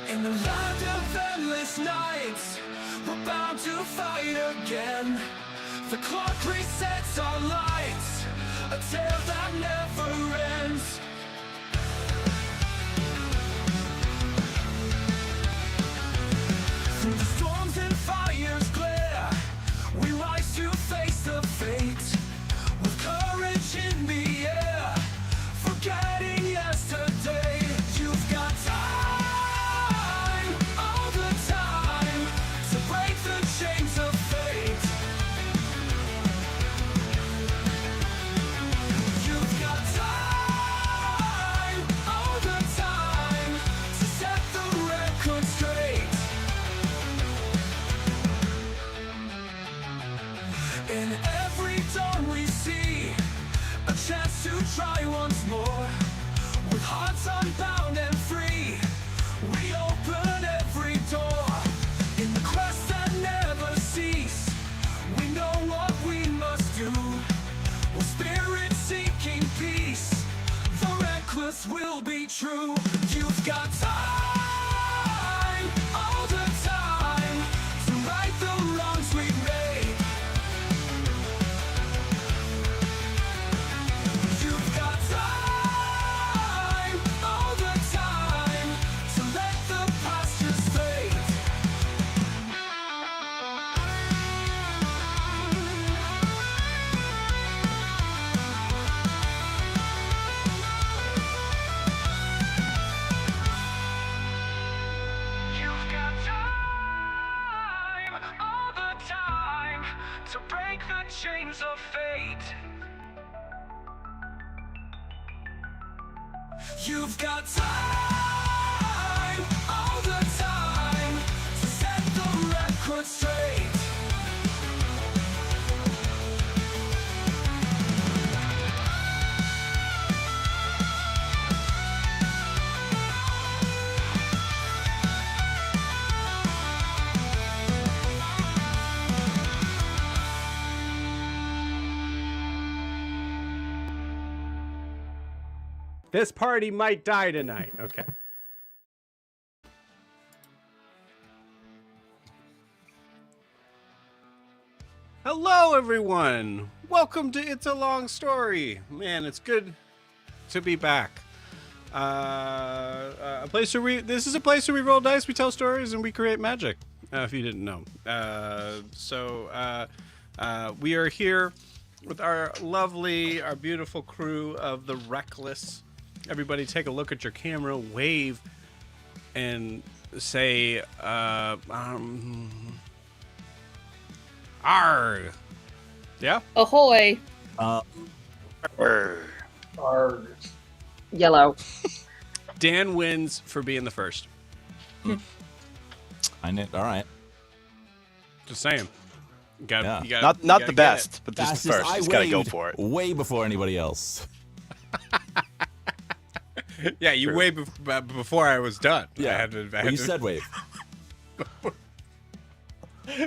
In the land of endless nights, we're bound to fight again. The clock resets our lights, a tale that never ends. Through the storms and fire's glare, we rise to face the fate. With courage in the air, forgetting yesterday. You've got time, all the time, to break the chains of fate. You've got time, all the time, to set the record straight. In every dawn we see a chance to try once more. With hearts unbound and free, we open every door. In the quest that never cease, we know what we must do. With spirit seeking peace, the reckless will be true. You've got time, all the time, to right the wrongs we've made. You've got time, all the time, to let the past just fade. You've got time, all the time, to break the chains of fate. You've got time, all the time, to set the record straight. This party might die tonight. Okay. Hello, everyone. Welcome to It's a Long Story. Man, it's good to be back. A place where this is a place where we roll dice, we tell stories, and we create magic. If you didn't know, we are here with our beautiful crew of the Wreckless. Everybody, take a look at your camera, wave, and say, "Arg." Yeah. Ahoy. Arg. Yellow. Dan wins for being the first. I know. All right. Just saying. You gotta, Not the best, but just the Fastest. first. I Just gotta go waved for it. way before anybody else. Yeah, you True. waved before I was done. Yeah. I had to, You said wave.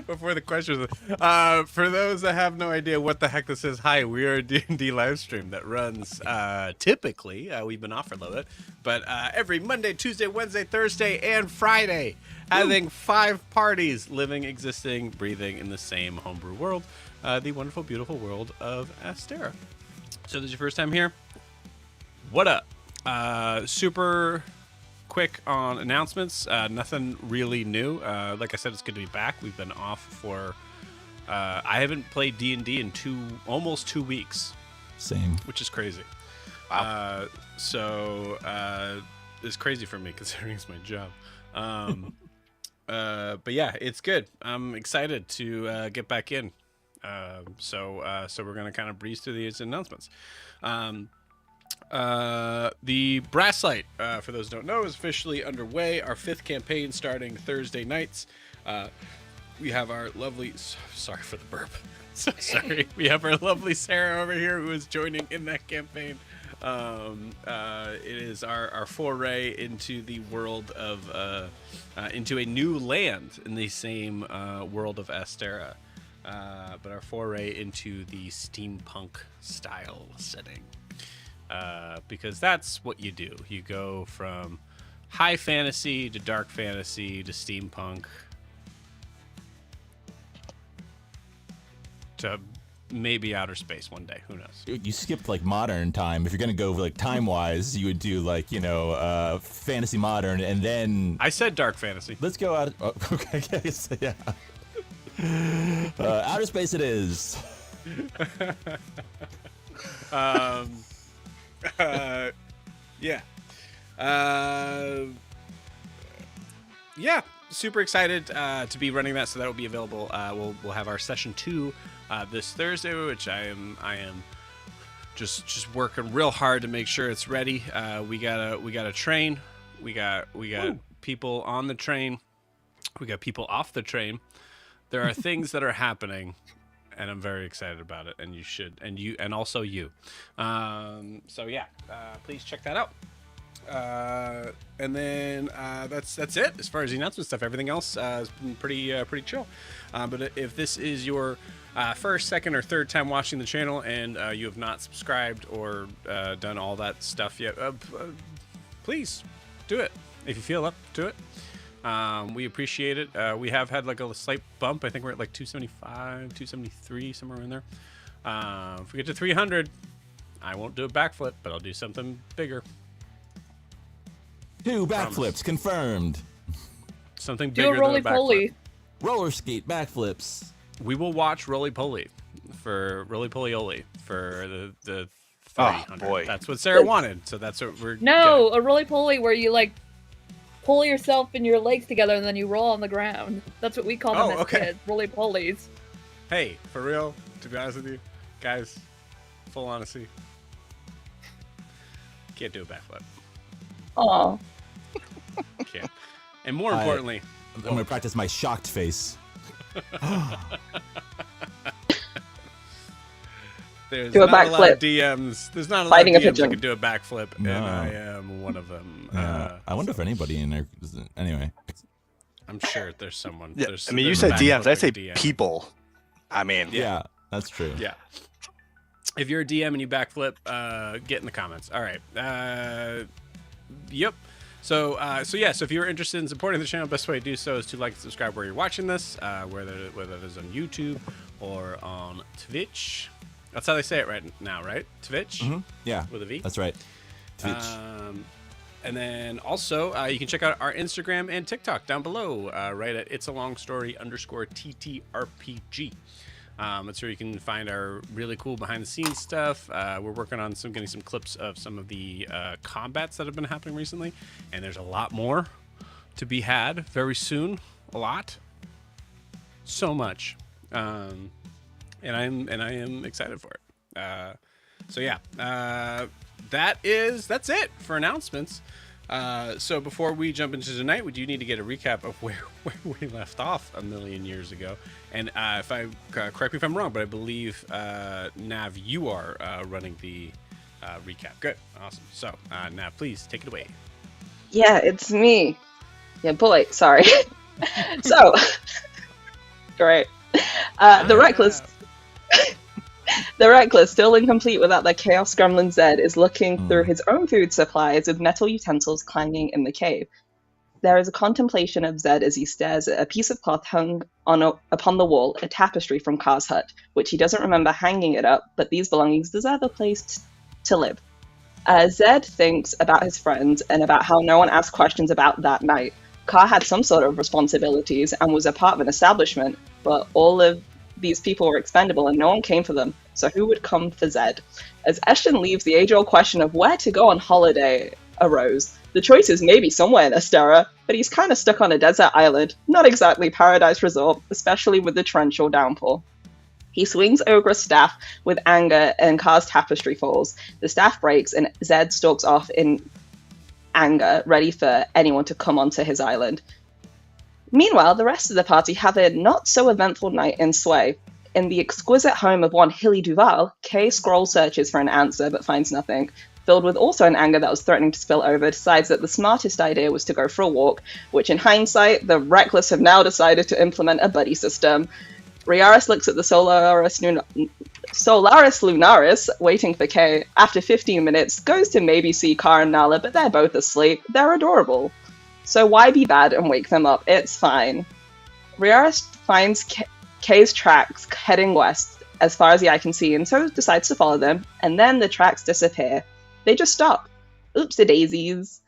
before the questions. For those that have no idea what the heck this is, hi, we are a D&D live stream that runs typically, we've been off for a little bit, but every Monday, Tuesday, Wednesday, Thursday, and Friday, having 5 parties living, existing, breathing in the same homebrew world, the wonderful, beautiful world of Astera. So this is your first time here? What up? Super quick on announcements. Nothing really new. Like I said, it's good to be back. We've been off for I haven't played D&D in almost 2 weeks. Same. Which is crazy. Wow. It's crazy for me considering it's my job. But yeah, it's good. I'm excited to get back in. So we're gonna kind of breeze through these announcements. The Brass Light, for those who don't know, is officially underway. Our 5th campaign starting Thursday nights. We have our lovely, sorry for the burp. So sorry. We have our lovely Sarah over here who is joining in that campaign. It is our foray into the world of, into a new land in the same world of Astera. But our foray into the steampunk style setting. Because that's what you do. You go from high fantasy to dark fantasy to steampunk to maybe outer space one day. Who knows? You skipped like modern time. If you're gonna go like time wise, you would do like fantasy modern, and then I said dark fantasy. let's go out. Oh, okay, I guess, yeah. Outer space it is. Yeah. Yeah. Super excited to be running that, so that will be available. We'll have our session 2 this Thursday, which I am just working real hard to make sure it's ready. We got a train. We got people on the train. We got people off the train. There are things that are happening, and I'm very excited about it. And you should, and also you. So yeah, please check that out. And then that's it as far as the announcement stuff. Everything else has been pretty chill. But if this is your first, second, or third time watching the channel and you have not subscribed or done all that stuff yet, please do it if you feel up to it. We appreciate it. We have had like a slight bump. I think we're at like 275, 273, somewhere in there. If we get to 300, I won't do a backflip, but I'll do something bigger. 2 backflips confirmed. Something Do bigger a roly than a backflip. poly. Roller skate backflips. We will watch Roly Poly for Roly Poly Oli for the Oh, 300. boy. That's what Sarah wanted, so that's what we're No, getting. a roly poly where you like pull yourself and your legs together and then you roll on the ground. That's what we call them as okay. kids. Roly polies. Hey, for real, to be honest with you, guys, full honesty, can't do a backflip. Aw. Can't. And more importantly, I'm gonna practice my shocked face. there's Do a not a lot of backflip. DMs. There's not a Fighting lot a of DMs that pigeon. can do a backflip, No. and I am one of them. I wonder if anybody in there. Anyway. I'm sure there's someone. Yeah, There's, I mean, you there's a said DMs. I say backflipping DM. people. I mean, Yeah, that's true. Yeah. If you're a DM and you backflip, get in the comments. All right. Yep. So if you're interested in supporting the channel, the best way to do so is to like and subscribe where you're watching this, whether it is on YouTube or on Twitch. That's how they say it right now, right? Twitch? Mm-hmm. Yeah. With a V? That's right. Twitch. And then also, you can check out our Instagram and TikTok down below, right at itsalongstory_TTRPG. That's where you can find our really cool behind the scenes stuff. We're working on getting some clips of some of the combats that have been happening recently, and there's a lot more to be had very soon. A lot, so much, and I am excited for it. That's it for announcements. So before we jump into tonight, we do need to get a recap of where we left off a million years ago. And if I correct me if I'm wrong, but I believe Nav, you are running the recap. Good, awesome. So Nav, please take it away. Yeah, it's me. Yeah, boy. Sorry. So, great. The Wreckless. The Wreckless, still incomplete without their Chaos Gremlin Zed, is looking through his own food supplies with metal utensils clanging in the cave. There is a contemplation of Zed as he stares at a piece of cloth hung upon the wall, a tapestry from Cawr's hut, which he doesn't remember hanging it up, but these belongings deserve a place to live. Zed thinks about his friends and about how no one asked questions about that night. Cawr had some sort of responsibilities and was a part of an establishment, but all of these people were expendable and no one came for them, so who would come for Zed? As Eshton leaves, the age-old question of where to go on holiday arose. The choice is maybe somewhere in Estera, but he's kind of stuck on a desert island, not exactly paradise resort, especially with the torrential downpour. He swings Ogre's staff with anger and Cawr's tapestry falls. The staff breaks and Zed stalks off in anger, ready for anyone to come onto his island. Meanwhile, the rest of the party have a not-so-eventful night in Sway. In the exquisite home of one Hilly Duval, Kay scroll searches for an answer but finds nothing. Filled with also an anger that was threatening to spill over, decides that the smartest idea was to go for a walk, which in hindsight, the Wreckless have now decided to implement a buddy system. Riarris looks at the Solaris Lunaris, waiting for Kay. After 15 minutes, goes to maybe see Cawr and Nala, but they're both asleep. They're adorable. So why be bad and wake them up? It's fine. Riarris finds Kay's tracks heading west as far as the eye can see, and so decides to follow them, and then the tracks disappear. They just stop. Oopsie-daisies.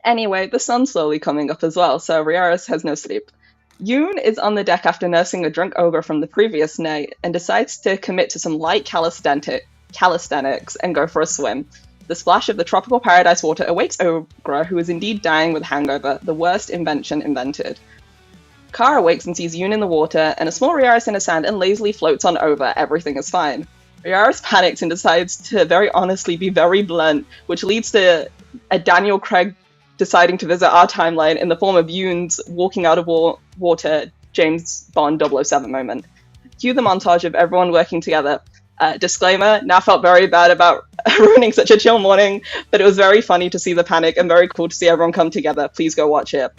Anyway, the sun's slowly coming up as well, so Riarris has no sleep. Yoon is on the deck after nursing a drunk ogre from the previous night, and decides to commit to some light calisthenics and go for a swim. The splash of the tropical paradise water awakes Ogre, who is indeed dying with hangover, the worst invention invented. Cawr awakes and sees Yoon in the water, and a small Riarris in the sand, and lazily floats on over. Everything is fine. Riarris panics and decides to very honestly be very blunt, which leads to a Daniel Craig deciding to visit our timeline in the form of Yoon's walking out of water James Bond 007 moment. Cue the montage of everyone working together. Disclaimer, now felt very bad about ruining such a chill morning, but it was very funny to see the panic and very cool to see everyone come together. Please go watch it.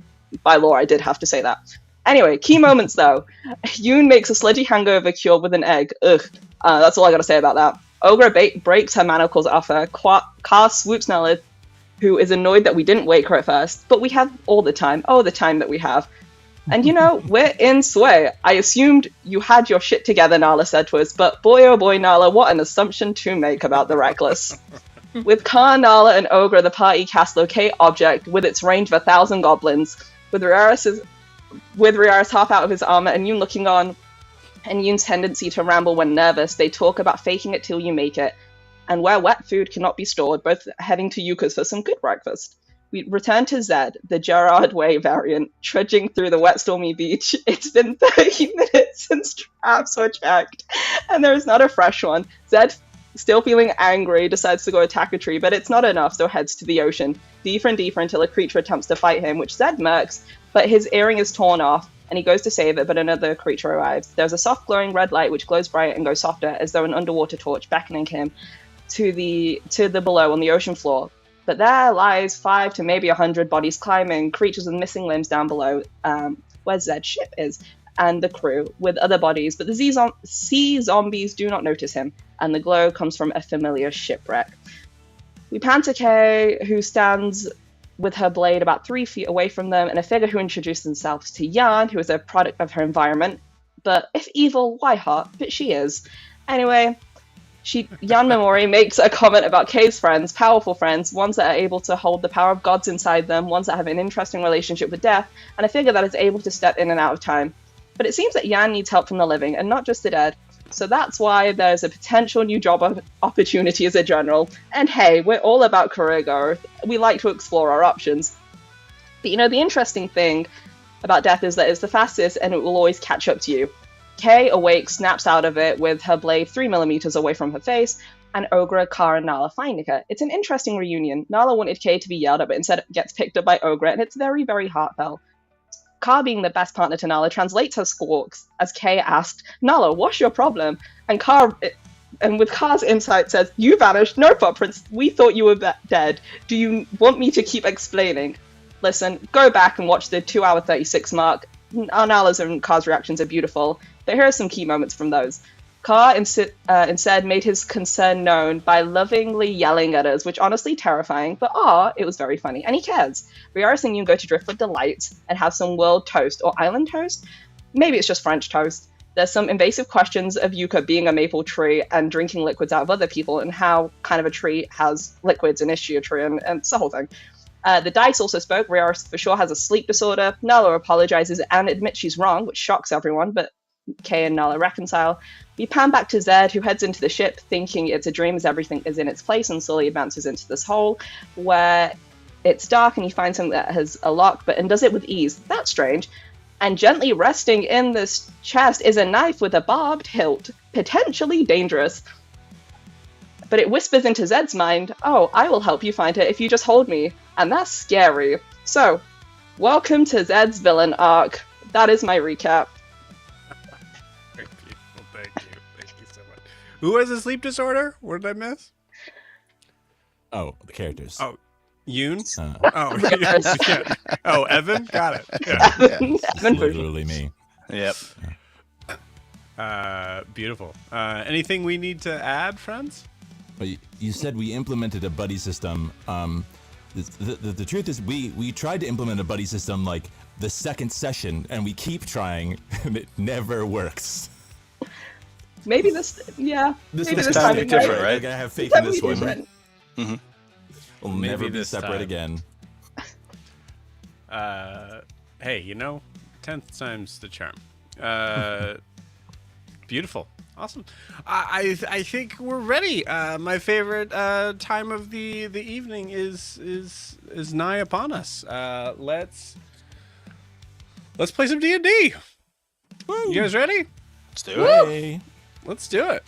By law, I did have to say that. Anyway, key moments though. Yoon makes a sludgy hangover cure with an egg. Ugh. That's all I gotta say about that. Ogre breaks her manacles off her. Cawr swoops Nala, who is annoyed that we didn't wake her at first, but we have all the time. Oh, the time that we have. And you know, we're in Sway. I assumed you had your shit together, Nala said to us, but boy oh boy, Nala, what an assumption to make about the Wreckless. With Cawr, Nala, and Ogre, the party cast Locate Object with its range of 1,000 goblins, with Riarris half out of his armor and Yoon looking on, and Yoon's tendency to ramble when nervous. They talk about faking it till you make it, and where wet food cannot be stored, both heading to Yuka's for some good breakfast. We return to Zed, the Gerard Way variant, trudging through the wet stormy beach. It's been 30 minutes since traps were checked, and there is not a fresh one. Zed, still feeling angry, decides to go attack a tree, but it's not enough, so heads to the ocean, deeper and deeper until a creature attempts to fight him, which Zed murks, but his earring is torn off, and he goes to save it, but another creature arrives. There's a soft glowing red light which glows bright and goes softer, as though an underwater torch beckoning him to the below on the ocean floor. But there lies 5 to maybe 100 bodies climbing, creatures with missing limbs down below, where Zed's ship is, and the crew, with other bodies, but the sea zombies do not notice him. and the glow comes from a familiar shipwreck. We pan to Kay, who stands with her blade about 3 feet away from them, and a figure who introduced themselves to Jan, who is a product of her environment. But if evil, why hot? But she is. Anyway, Jan Memori makes a comment about Kay's friends, powerful friends, ones that are able to hold the power of gods inside them, ones that have an interesting relationship with death, and a figure that is able to step in and out of time. But it seems that Jan needs help from the living, and not just the dead. So that's why there's a potential new job opportunity as a general. And hey, we're all about career growth. We like to explore our options. But the interesting thing about death is that it's the fastest and it will always catch up to you. Kay awakes, snaps out of it with her blade 3 millimeters away from her face, and Ogre, Cawr, and Nala finding her. It's an interesting reunion. Nala wanted Kay to be yelled at, but instead gets picked up by Ogre, and it's very, very heartfelt. Cawr, being the best partner to Nala, translates her squawks as Kay asked, "Nala, what's your problem?" And with Cawr's insight says, "You vanished, no footprints, we thought you were dead. Do you want me to keep explaining?" Listen, go back and watch the 2-hour 36 mark. Nala's and Cawr's reactions are beautiful, but here are some key moments from those. Cawr instead made his concern known by lovingly yelling at us, which honestly terrifying, but it was very funny, and he cares. Riarris and you go to Driftwood Delights and have some world toast, or island toast? Maybe it's just French toast. There's some invasive questions of Yuka being a maple tree and drinking liquids out of other people, and how kind of a tree has liquids and is she a tree, and it's the whole thing. The dice also spoke. Riarris for sure has a sleep disorder. Nala apologizes and admits she's wrong, which shocks everyone, but Kay and Nala reconcile. We pan back to Zed, who heads into the ship thinking it's a dream as everything is in its place, and slowly advances into this hole where it's dark and he finds something that has a lock, and does it with ease. That's strange. And gently resting in this chest is a knife with a barbed hilt, potentially dangerous. But it whispers into Zed's mind, "Oh, I will help you find her if you just hold me." And that's scary. So, welcome to Zed's villain arc. That is my recap. Thank you so much. Who has a sleep disorder? What did I miss? Oh, the characters. Oh, Yoon? Oh, Yeah. Oh, Evan? Got it. Yeah. Evan literally me. Yep. Beautiful. Anything we need to add, friends? But you said we implemented a buddy system. The truth is we tried to implement a buddy system like the second session, and we keep trying, and it never works. Maybe this time be different, right? I gotta have faith in this one. Mm-hmm. We'll Maybe never be this separate time. again. Hey, 10th time's the charm. Beautiful. Awesome. I think we're ready. My favorite time of the evening is nigh upon us. Let's play some D&D. You guys ready? Let's do it. Hey. Let's do it.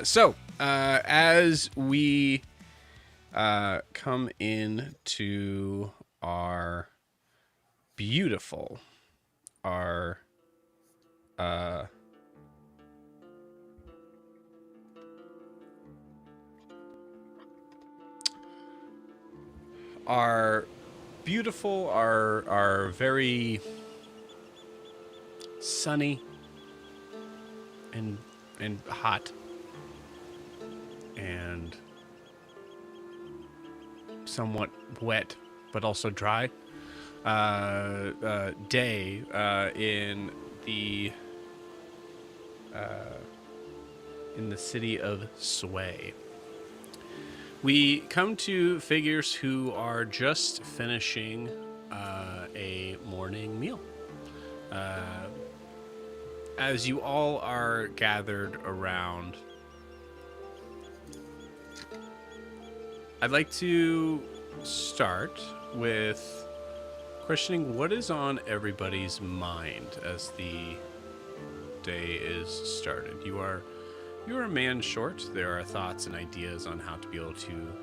So as we come into our beautiful, our beautiful, our very sunny and hot and somewhat wet but also dry day in the city of Sway. We come to figures who are just finishing a morning meal. As you all are gathered around, I'd like to start with questioning what is on everybody's mind as the day is started. You are a man short. There are thoughts and ideas on how to be able to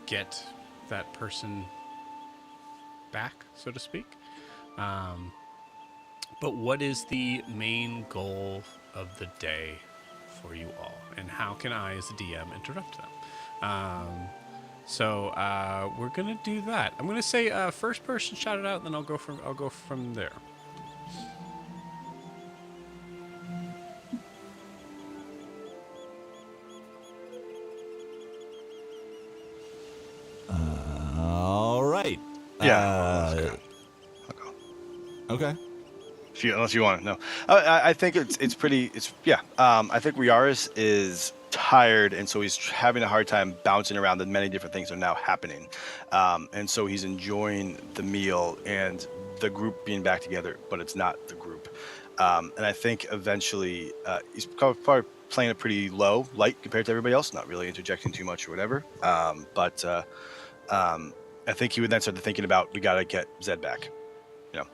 get that person back, so to speak. But what is the main goal of the day for you all, and how can I, as a DM, interrupt them? So we're gonna do that. I'm gonna say first person shout it out, and then I'll go from there. Yeah. Okay. Unless you want to know, I think it's pretty. I think Riarris is tired, and so he's having a hard time bouncing around. The many different things are now happening, and so he's enjoying the meal and the group being back together, but it's not the group. And I think eventually he's probably playing it pretty light compared to everybody else, not really interjecting too much or whatever. But I think he would then start thinking about, we got to get Zed back,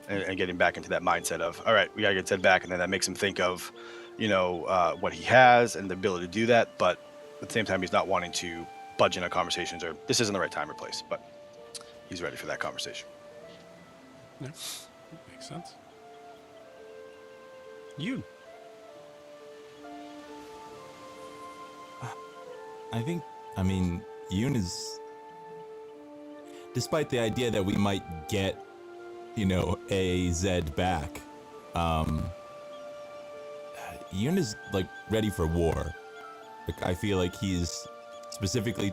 and getting back into that mindset of, all right, we got to get Zed back. And then that makes him think of, what he has and the ability to do that. But at the same time, he's not wanting to budge into conversations, or this isn't the right time or place, but he's ready for that conversation. Yeah, makes sense. You. I mean, Yoon is, despite the idea that we might get, AZ back, Yoon is like ready for war. Like, I feel like he's specifically,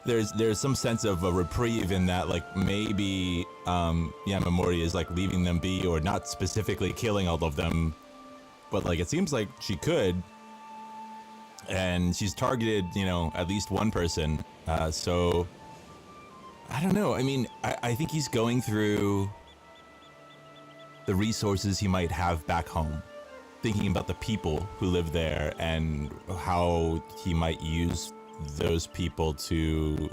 there's some sense of a reprieve in that, like, maybe Yamamori is like leaving them be, or not specifically killing all of them, but like it seems like she could. And she's targeted, at least one person. So, I don't know. I mean, I think he's going through the resources he might have back home, thinking about the people who live there and how he might use those people to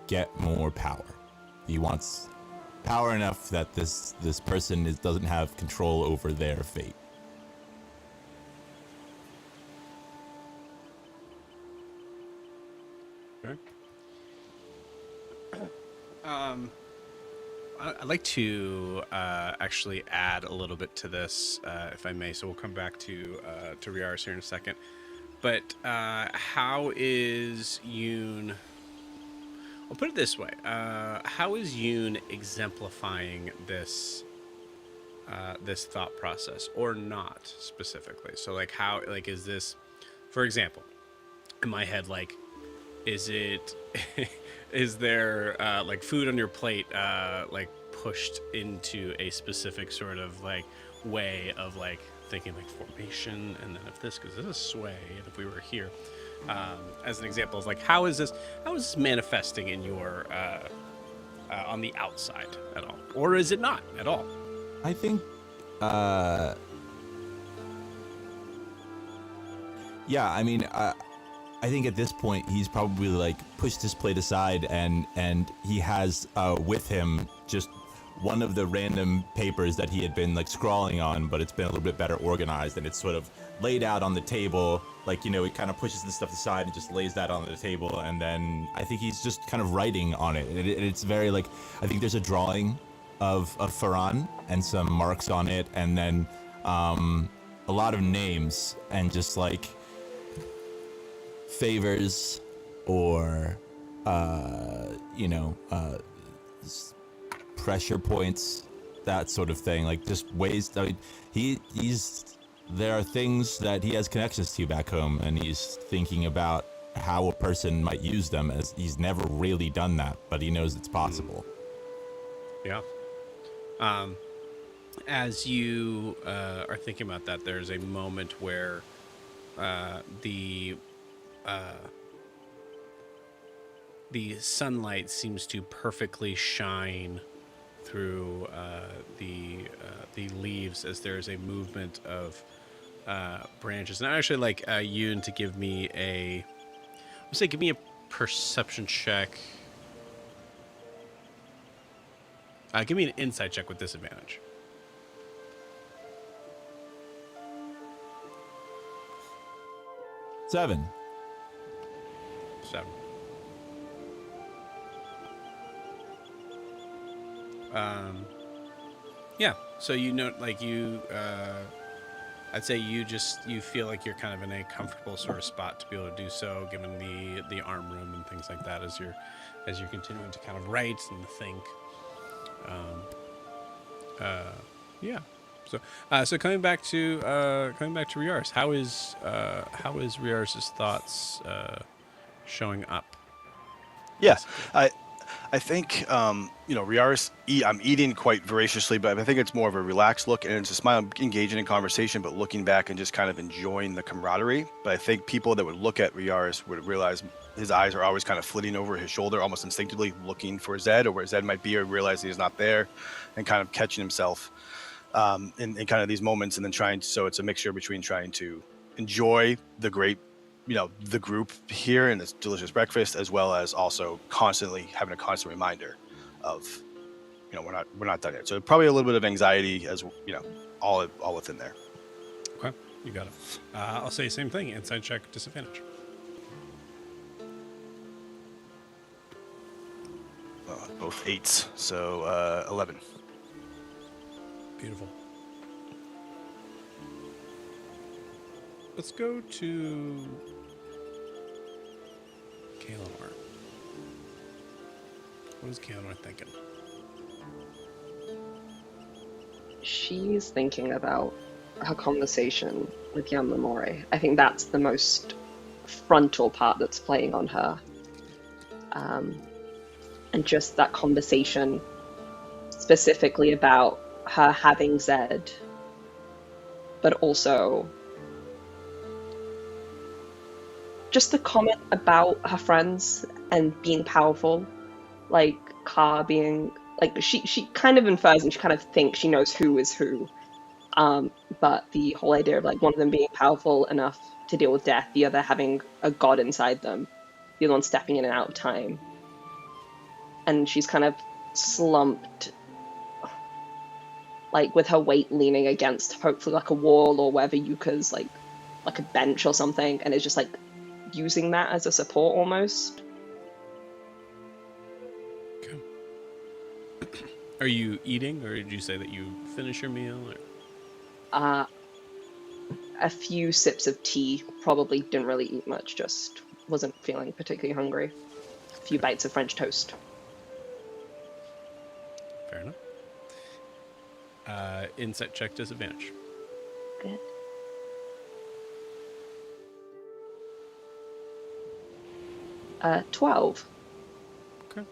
get more power. He wants power enough that this person doesn't have control over their fate. I'd like to actually add a little bit to this, if I may. So we'll come back to Riarris here in a second. But how is Yoon? I'll put it this way: how is Yoon exemplifying this this thought process, or not specifically? So, like, how, like, is this, for example, in my head, like, is it? Is there like food on your plate like pushed into a specific sort of like way of like thinking like formation, and then if this goes this sway, and if we were here, as an example, is like, how is this manifesting in your on the outside at all, or is it not at all? I think yeah, I mean, I think at this point he's probably like pushed his plate aside, and he has with him just one of the random papers that he had been like scrawling on, but it's been a little bit better organized, and it's sort of laid out on the table. Like, he kind of pushes the stuff aside and just lays that on the table, and then I think he's just kind of writing on it. It's very like, I think there's a drawing of Farhan and some marks on it, and then a lot of names and just like favors or pressure points, that sort of thing, like just ways. I mean, he's there are things that he has connections to back home, and he's thinking about how a person might use them, as he's never really done that, but he knows it's possible. Yeah. As you are thinking about that, there's a moment where the sunlight seems to perfectly shine through the leaves, as there's a movement of branches. And I actually like Yoon to give me a perception check. Give me an insight check with disadvantage. 7. Yeah, so I'd say you feel like you're kind of in a comfortable sort of spot to be able to do so, given the arm room and things like that, as you're continuing to kind of write and think. Yeah. So coming back to Riarris, how is Riarris's thoughts showing up? Yeah, I think Riarris. I'm eating quite voraciously, but I think it's more of a relaxed look, and it's a smile. I'm engaging in conversation, but looking back and just kind of enjoying the camaraderie. But I think people that would look at Riarris would realize his eyes are always kind of flitting over his shoulder, almost instinctively looking for Zed or where Zed might be, or realizing he's not there, and kind of catching himself in kind of these moments, and then trying. So it's a mixture between trying to enjoy the great the group here and this delicious breakfast, as well as also constantly having a constant reminder of we're not done yet. So probably a little bit of anxiety, as all within there. Okay, you got it. I'll say same thing. Inside check, disadvantage. Both 8s, so 11. Beautiful. Let's go to Kaelanor. What is Kaelanor thinking? She's thinking about her conversation with Yamamori. I think that's the most frontal part that's playing on her. And just that conversation specifically about her having Zed, but also just the comment about her friends and being powerful, like Cawr being like she kind of infers and she kind of thinks she knows who is who, but the whole idea of like one of them being powerful enough to deal with death, the other having a god inside them, the other one stepping in and out of time, and she's kind of slumped, like with her weight leaning against hopefully like a wall or wherever Yuka's like a bench or something, and it's just like using that as a support almost. Okay. Are you eating, or did you say that you finish your meal? Or? A few sips of tea, probably didn't really eat much, just wasn't feeling particularly hungry. A few bites of French toast. Fair enough. Insight check, disadvantage. Good. Uh, 12. Okay.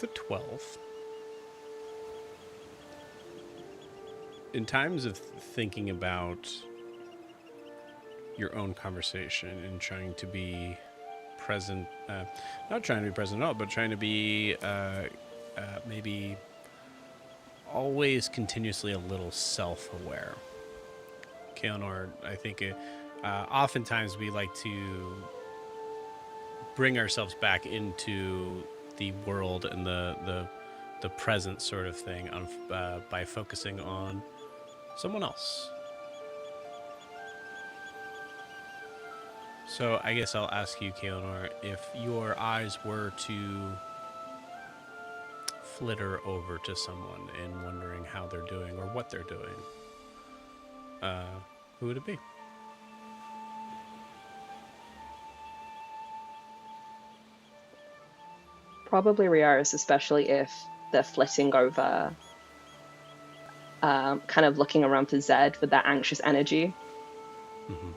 The 12. In times of thinking about your own conversation and trying to be present, not trying to be present at all, but trying to be maybe always continuously a little self-aware. Kaelanor, I think oftentimes we like to bring ourselves back into the world and the present sort of thing by focusing on someone else. So I guess I'll ask you, Kaelanor, if your eyes were to flitter over to someone and wondering how they're doing or what they're doing, who would it be? Probably Riarris, especially if they're flitting over, kind of looking around for Zed with that anxious energy. Mm-hmm.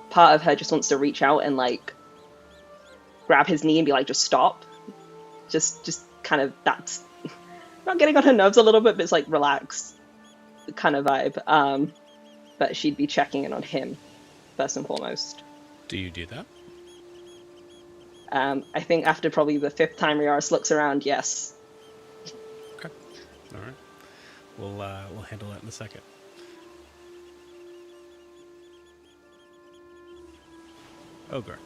Part of her just wants to reach out and like grab his knee and be like, just stop. Just kind of, that's not getting on her nerves a little bit, but it's like relax kind of vibe. But she'd be checking in on him first and foremost. Do you do that? I think after probably the 5th time Riarris looks around, yes. Okay. All right. We'll handle that in a second. Ogre.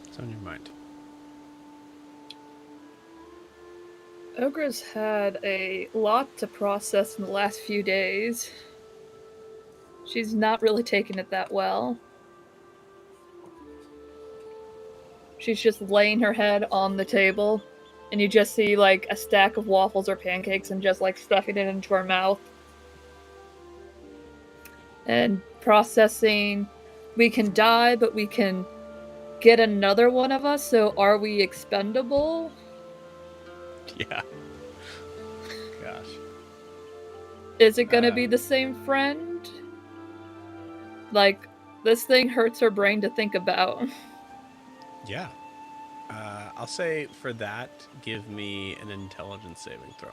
What's on your mind? Ogre's had a lot to process in the last few days. She's not really taken it that well. She's just laying her head on the table, and you just see like a stack of waffles or pancakes and just like stuffing it into her mouth. And processing, we can die, but we can get another one of us, so are we expendable? Yeah. Gosh. Is it gonna be the same friend? Like This thing hurts her brain to think about. Yeah. I'll say for that, give me an intelligence saving throw.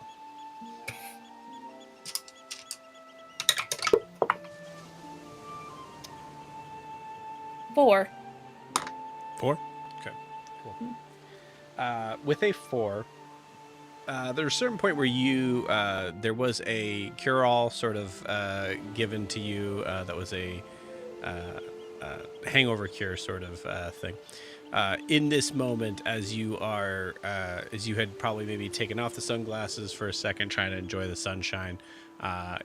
Four. 4? Okay, cool. With a 4, there's a certain point where you there was a cure-all sort of given to you that was a hangover cure sort of thing. In this moment, as you had probably maybe taken off the sunglasses for a second, trying to enjoy the sunshine,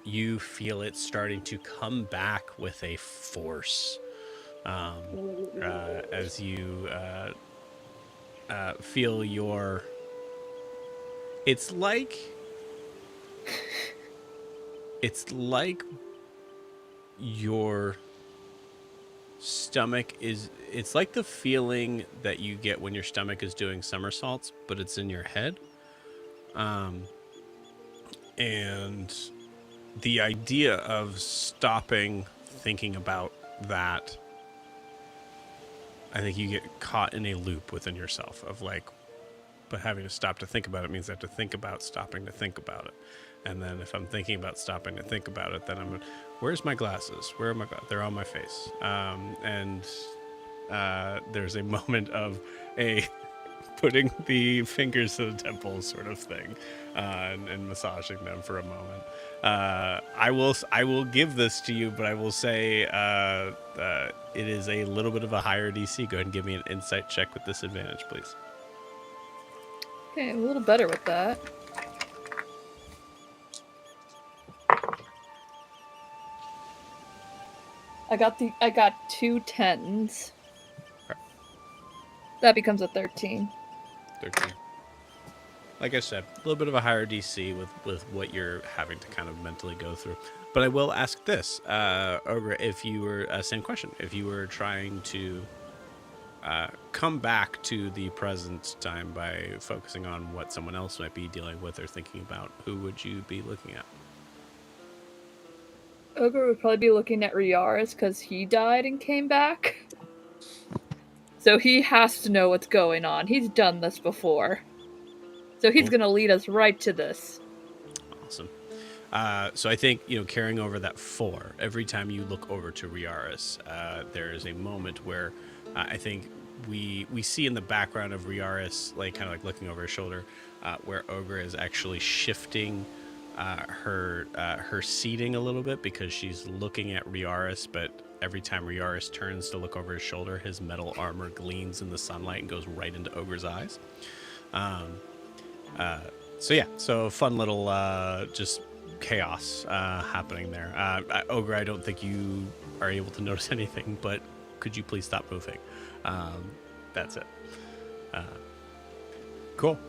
you feel it starting to come back with a force. As you feel your, it's like your stomach is, it's like the feeling that you get when your stomach is doing somersaults, but it's in your head. And the idea of stopping thinking about that, I think you get caught in a loop within yourself of like, but having to stop to think about it means I have to think about stopping to think about it. And then if I'm thinking about stopping to think about it, then I'm, where's my glasses? Where are my glasses? They're on my face. And there's a moment of a putting the fingers to the temples sort of thing, and massaging them for a moment. I will give this to you, but I will say it is a little bit of a higher DC. Go ahead and give me an insight check with disadvantage, please. Okay, a little better with that. I got 2 10s. Okay. That becomes a 13. 13. Like I said, a little bit of a higher DC with what you're having to kind of mentally go through. But I will ask this, Ogre, if you were, same question, if you were trying to come back to the present time by focusing on what someone else might be dealing with or thinking about, who would you be looking at? Ogre would probably be looking at Riarris because he died and came back. So he has to know what's going on. He's done this before. So he's going to lead us right to this. Awesome. So I think, carrying over that 4, every time you look over to Riarris, there is a moment where I think we see in the background of Riarris, like kind of like looking over his shoulder, where Ogre is actually shifting her seating a little bit because she's looking at Riarris, but every time Riarris turns to look over his shoulder, his metal armor gleams in the sunlight and goes right into Ogre's eyes. So fun little just chaos happening there. Ogre, I don't think you are able to notice anything, but could you please stop moving? That's it. Cool.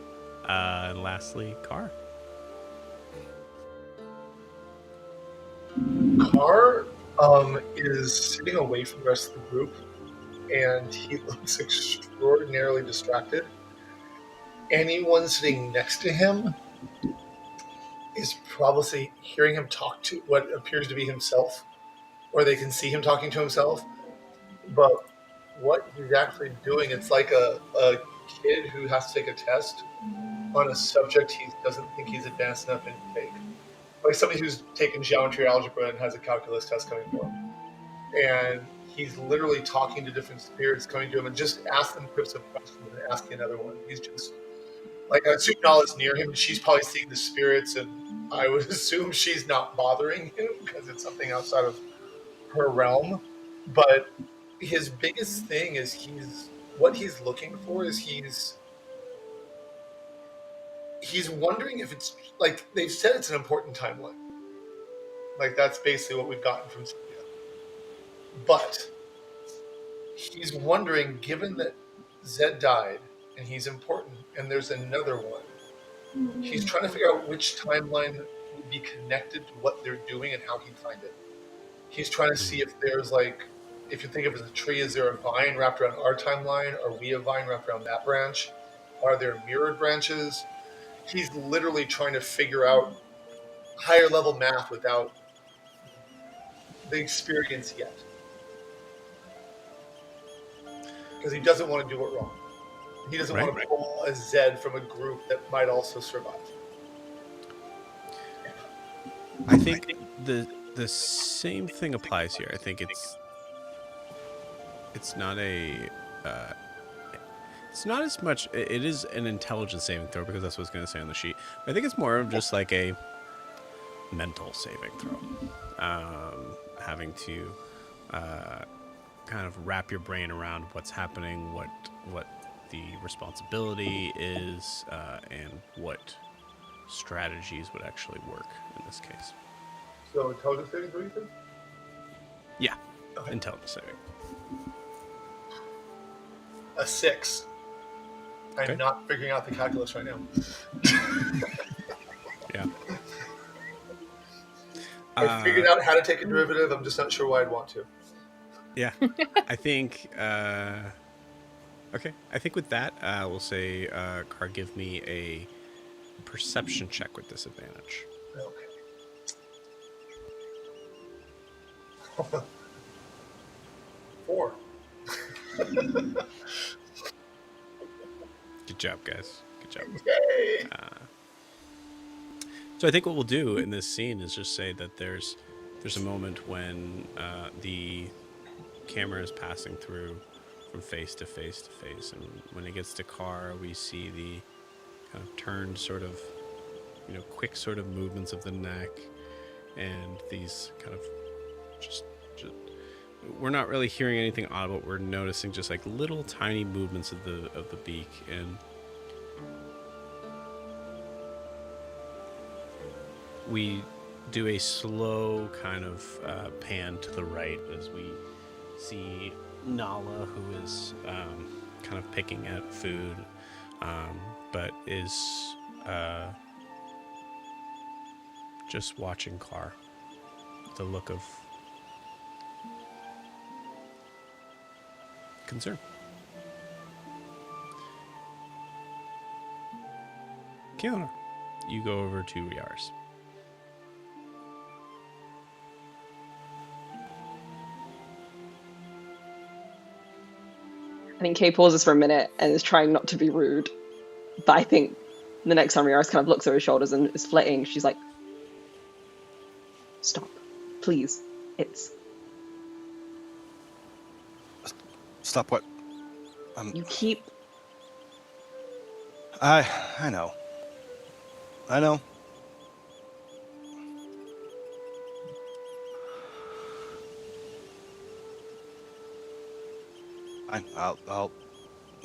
And lastly, Cawr. Cawr is sitting away from the rest of the group, and he looks extraordinarily distracted. Anyone sitting next to him is probably hearing him talk to what appears to be himself, or they can see him talking to himself. But what he's actually doing, it's like a kid who has to take a test on a subject he doesn't think he's advanced enough in to take. Like somebody who's taken geometry, algebra, and has a calculus test coming for him. And he's literally talking to different spirits coming to him and just ask them quips of questions and asking another one. He's just, like, I assume Nala's near him, and she's probably seeing the spirits, and I would assume she's not bothering him because it's something outside of her realm. But his biggest thing is what he's looking for is he's wondering if it's, like, they've said it's an important timeline. Like, that's basically what we've gotten from Cynthia. But he's wondering, given that Zed died, and he's important, and there's another one, he's trying to figure out which timeline would be connected to what they're doing and how he'd find it. He's trying to see if there's, like, if you think of it as a tree, is there a vine wrapped around our timeline? Are we a vine wrapped around that branch? Are there mirrored branches? He's literally trying to figure out higher level math without the experience yet. Because he doesn't want to do it wrong. He doesn't want to pull a Zed from a group that might also survive. I think the same thing applies here. I think it's not a it's not as much. It is an intelligence saving throw because that's what it's going to say on the sheet. But I think it's more of just like a mental saving throw, having to kind of wrap your brain around what's happening, what the responsibility is, and what strategies would actually work in this case. So intelligence saving, what do you think? Yeah, Okay. intelligence saving. A 6. Okay. I'm not figuring out the calculus right now. Yeah. I figured out how to take a derivative. I'm just not sure why I'd want to. Yeah, I think. Okay, I think with that, we'll say, Cawr, give me a perception check with disadvantage. Okay. 4. Good job, guys. Good job. Yay! So I think what we'll do in this scene is just say that there's a moment when the camera is passing through from face to face to face, and when it gets to Cawr, we see the kind of turned sort of, quick sort of movements of the neck, and these kind of just we're not really hearing anything audible. We're noticing just like little tiny movements of the beak, and we do a slow kind of pan to the right as we see Nala, who is kind of picking at food, but is just watching Cawr with a look of concern. Keona, you go over to Riarris. I think Kay pauses for a minute and is trying not to be rude. But I think the next time Riarris kind of looks over his shoulders and is flitting, she's like, stop. Please. It's... Stop what? You keep... I know. I know. Fine. I'll.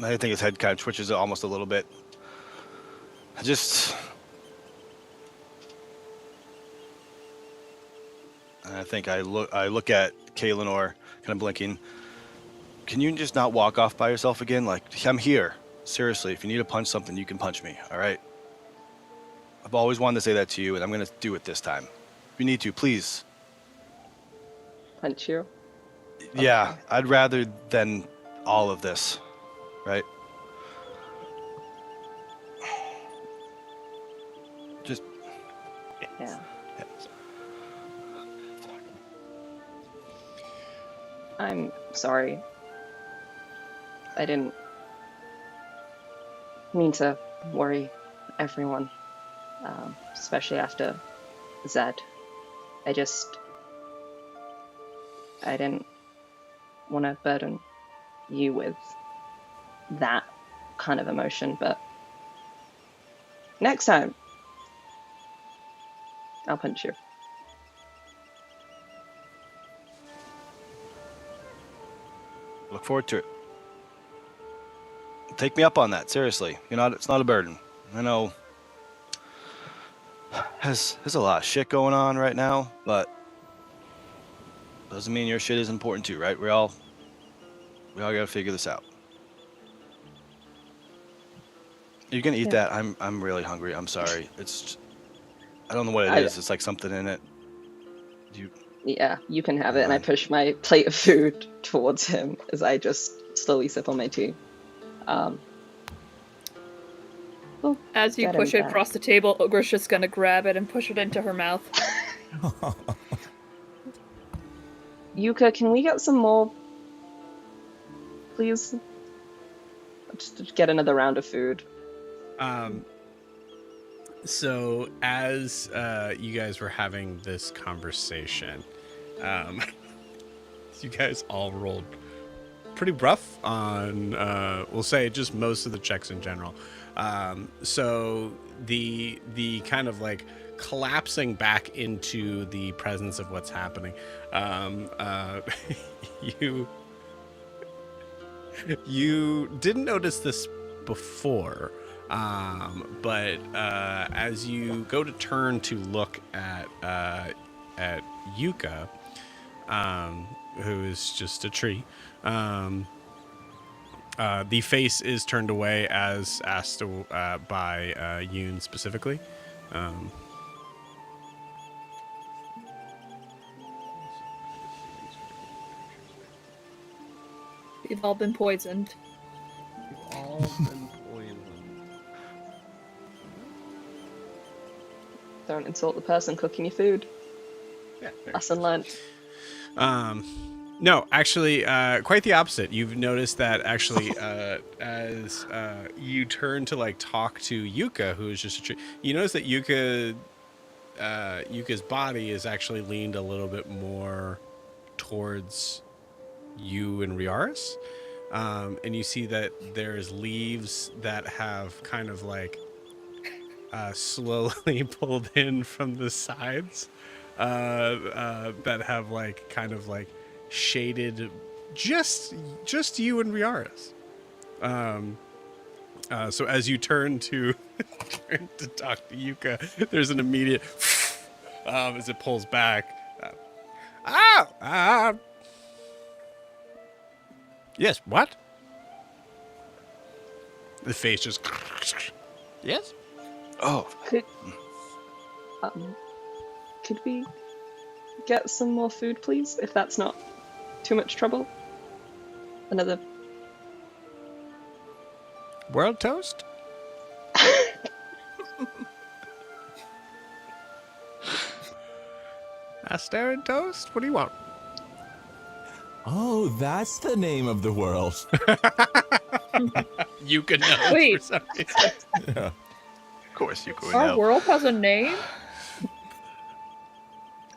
I think his head kind of twitches almost a little bit. I think I look at Kaylenor, kind of blinking. Can you just not walk off by yourself again? Like, I'm here. Seriously, if you need to punch something, you can punch me, all right? I've always wanted to say that to you, and I'm going to do it this time. If you need to, please. Punch you? Yeah, okay. I'd rather than all of this, right? Just... Yeah. I'm sorry. I didn't mean to worry everyone, especially after Zed. I didn't want to burden you with that kind of emotion, but next time, I'll punch you. Look forward to it. Take me up on that, seriously. It's not a burden. I know there's a lot of shit going on right now, but doesn't mean your shit is important too, right? We all gotta figure this out. You're gonna eat that? I'm really hungry. I'm sorry. I don't know what it is. It's like something in it. Yeah, you can have it. And I push my plate of food towards him as I just slowly sip on my tea. As you push it across the table, Ogre's just gonna grab it and push it into her mouth. Yuka, can we get some more, please? Just to get another round of food. So as you guys were having this conversation, you guys all rolled pretty rough on, we'll say, just most of the checks in general. So the kind of like collapsing back into the presence of what's happening, you didn't notice this before, but as you go to turn to look at Yuka, who is just a tree, the face is turned away as asked by Yoon specifically. We've all been poisoned. All been poisoned. Don't insult the person cooking your food. Yeah. Lesson learned. No, actually, quite the opposite. You've noticed that actually, as you turn to like talk to Yuka, who is just a tree, you notice that Yuka's body is actually leaned a little bit more towards you and Riarris, and you see that there's leaves that have kind of like slowly pulled in from the sides, that have like kind of like shaded just you and Riarris. So as you turn to talk to Yuka, there's an immediate as it pulls back. Yes, what? The face just... Yes? Oh, Could we get some more food, please? If that's not too much trouble. Another. World toast? Aster and toast? What do you want? Oh, that's the name of the world. You can know. Wait. For some reason. Yeah. of course you could Our know. world has a name?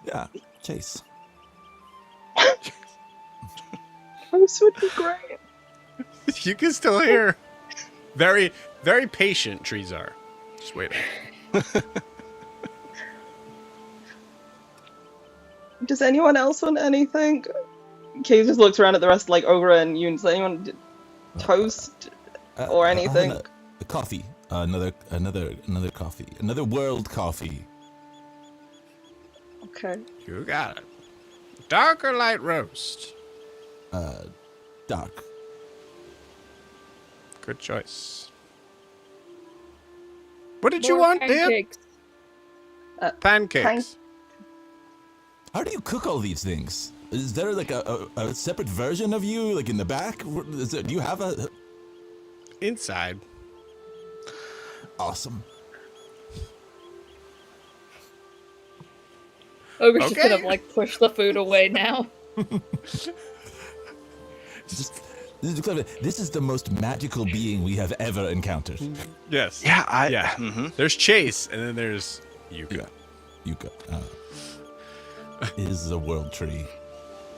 Yeah, Chase. This would be great. You can still hear. Very, very patient trees are. Just waiting. Does anyone else want anything? Kay just looks around at the rest, like Ogre and Yoon. Does anyone toast or anything? Coffee. Another coffee. Another world coffee. Okay. You got it. Dark or light roast? Dark. Good choice. What did you More want, dear? pancakes. Pancakes. How do you cook all these things? Is there like a separate version of you, like in the back? Do you have a... Inside. Awesome. Ogre's just Okay. gonna like push the food away now. This is the most magical being we have ever encountered. Yes. Yeah, Yeah. mhm. There's Chase, and then there's Yuka. Yuka. Is the world tree.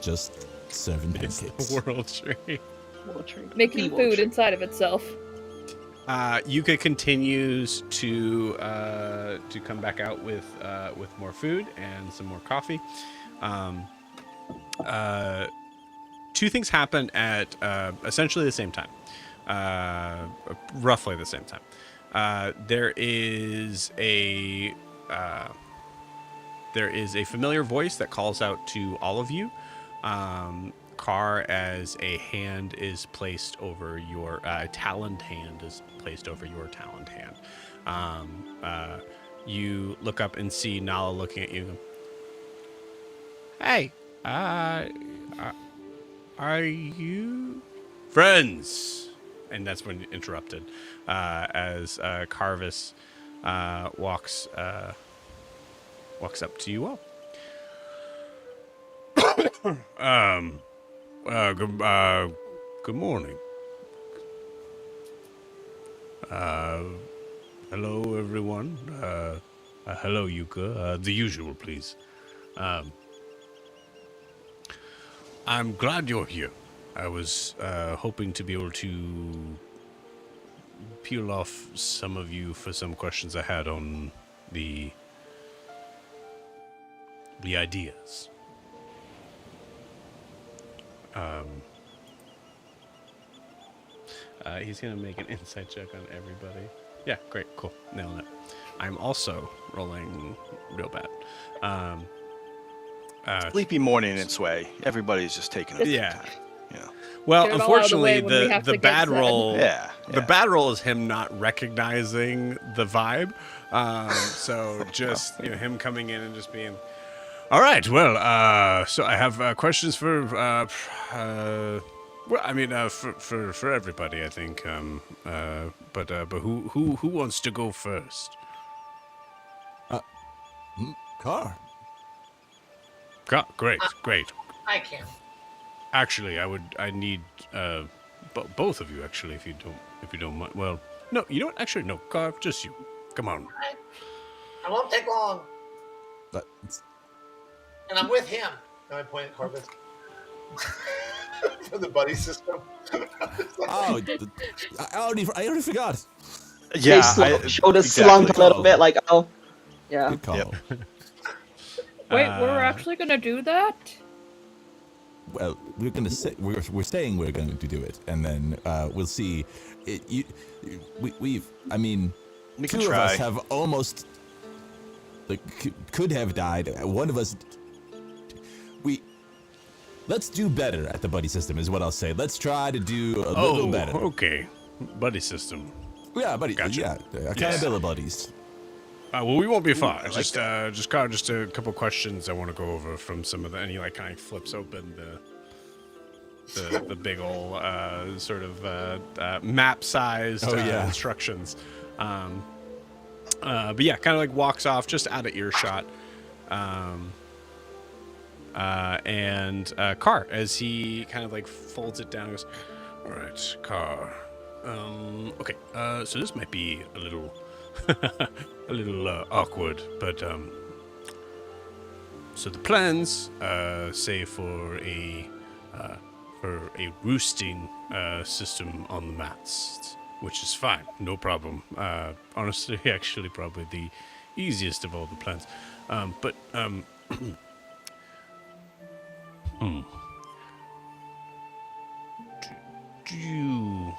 Just serving It's pancakes. the world tree. Making The food tree. inside of itself. Yuka continues to come back out with more food and some more coffee. Two things happen at essentially the same time, roughly the same time. There is a familiar voice that calls out to all of you. Cawr, as a hand is placed over your taloned hand is placed over your taloned hand. You look up and see Nala looking at you. Hey, are you friends? And that's when interrupted as Carvis walks up to you all. Good morning. Hello, everyone. Hello, Yuka. The usual, please. I'm glad you're here. I was hoping to be able to peel off some of you for some questions I had on the ideas. He's gonna make an insight check on everybody. Yeah, great, cool, nailing it. I'm also rolling real bad. Sleepy morning in its way. Everybody's just taking a Yeah. time. Yeah. Well, Get it all out of the way unfortunately, when we have the to get bad Zen. roll. Yeah. The bad roll is him not recognizing the vibe. So just him coming in and just being, all right. Well, so I have questions for. Well, I mean, for everybody, I think. But who wants to go first? Cawr. Great. I can. Actually, I need both of you. Actually, if you don't mind. Well, no, you know what? Actually, no, Cawr, just you. Come on. I won't take long. But And I'm with him. And I point at Corvus. For the buddy system. I already forgot. Yeah. Shoulders exactly. slumped a little bit, like, oh, yeah. Good call. Yep. Wait, we're actually gonna do that? Well, we're gonna say we're saying we're going to do it, and then we'll see. I mean, We two can of try. us have almost could have died. One of us. Let's do better at the buddy system, is what I'll say. Let's try to do a little better. Okay. Buddy system. Yeah, buddy. Gotcha. Yeah, accountability buddies. Well, we won't be far. I like Just a couple questions I want to go over from some of the. And he kind of flips open the big ol' sort of map-sized instructions. But yeah, kind of like walks off just out of earshot. And Cawr, as he kind of like folds it down, goes, "All right, Cawr. Okay. So this might be a little, a little awkward, but so the plans say for a roosting system on the mats, which is fine, no problem. Honestly, actually, probably the easiest of all the plans. But do you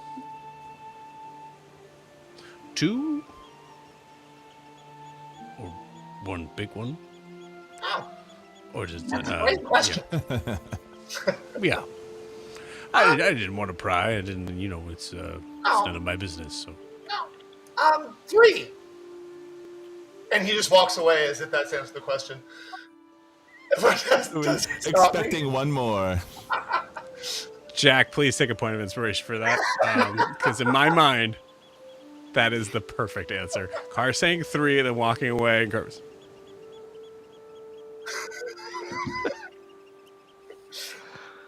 two or one big one? Oh, Or just that's a great question. yeah. I didn't want to pry. I didn't, it's none of my business. So No. 3. And he just walks away as if that answers the question. Expecting one more. Jack, please take a point of inspiration for that, because in my mind, that is the perfect answer. Cawr saying 3, then walking away, and Cawr.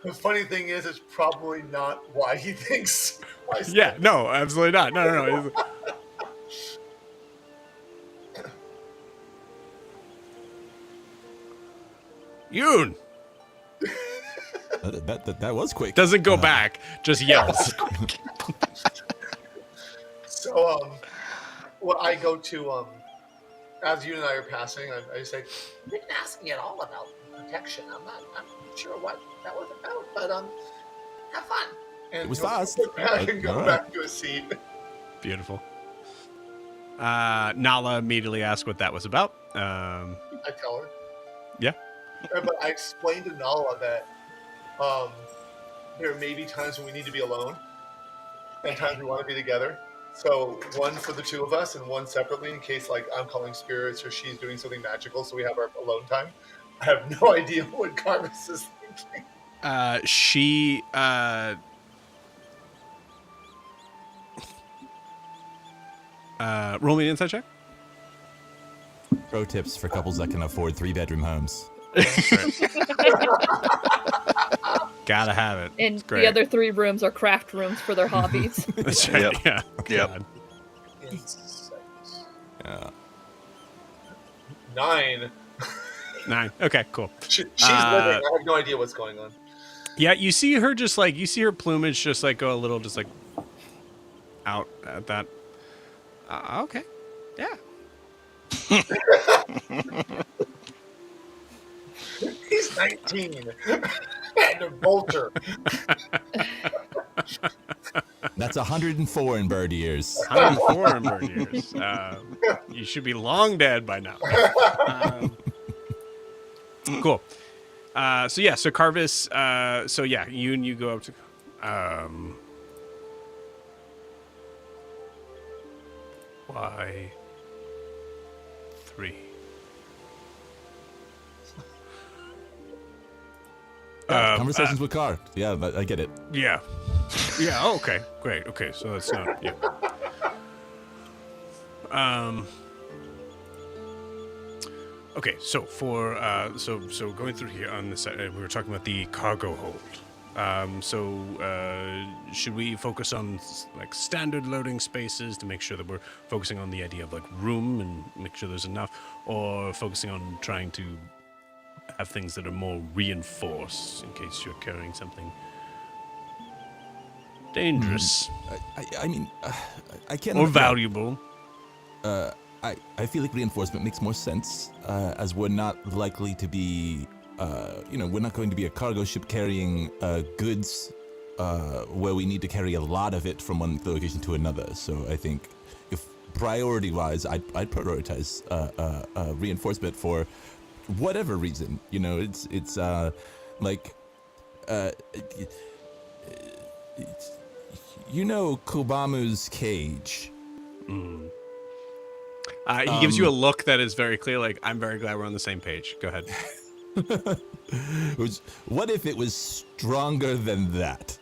The funny thing is, it's probably not why he thinks. Yeah, no, absolutely not. No. Yoon That was quick. doesn't go back, just yells. So, well, I go to, as you and I are passing, I say, you didn't ask me at all about protection. I'm not sure what that was about, but, have fun. And It was he'll fast. sit back and go All right. back to his seat. Beautiful. Nala immediately asked what that was about. I tell her. Yeah. But I explained to Nala that there may be times when we need to be alone and times we want to be together. So one for the two of us and one separately in case like I'm calling spirits or she's doing something magical so we have our alone time. I have no idea what Carvis is thinking. She roll me an insight check. Pro tips for couples that can afford 3-bedroom homes. Gotta have it. And It's great. the other 3 rooms are craft rooms for their hobbies. That's right. Yep. Yeah. Yep. God. insight. Yeah. 9. 9. Okay, cool. She's living. I have no idea what's going on. Yeah, you see her just like you see her plumage just like go a little just like out at that. Okay, yeah. He's 19 and a vulture. That's 104 in bird years. 104 in bird years. You should be long dead by now. Cool. So Carvis. You go up to. Why? 3. Conversations with Cawr. Yeah, I get it. Yeah. Yeah. Oh, okay. Great. Okay. So that's not. Yeah. Okay. So for so going through here on this, we were talking about the cargo hold. Should we focus on like standard loading spaces to make sure that we're focusing on the idea of like room and make sure there's enough, or focusing on trying to have things that are more reinforced in case you're carrying something dangerous I mean, I can't. or valuable? I feel like reinforcement makes more sense, as we're not likely to be, we're not going to be a cargo ship carrying goods where we need to carry a lot of it from one location to another. So I think, if priority-wise, I'd prioritize reinforcement for whatever reason. It's Kubamu's cage. He gives you a look that is very clear, like, I'm very glad we're on the same page. Go ahead. What if it was stronger than that?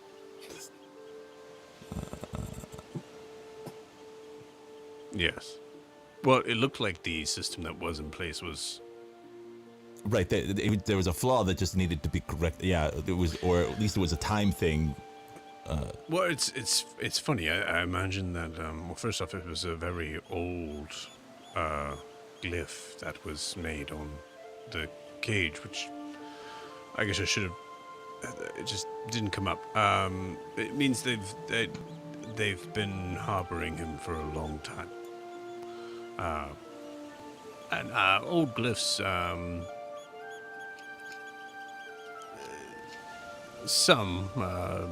Yes. Well, it looked like the system that was in place was... Right, there was a flaw that just needed to be corrected. Yeah, it was, or at least it was a time thing. Well, it's funny. I imagine that, first off, it was a very old glyph that was made on the cage, which I guess I should have... It just didn't come up. It means they've been harboring him for a long time. And old glyphs,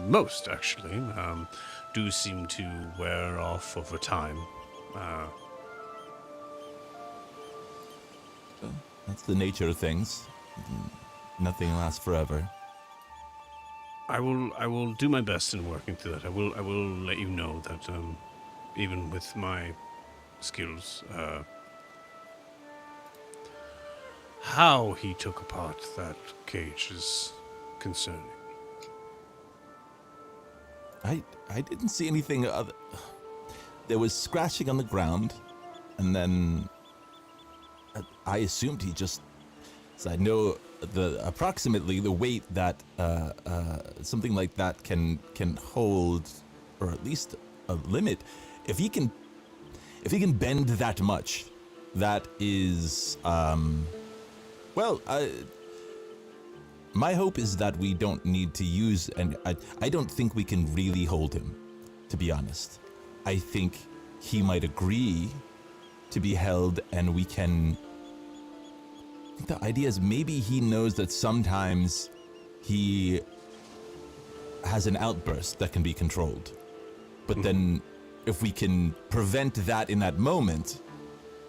most actually, do seem to wear off over time. That's the nature of things. Nothing lasts forever. I will do my best in working through that. I will let you know that even with my skills, how he took apart that cage is concerning. I didn't see anything other. There was scratching on the ground, and then I assumed he just. So I know approximately the weight that something like that can hold, or at least a limit. If he can bend that much, that is my hope is that we don't need to use, and I don't think we can really hold him, to be honest. I think he might agree to be held, and we can... The idea is maybe he knows that sometimes he has an outburst that can be controlled. But then if we can prevent that in that moment,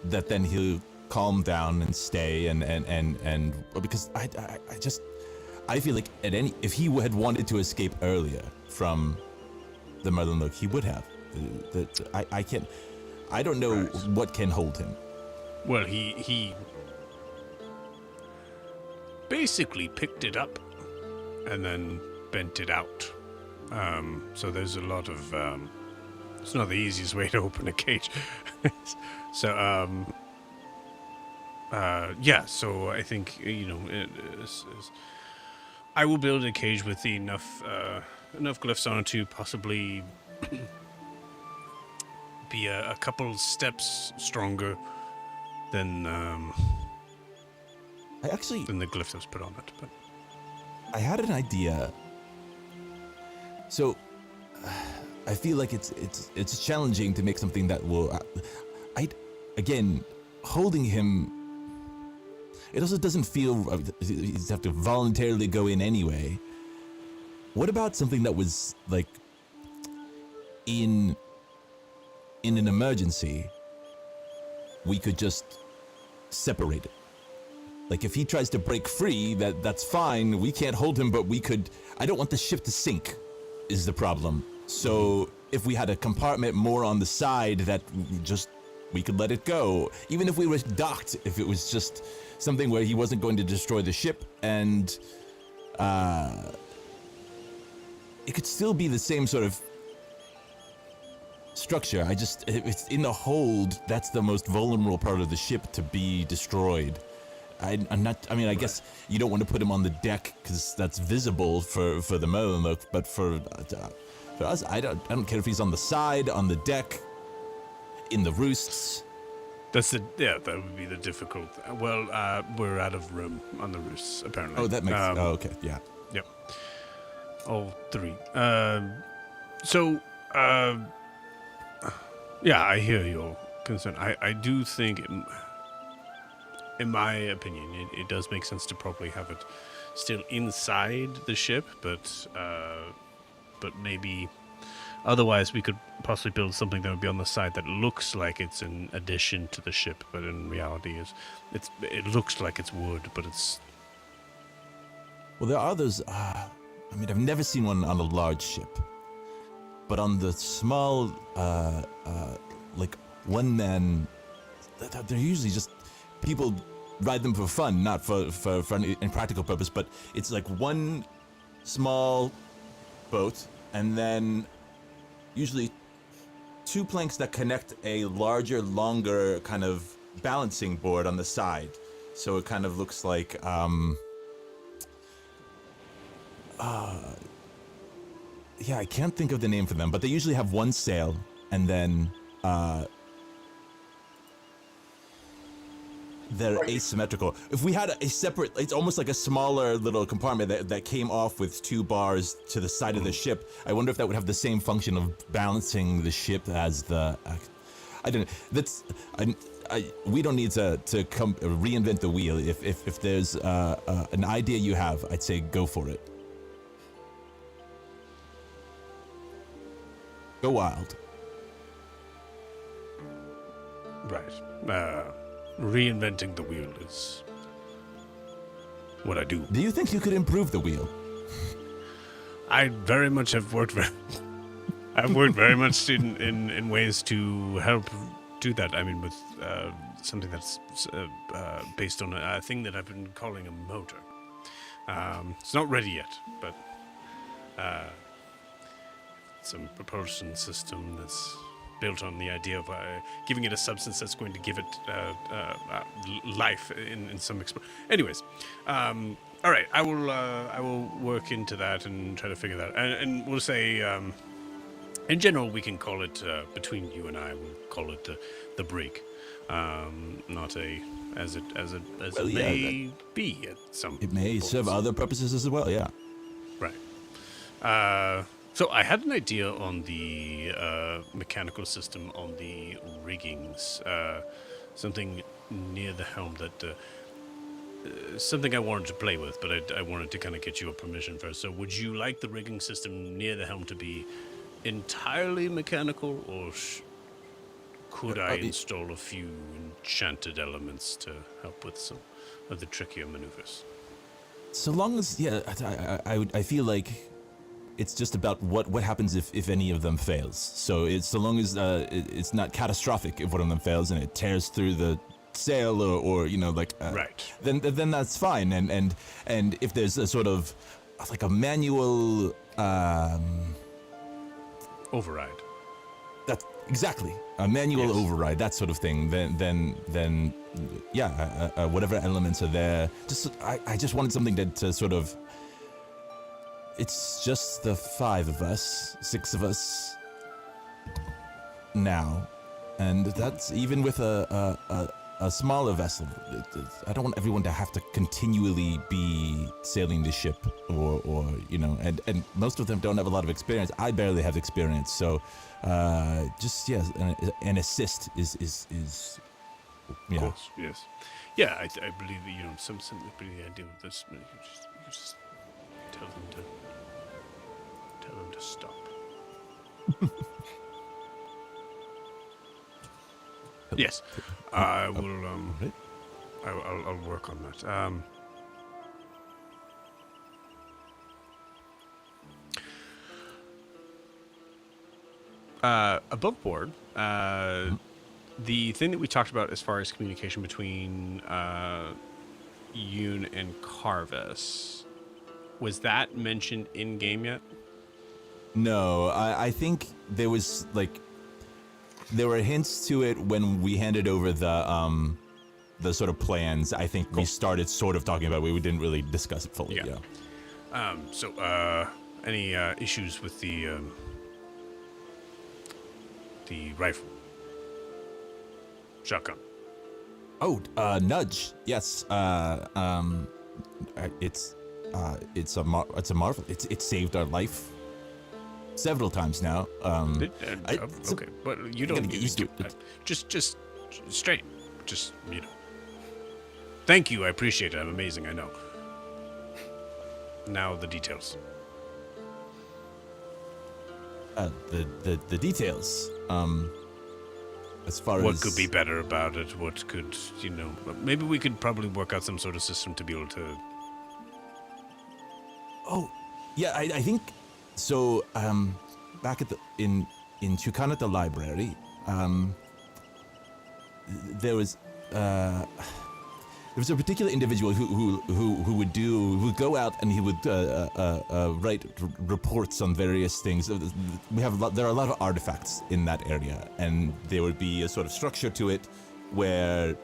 that then he'll calm down and stay and because I feel like if he had wanted to escape earlier from the Merlin Look, he would have. I don't know what can hold him. Well, he basically picked it up and then bent it out. So there's a lot of it's not the easiest way to open a cage. So so I think I will build a cage with enough glyphs on it to possibly be a couple steps stronger than I actually, the glyph that was put on it. But I had an idea. So, I feel like it's challenging to make something that will. Again, holding him. It also doesn't feel. You have to voluntarily go in anyway. What about something that was like in an emergency? We could just separate it. Like if he tries to break free, that's fine. We can't hold him, but we could. I don't want the ship to sink. Is the problem? So if we had a compartment more on the side that we could let it go, even if we were docked. If it was just something where he wasn't going to destroy the ship, and it could still be the same sort of structure. It's in the hold. That's the most vulnerable part of the ship to be destroyed. I'm not. I mean, I guess you don't want to put him on the deck because that's visible for the Merlin, but for us, I don't care if he's on the side, on the deck, in the roosts. that would be the difficult. Well, we're out of room on the roosts apparently. Oh, that makes. Okay, yeah. Yep. All three. Yeah, I hear your concern. I do think, in my opinion, it does make sense to probably have it still inside the ship, but maybe otherwise we could possibly build something that would be on the side that looks like it's in addition to the ship, but in reality it looks like it's wood, but it's. Well, there are those. I mean, I've never seen one on a large ship, but on the small, like one man, they're usually just people ride them for fun, not for any practical purpose. But it's like one small boat, and then usually two planks that connect a larger, longer kind of balancing board on the side. So it kind of looks like. Yeah, I can't think of the name for them, but they usually have one sail, and then they're asymmetrical. If we had a separate, it's almost like a smaller little compartment that came off with two bars to the side of the ship. I wonder if that would have the same function of balancing the ship as the. I don't know. That's. We don't need to come reinvent the wheel. If there's an idea you have, I'd say go for it. Go wild. Right. Reinventing the wheel is what I do. Do you think you could improve the wheel? I very much have worked I've worked very much in ways to help do that. I mean, with something that's based on a thing that I've been calling a motor. It's not ready yet, but some propulsion system that's built on the idea of giving it a substance that's going to give it life in some anyways, all right, I will work into that and try to figure that out. And we'll say in general we can call it between you and I, we'll call it the brig, not a as it may be at some it may points. serve other purposes as well, yeah. Right. So I had an idea on the mechanical system on the riggings, something near the helm that something I wanted to play with, but I wanted to kind of get your permission first. So would you like the rigging system near the helm to be entirely mechanical, or could I install a few enchanted elements to help with some of the trickier maneuvers? So long as, I feel like it's just about what happens if any of them fails. So it's so long as it's not catastrophic if one of them fails and it tears through the sail or right. Then that's fine. And if there's a sort of like a manual override. That's exactly a manual override, that sort of thing. Then whatever elements are there. I just wanted something to sort of. It's just the 5 of us, 6 of us now. And that's even with a smaller vessel. I don't want everyone to have to continually be sailing the ship, or you know, and most of them don't have a lot of experience. I barely have experience, so just yes, an assist is Of yeah. course, yes. Yeah, I believe that, you know, some the idea of this, you just tell them to stop. Yes, I will. Right. I'll work on that. Above board, the thing that we talked about as far as communication between Yoon and Carvis, was that mentioned in game yet? No, I think there was there were hints to it when we handed over the sort of plans. I think we started sort of talking about it. We didn't really discuss it fully. Yeah. So, any issues with the rifle? Shotgun. Oh, nudge. Yes. It's a marvel. It saved our life several times now. Okay, but you don't gotta get used to it. Just straight. Just, you know. Thank you. I appreciate it. I'm amazing. I know. Now the details. The details. As far What as could be better about it? What could, you know, maybe we could probably work out some sort of system to be able to. Oh, yeah, I think so. Back at in Chukan at the library, there was a particular individual who would go out and he would write reports on various things. There are a lot of artifacts in that area, and there would be a sort of structure to it where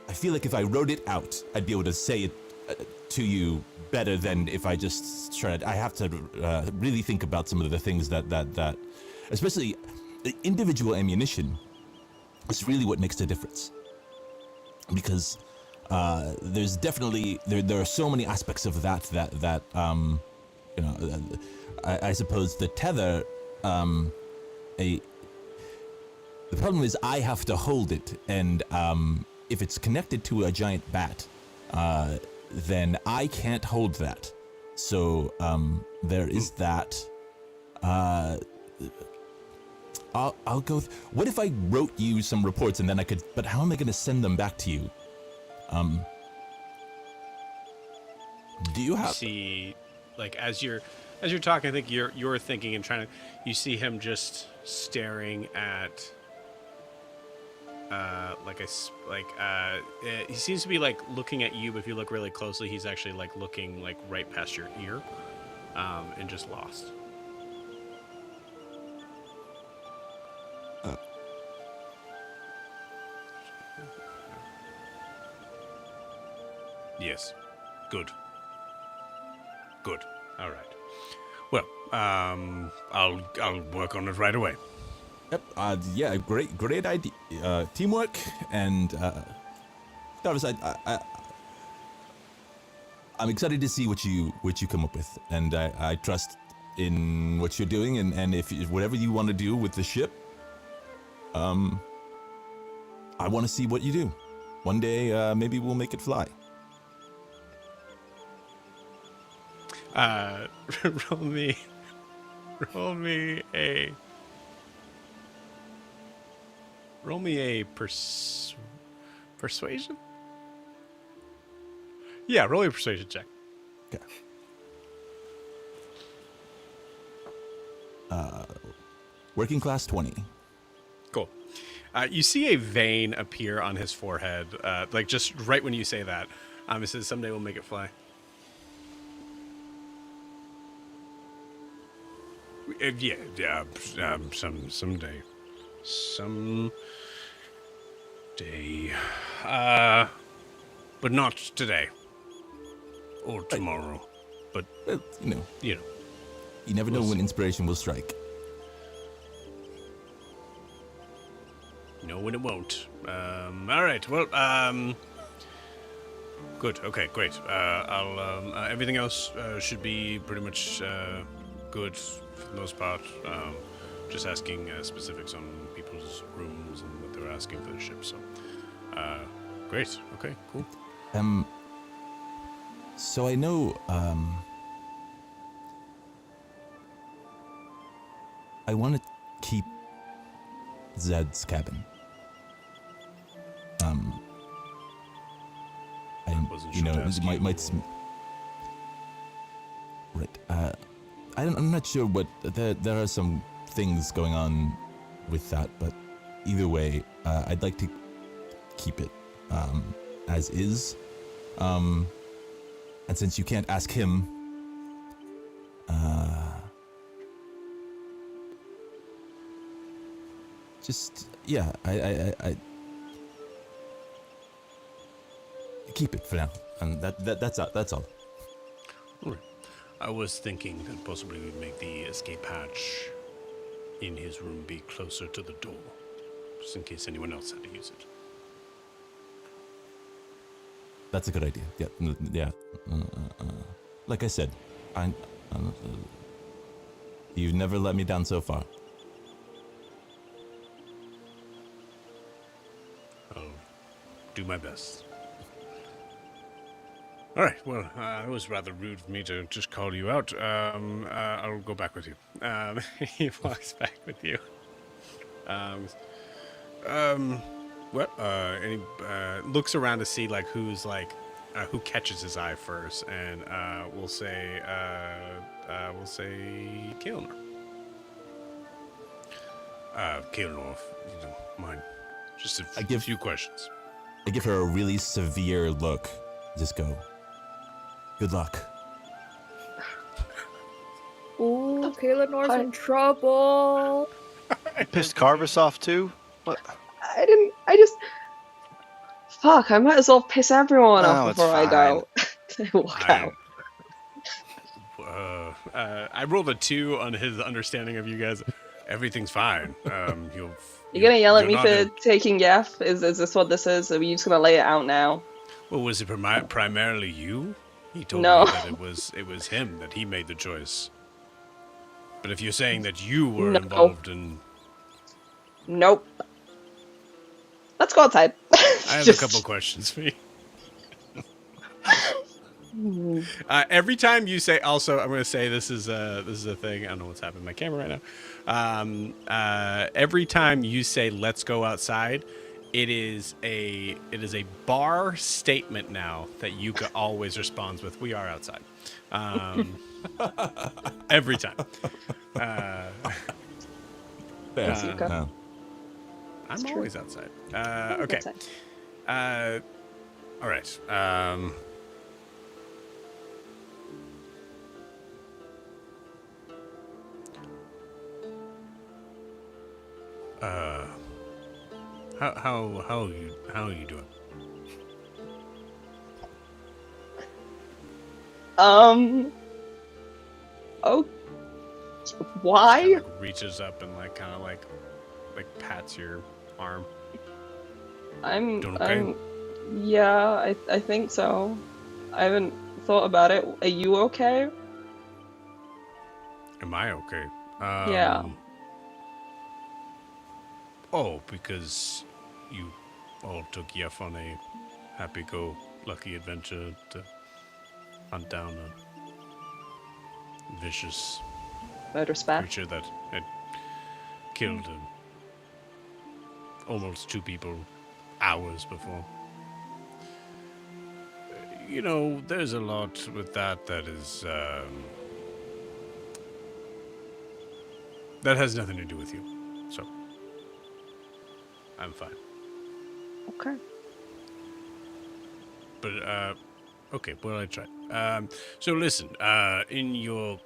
I feel like if I wrote it out, I'd be able to say it to you better than if I just tried. I have to really think about some of the things that especially individual ammunition is really what makes the difference. Because there's definitely there are so many aspects of that you know, I suppose the tether the problem is I have to hold it, and if it's connected to a giant bat, then I can't hold that. So there is that. I'll go. What if I wrote you some reports and then I could? But how am I going to send them back to you? Do you have? See, like as you're talking, I think you're thinking and trying to. You see him just staring at. He seems to be like looking at you, but if you look really closely, he's actually like looking like right past your ear, and just lost. Yes. Good. All right. Well, I'll work on it right away. Yep. Yeah. Great idea. Teamwork and Travis, I'm excited to see what you come up with, and I trust in what you're doing, and if whatever you want to do with the ship, I want to see what you do. One day, maybe we'll make it fly. Roll me a persuasion? Yeah, roll a persuasion check. Okay. Working class 20. Cool. You see a vein appear on his forehead, like just right when you say that. It says, "Someday we'll make it fly." Someday. But not today or tomorrow. But Well, you know, you never know We'll when see. inspiration will strike. when it won't. All right. Well, good. Okay, great. I'll everything else should be pretty much good for the most part. Just asking specifics on people's rooms and what they're asking for the ship. So, great. Okay, cool. So I know, I want to keep Zed's cabin. Wasn't You sure know, to ask might, you. might, right, I'm not sure what, there are some things going on with that, but either way, I'd like to keep it, as is. And since you can't ask him, just, yeah, I keep it for now, and that's all. Alright. I was thinking that possibly we'd make the escape hatch in his room be closer to the door, just in case anyone else had to use it. That's a good idea. Yeah. Like I said, you've never let me down so far. I'll do my best. All right. Well, it was rather rude of me to just call you out. I'll go back with you. He walks back with you. And he looks around to see like who catches his eye first, and we'll say Kaelnor. Kaelnor, if you don't mind, just a few questions. I give her a really severe look. Just go. Good luck. Ooh, Kaelonor's in trouble. Pissed Carvis off too? What? Fuck, I might as well piss everyone No, off it's before I go. fine. Walk out. I rolled a 2 on his understanding of you guys. Everything's fine. You gonna yell at me you're for not taking Yef? Is this what this is? Are you just gonna lay it out now? Well, was it primarily you? He told No. me that it was him, that he made the choice. But if you're saying that you were No. involved in... Nope. Let's go outside. I have a couple questions for you. Every time you say, also, I'm going to say this is a thing. I don't know what's happening to my camera right now. Every time you say, let's go outside, it is a bar statement now that Yuka always responds with, we are outside. Every time. Thanks, Yuka. No. I'm true. always outside. Always Okay. outside. All right. How are you doing? Oh. Why? Like, reaches up and kind of pats your arm. I'm. Doing okay? Yeah, I think so. I haven't thought about it. Are you okay? Am I okay? Yeah. Oh, because you all took Yef on a happy-go-lucky adventure to hunt down a vicious Murder spat. creature that had killed almost 2 people hours before. You know, there's a lot with that is that has nothing to do with you. So I'm fine. Okay. But okay, well I tried. So listen, in your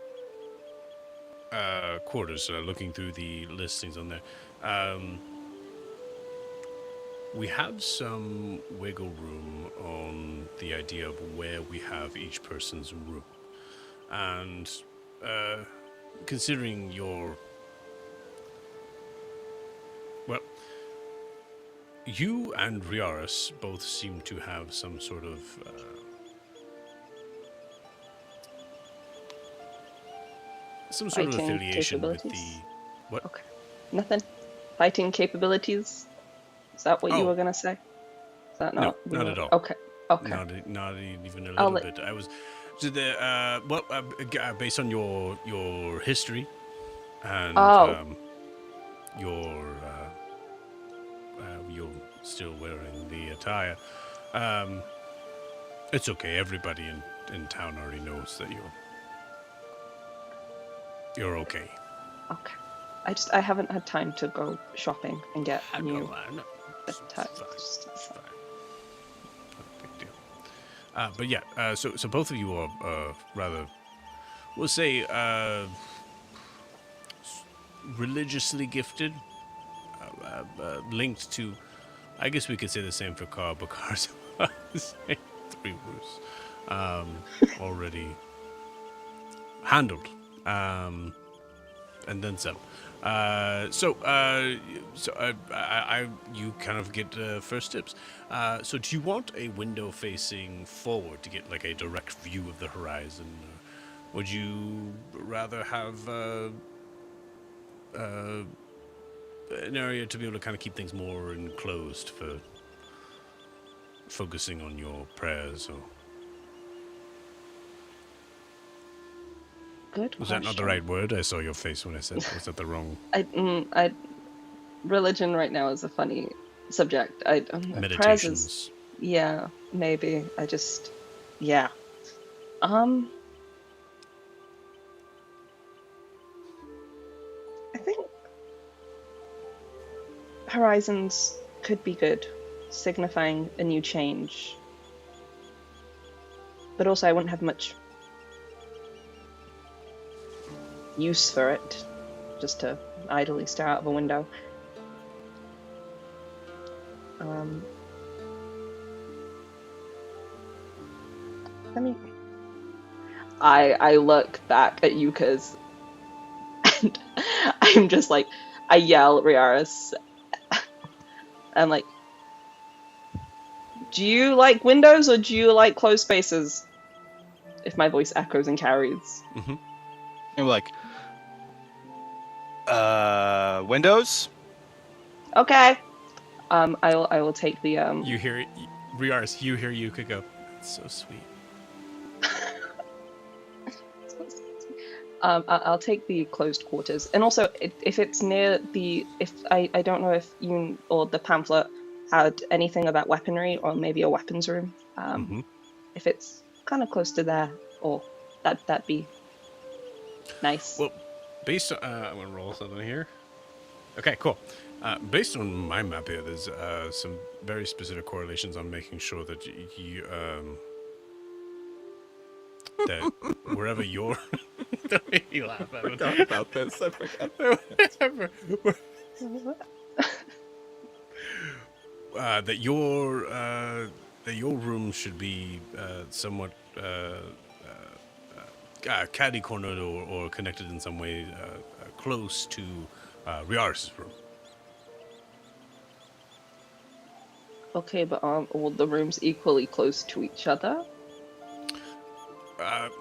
quarters, looking through the listings on there, we have some wiggle room on the idea of where we have each person's room. And considering your... Well, You and Riarris both seem to have some sort of Fighting affiliation with the capabilities? what? Okay. Nothing. Fighting capabilities? Is that what you Oh. were gonna say? Is that No, not? not at all. Okay. Okay. Not even a I'll little let- bit. I was based on your history and Oh. you're still wearing the attire. It's okay. Everybody in town already knows that you're okay. Okay. I haven't had time to go shopping and get I new know. It's attacks. fine. Not a big deal. But yeah, so both of you are rather, we'll say, religiously gifted, linked to. I guess we could say the same for Cawr, but Cawr's three woos already handled, and then some. You kind of get first tips. So do you want a window facing forward to get like a direct view of the horizon? Would you rather have an area to be able to kind of keep things more enclosed for focusing on your prayers? Or Good was that not the question. right word? I saw your face when I said. Was that the wrong? Religion right now is a funny subject. Prayers is, Meditations. yeah, maybe. Yeah. I think horizons could be good, signifying a new change. But also, I wouldn't have much use for it, just to idly stare out of a window. I look back at Yuka's and I'm just like, I yell at Riarris. I'm like, do you like windows or do you like closed spaces? If my voice echoes and carries. Mm-hmm. And we're like, windows? Okay. I will take the You hear it, Riarris. You hear Yuka go. That's so sweet. I'll take the closed quarters, and also if it's near the, if I don't know if you or the pamphlet had anything about weaponry or maybe a weapons room. If it's kind of close to there, or that'd be nice. Well, based on I'm gonna roll something here. Okay, cool. Based on my map here, there's some very specific correlations on making sure that you that wherever you're, the way you laugh at it. Forgot about this. I forgot. That your room should be somewhat catty cornered or connected in some way close to Riarris' room. Okay, but aren't all the rooms equally close to each other?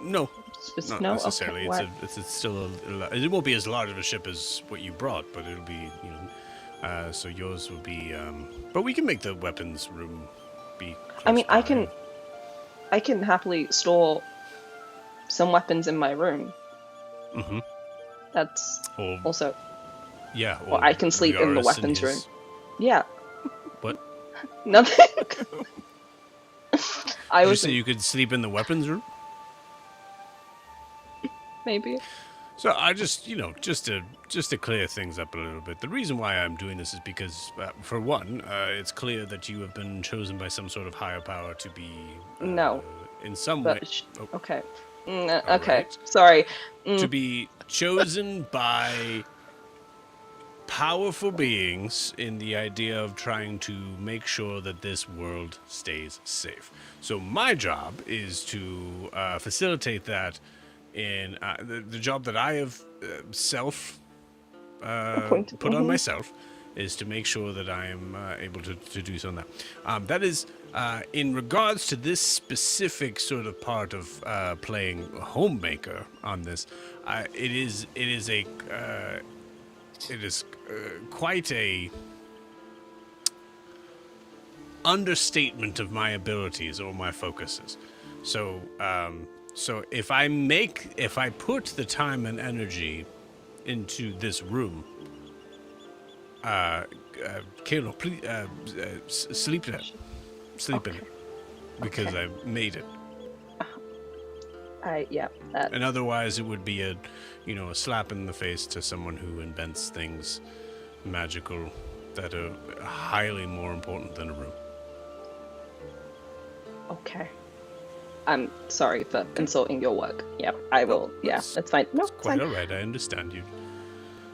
No, Just not necessarily. Okay, It's still it won't be as large of a ship as what you brought, but it'll be so yours will be. But we can make the weapons room be. I mean, close by. I can happily store some weapons in my room. Mm-hmm. That's Or also. yeah. Or I can sleep in the Riarris weapons room. Yeah. What? Nothing. I Did you was say you could sleep in the weapons room? maybe. So I just, just to clear things up a little bit. The reason why I'm doing this is because, for one, it's clear that you have been chosen by some sort of higher power to be No. in some way. But okay. Okay. right. Sorry. To be chosen by powerful beings in the idea of trying to make sure that this world stays safe. So my job is to facilitate that in the job that I have put on myself is to make sure that I am able to do so on that. That is, in regards to this specific sort of part of playing homemaker on this, it is quite a understatement of my abilities or my focuses. So, so if I put the time and energy into this room, Kayla, please sleep in it, because I made it. That. And otherwise, it would be a slap in the face to someone who invents things magical that are highly more important than a room. Okay. I'm sorry for insulting your work. Yeah, I will. Yeah, that's fine. No, It's it's quite fine. all right. I understand you.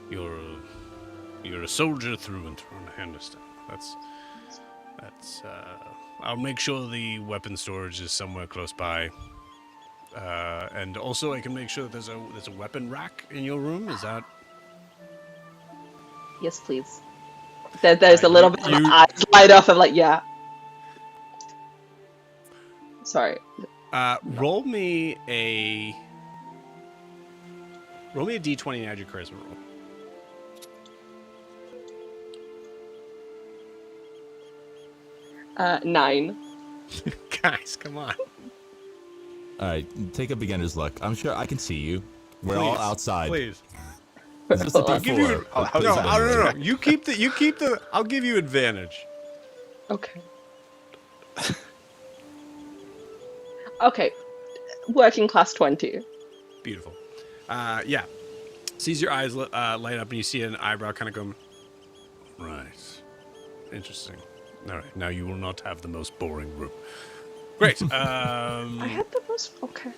You're a soldier through and through. And I understand. That's. I'll make sure the weapon storage is somewhere close by. And also, I can make sure that there's a weapon rack in your room. Is that? Yes, please. There's a little bit of my eyes light up. I'm like, yeah. Sorry. Roll me a d20 and add your charisma roll. Nine. Guys, come on. All right, take a beginner's look. I'm sure I can see you. We're all outside. Please. Is this a I'll give you- before? how No, does that no. You keep the. I'll give you advantage. Okay. Okay. Working class 20. Beautiful. Yeah. Sees your eyes light up, and you see an eyebrow kind of go. Right. Interesting. All right. Now you will not have the most boring room. Great. I had the most. Okay.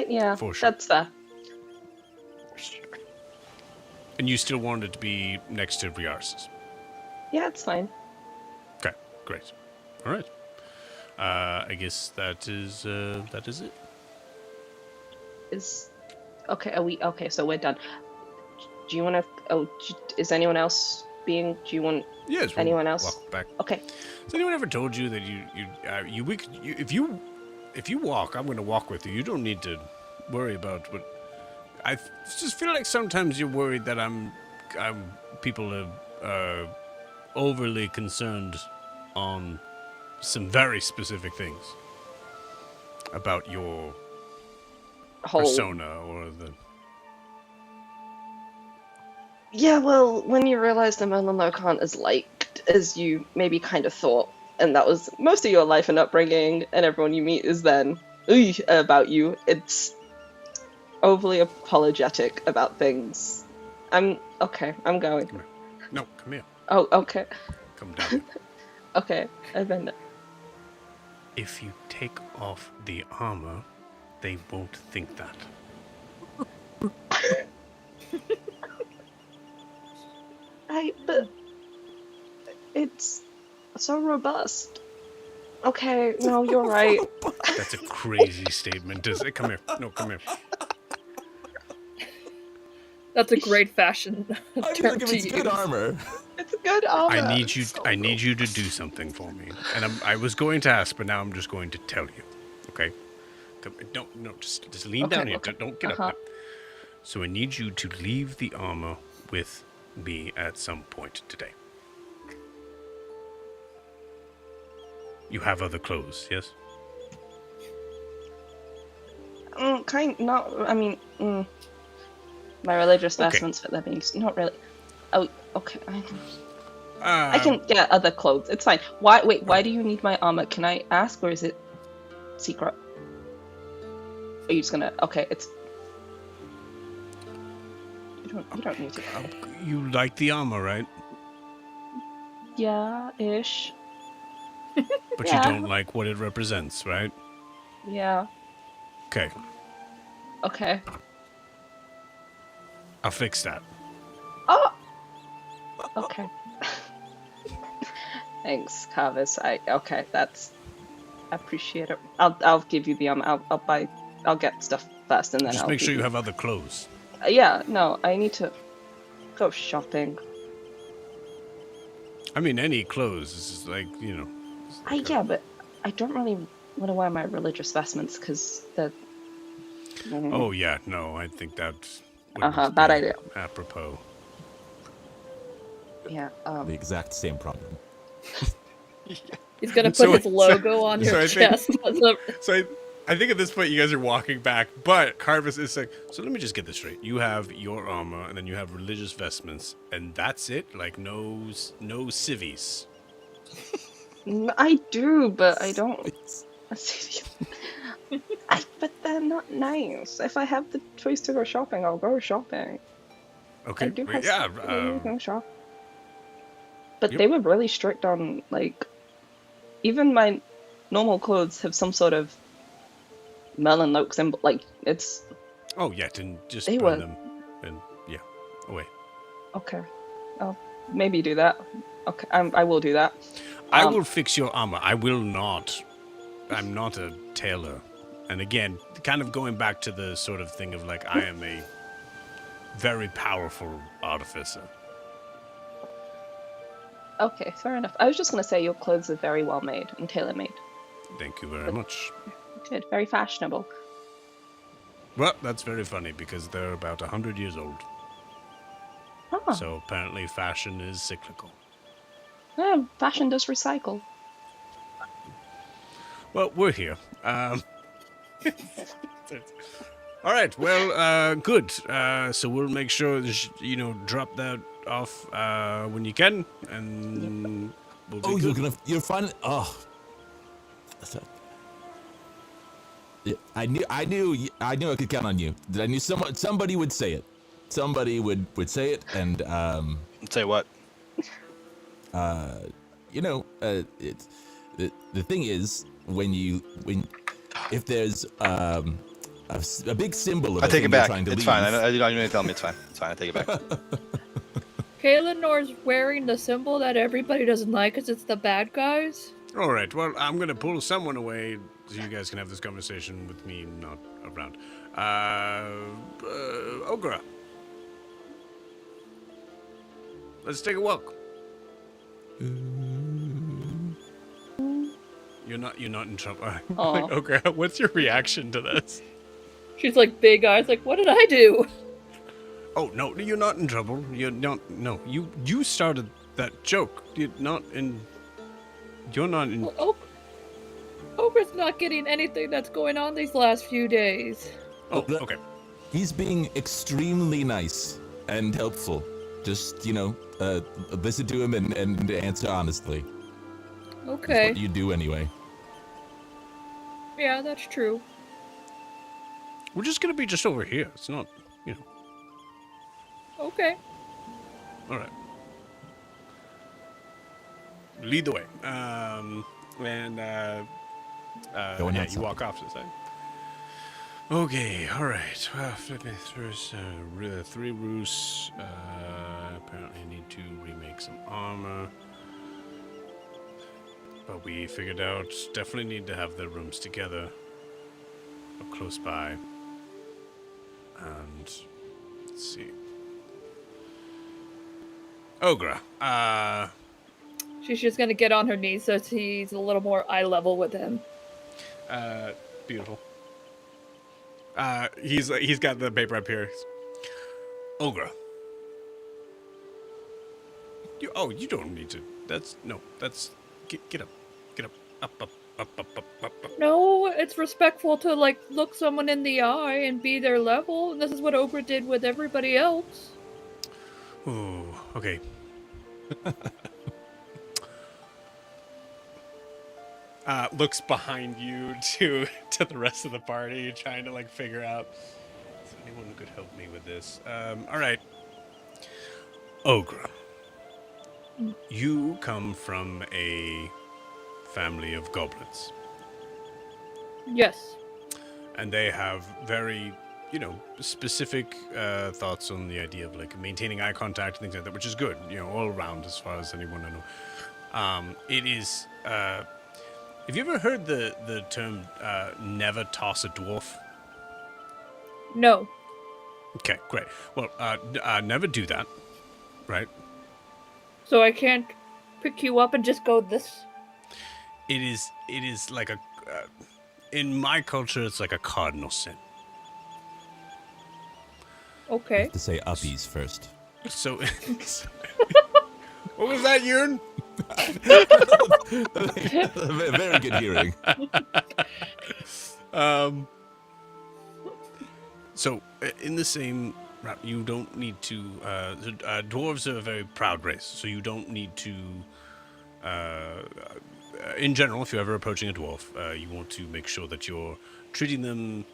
Yeah, For sure. that's fair. And you still wanted to be next to Riarris. Yeah, it's fine. Okay. Great. All right. I guess that is it. Is okay. Are we okay? So we're done. Do you want to? Oh, is anyone else being? Do you want Yes. we'll anyone else? Walk back. Okay. Has anyone ever told you that if you walk, I'm going to walk with you. You don't need to worry about what. I just feel like sometimes you're worried that people are overly concerned on some very specific things about your persona or the. Yeah, well, when you realize the Melanoc aren't as liked as you maybe kind of thought, and that was most of your life and upbringing, and everyone you meet is then about you, it's overly apologetic about things. I'm going. Come here. No, come here. Oh, okay. Come down. Okay, I've been. If you take off the armor, they won't think that. But it's so robust. Okay, no, you're right. That's a crazy statement. Is it? Come here. No, come here. That's a great fashion I feel term like if to it's use. good armor. It's good armor. I need you to do something for me. And I was going to ask, but now I'm just going to tell you. Okay? Just lean Okay, down here. okay. Don't get up now. So I need you to leave the armor with me at some point today. You have other clothes, yes? My religious Okay. vestments for that being not really. Oh, okay. I can get other clothes. It's fine. Why do you need my armor? Can I ask, or is it secret? Are you just gonna? Okay, it's. You don't need to. You like the armor, right? Yeah, ish. But Yeah. you don't like what it represents, right? Yeah. Okay. Okay. I'll fix that. Oh. Okay. Thanks, Carvis. Okay, that's. I appreciate it. I'll give you the I'll get stuff first and then Just I'll make sure give you have other clothes. Yeah, no, I need to go shopping. I mean, any clothes is like, Yeah, but I don't really want to wear my religious vestments because they're. Oh, yeah, no, I think that Bad be idea. apropos. Yeah. The exact same problem. He's gonna put So- his logo on so your I think- chest. as a- So I think at this point you guys are walking back, but Carvis is like, so let me just get this straight. You have your armor, and then you have religious vestments, and that's it? Like, no civvies? I do, but I don't. But they're not nice. If I have the choice to go shopping, I'll go shopping. Okay, I do have yeah, go shop. But Yep. they were really strict on, like, even my normal clothes have some sort of melon look symbol. Like, it's oh, yeah, then just They burn were- them, and, yeah, away. okay. I'll maybe do that. Okay, I will do that. I will fix your armor. I will not. I'm not a tailor. And again, kind of going back to the sort of thing of like, I am a very powerful artificer. Okay, fair enough. I was just gonna say your clothes are very well made and tailor made. Thank you very much. Good, very fashionable. Well, that's very funny because they're about 100 years old. Huh. So apparently fashion is cyclical. Yeah, fashion does recycle. Well, we're here. All right. Well, good. So we'll make sure, drop that off when you can, and we'll be Oh, good. you're finally. Oh. Yeah, I knew I could count on you. I knew somebody would say it. Somebody would say it, and Say what? it's the thing is if there's a big symbol of I a take thing it back. you're trying to It's leave. fine. I don't need to tell me. It's fine. It's fine. I take it back. Kaylanor's wearing the symbol that everybody doesn't like because it's the bad guys. All right. Well, I'm gonna pull someone away so you guys can have this conversation with me not around. Ogra. Let's take a walk. You're not in trouble. Aw. Like, Ogra, what's your reaction to this? She's like big eyes, like, what did I do? Oh no, you're not in trouble. You're not. No, you started that joke. You're not in. Oh, Oprah's not getting anything that's going on these last few days. Oh, okay. He's being extremely nice and helpful. Just listen to him and answer honestly. That's Okay. what you do anyway. Yeah, that's true. We're just gonna be just over here. It's not, Okay. All right. Lead the way. Going yeah, outside. you walk off to the side. Okay, all right. Well, flip me through 3 roofs. Apparently need to remake some armor. But we figured out definitely need to have the rooms together or close by. And let's see. Ogra. She's just gonna get on her knees so he's a little more eye level with him. Beautiful. He's got the paper up here. Ogra. You don't need to. Get up. Get up. Up. No, it's respectful to like look someone in the eye and be their level, and this is what Oprah did with everybody else. Ooh, okay. Looks behind you to the rest of the party, trying to like figure out if anyone could help me with this. All right, Ogra. You come from a family of goblins, Yes. and they have very, specific thoughts on the idea of like maintaining eye contact and things like that, which is good, all around as far as anyone I know. It is. Have you ever heard the term "never toss a dwarf"? No. Okay, great. Well, never do that, right? So I can't pick you up and just go this? It is like a. In my culture, it's like a cardinal sin. You Okay. have to say uppies first. So. What was that, Yurn? Very good hearing. So, in the same route, you don't need to. Dwarves are a very proud race, so you don't need to. In general, if you're ever approaching a dwarf, you want to make sure that you're treating them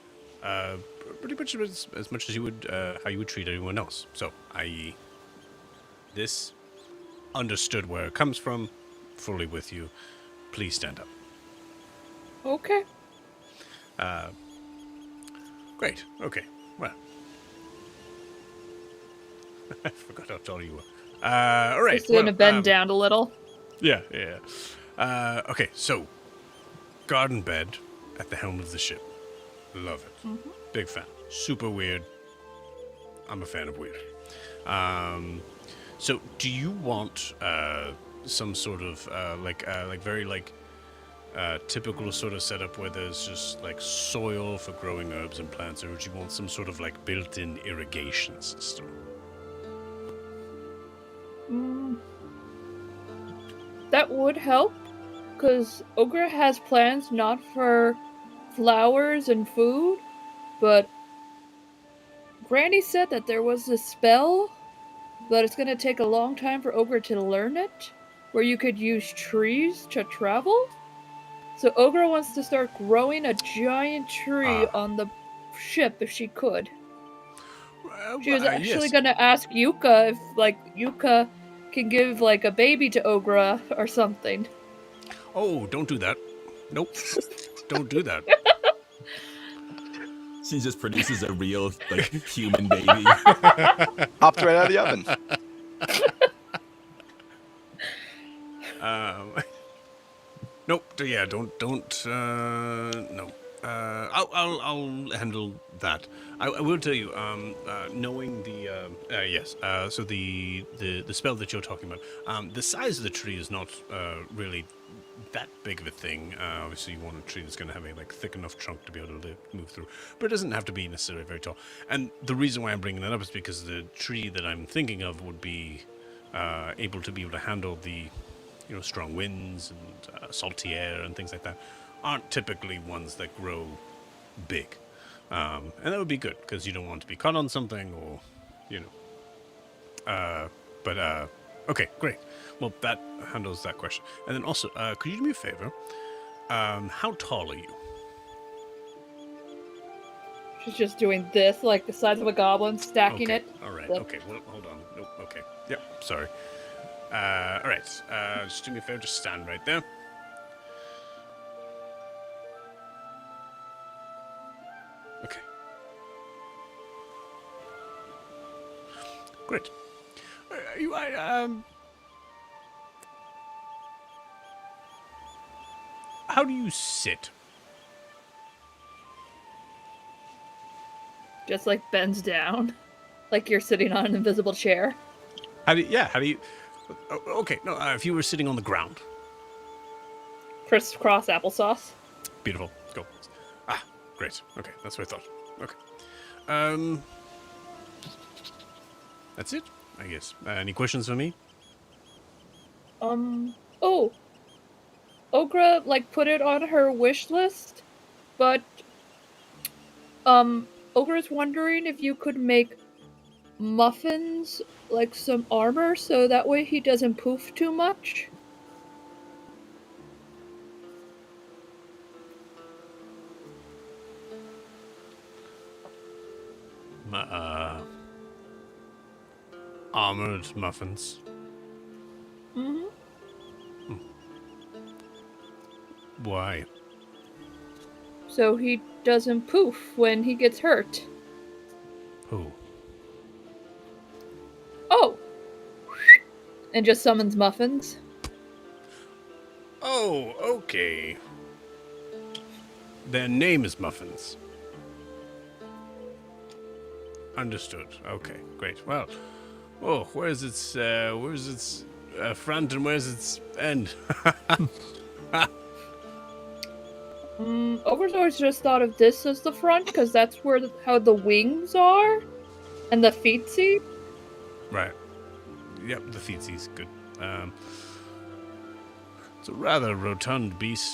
pretty much as much as you would how you would treat anyone else. So, i.e., this understood where it comes from, fully with you. Please stand up. Okay. Great. Okay. Well, I forgot how tall you were. All right. Just gonna bend down a little. Yeah. Okay. So, garden bed at the helm of the ship. Love it. Mm-hmm. Big fan. Super weird. I'm a fan of weird. So, do you want some sort of like very typical sort of setup where there's just like soil for growing herbs and plants, or would you want some sort of like built-in irrigation system? That would help, because Ogre has plans not for flowers and food, but Granny said that there was a spell, but it's gonna take a long time for Ogre to learn it, where you could use trees to travel. So Ogre wants to start growing a giant tree on the ship if she could. She was actually yes. gonna ask Yuka if, Yuka can give, a baby to Ogre or something. Oh, don't do that. Nope. Don't do that. She just produces a real, human baby. Popped right out of the oven. Nope. Yeah. Don't. No. I'll handle that. I will tell you. Knowing the yes. So the spell that you're talking about. The size of the tree is not really that big of a thing. Obviously, you want a tree that's going to have a thick enough trunk to be able to move through, but it doesn't have to be necessarily very tall. And the reason why I'm bringing that up is because the tree that I'm thinking of would be able to handle the strong winds and salty air and things like that. Aren't typically ones that grow big, and that would be good because you don't want to be caught on something or but okay, great. Well, that handles that question. And then also, could you do me a favor? How tall are you? She's just doing this, like the size of a goblin, stacking Okay. it. All right. Flip. Okay. Well, hold on. Nope. Okay. Yep. Sorry. All right. Just do me a favor. Just stand right there. Okay. Great. How do you sit? Just bends down, like you're sitting on an invisible chair. How do you? Okay. No. If you were sitting on the ground. Crisscross applesauce. Beautiful. Let's go. Great. Okay. That's what I thought. Okay. That's it, I guess. Any questions for me? Oh. Ogre, put it on her wish list, but, Ogre's wondering if you could make muffins, some armor, so that way he doesn't poof too much. Armored muffins. Mm-hmm. Why? So he doesn't poof when he gets hurt. Who? Oh! And just summons muffins. Oh, okay. Their name is Muffins. Understood. Okay, great. Well, where's its front and where's its end? Ogre's always just thought of this as the front, because that's where how the wings are, and the feetsies. Right. Yep, the feetsies. Good. It's a rather rotund beast.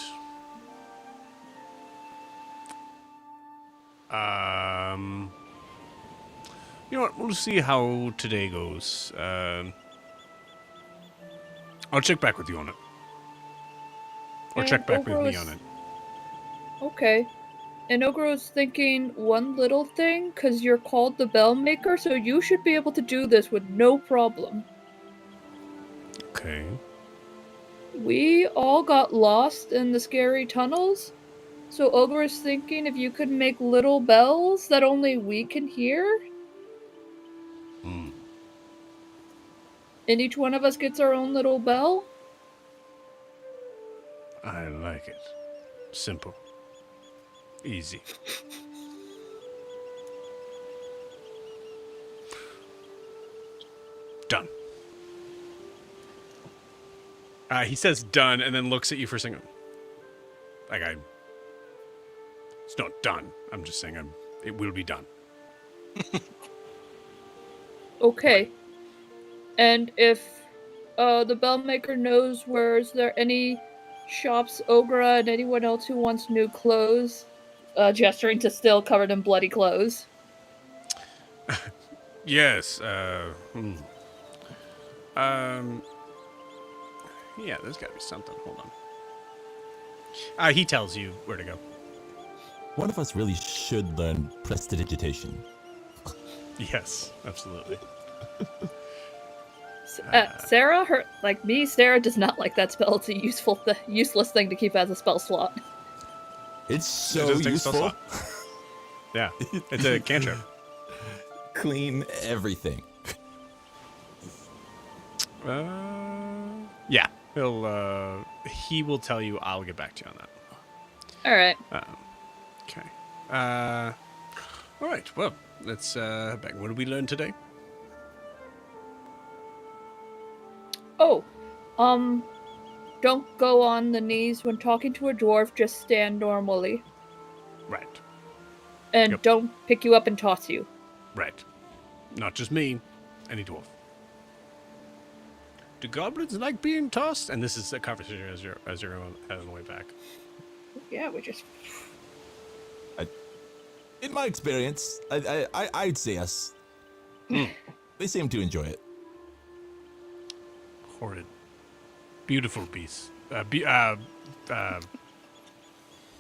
You know what? We'll see how today goes. I'll check back with you on it. Or And check back with me Ogre's- on it. Okay. And Ogre's thinking one little thing, because you're called the Bell Maker, so you should be able to do this with no problem. Okay. We all got lost in the scary tunnels, so Ogre is thinking if you could make little bells that only we can hear, Hmm. and each one of us gets our own little bell. I like it. Simple. Easy. Done. He says done and then looks at you for a second. It's not done. I'm just saying it will be done. Okay. And if the bell maker knows where is there any shops, Ogre and anyone else who wants new clothes, gesturing to still covered in bloody clothes. Yes, yeah, there's gotta be something. Hold on. He tells you where to go. One of us really should learn prestidigitation. Yes, absolutely. Sarah, like me, Sarah does not like that spell. It's a useless thing to keep as a spell slot. It's It so doesn't take a spell useful. slot. Yeah, it's a cantrip. Clean everything. Yeah, he will tell you. I'll get back to you on that. All right. Okay. All right. Well, let's back. What did we learn today? Oh, don't go on the knees when talking to a dwarf. Just stand normally, Right. and Yep. don't pick you up and toss you. Right. Not just me. Any dwarf. Do goblins like being tossed? And this is a conversation as you're on the way back. Yeah, we just. In my experience, I'd say yes. They seem to enjoy it. Horrid. Beautiful beasts.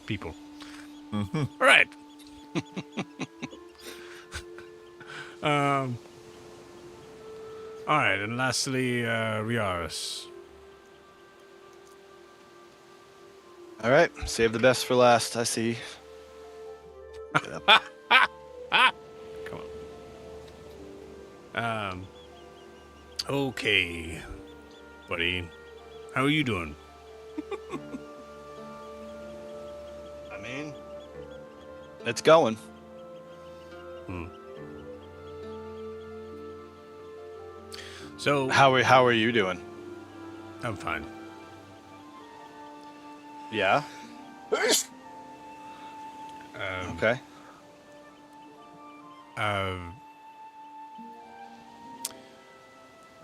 People. Mm-hmm. All right. All right, and lastly, Riarris. All right, save the best for last. I see. Get up. Come on. Okay, buddy. How are you doing? I mean, it's going. So, How are you doing? I'm fine. Yeah. Okay. I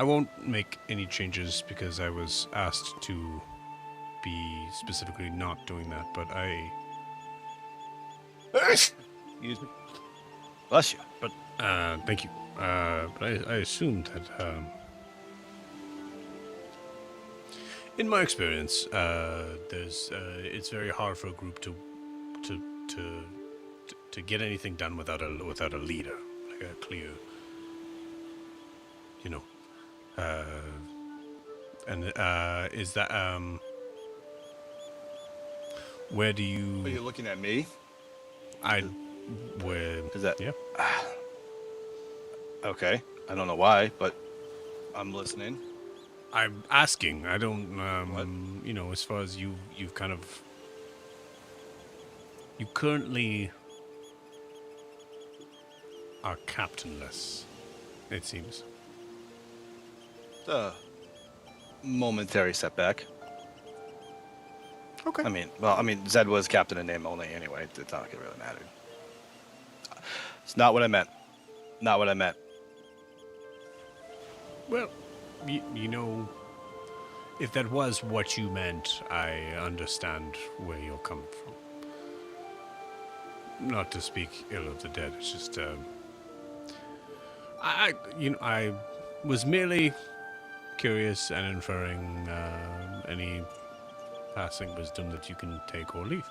won't make any changes because I was asked to be specifically not doing that, but Excuse me. Bless you. thank you. But I assumed that, in my experience, it's very hard for a group to get anything done without a leader, like a clear, is that, where do Are you you, looking at me? where, Is that yeah, okay? I don't know why, but I'm listening. I'm asking. I don't, What? as far as you've kind of, you currently are captainless, it seems. momentary setback. Okay. I mean, Zed was captain in name only anyway. It's not like it really mattered. It's not what I meant. Not what I meant. Well, you know, if that was what you meant, I understand where you're coming from. Not to speak ill of the dead, it's just, I was merely curious and inferring any passing wisdom that you can take or leave.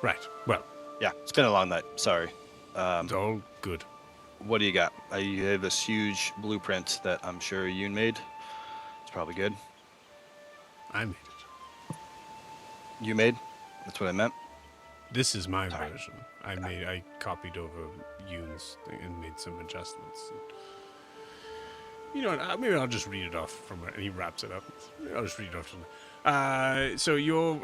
Right. Well, Yeah, it's been a long night. Sorry. it's all good. What do you got? You have this huge blueprint that I'm sure you made. It's probably good. I made it. You made? That's what I meant. This is my version. I copied over Yoon's thing and made some adjustments. And, you know what? Maybe I'll just read it off from where and he wraps it up. Maybe I'll just read it off from there. So you're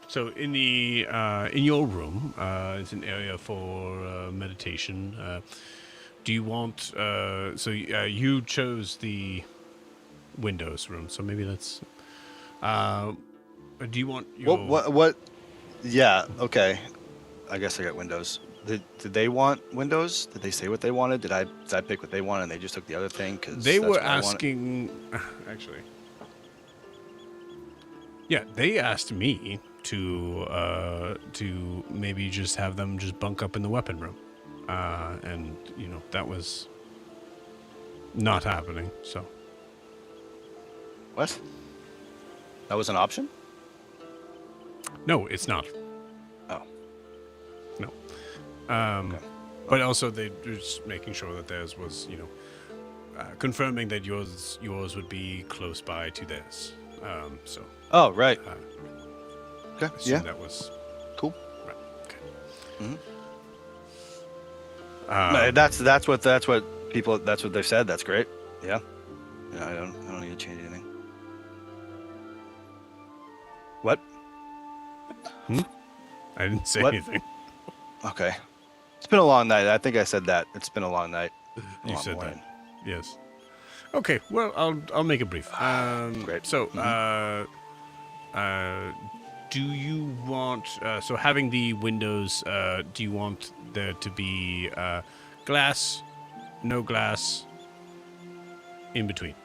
so in the in your room, it's an area for meditation. Do you want? You chose the Windows room, so maybe that's. Do you want your? What? Yeah. Okay. I guess I got Windows. Did they want Windows? Did they say what they wanted? Did I pick what they wanted and they just took the other thing? Cause They that's were what I wanted? asking. Actually. Yeah, they asked me to maybe just have them just bunk up in the weapon room, and you know that was not happening. So What? That was an option? no, it's not. Oh. No. Okay. But also they were just making sure that theirs was, you know, confirming that yours would be close by to theirs. So Oh, right. I Okay. assume Yeah. that was Cool. right. Okay. No, that's what people. That's what they've said. That's great. Yeah. Yeah. I don't need to change anything. What? I didn't say What? anything. Okay. It's been a long night. I think I said that. It's been a long night. You Long said morning. that. Yes. Okay. Well, I'll make it brief. Great. So, do you want? So, having the windows. Do you want there to be glass, no glass, in between?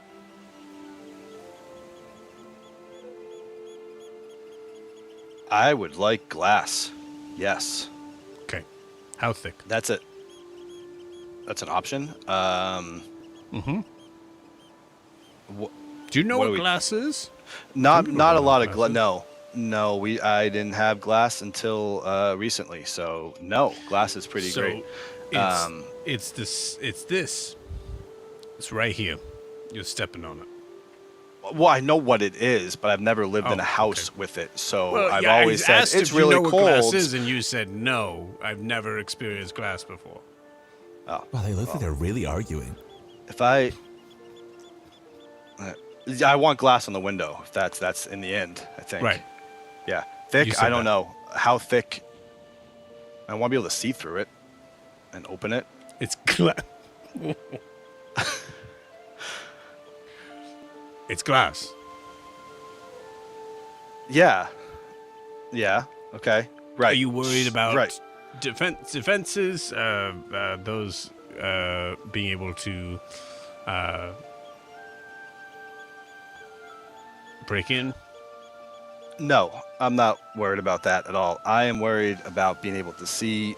I would like glass. Yes. Okay. How thick? That's it. That's an option. Mm-hmm. Wh- Do you know What what do we- glass is? not Some people not a don't lot have of glasses. No. I didn't have glass until recently. So no, glass is pretty So, great. It's this. It's this. It's right here. You're stepping on it. Well, I know what it is, but I've never lived in Oh, a house okay. with it. So Well, I've yeah, I always said asked it's if really you know what glass cold. is, and you said no. I've never experienced glass before. Oh, Wow, they look like they're really arguing. if I want glass on the window. If that's in the end, I think. Right. Yeah. You Thick. said I don't that. know how thick. I want to be able to see through it and open it. It's glass. It's glass. Yeah. Yeah. Okay. Right. Are you worried about Right. defenses? Those being able to break in? No, I'm not worried about that at all. I am worried about being able to see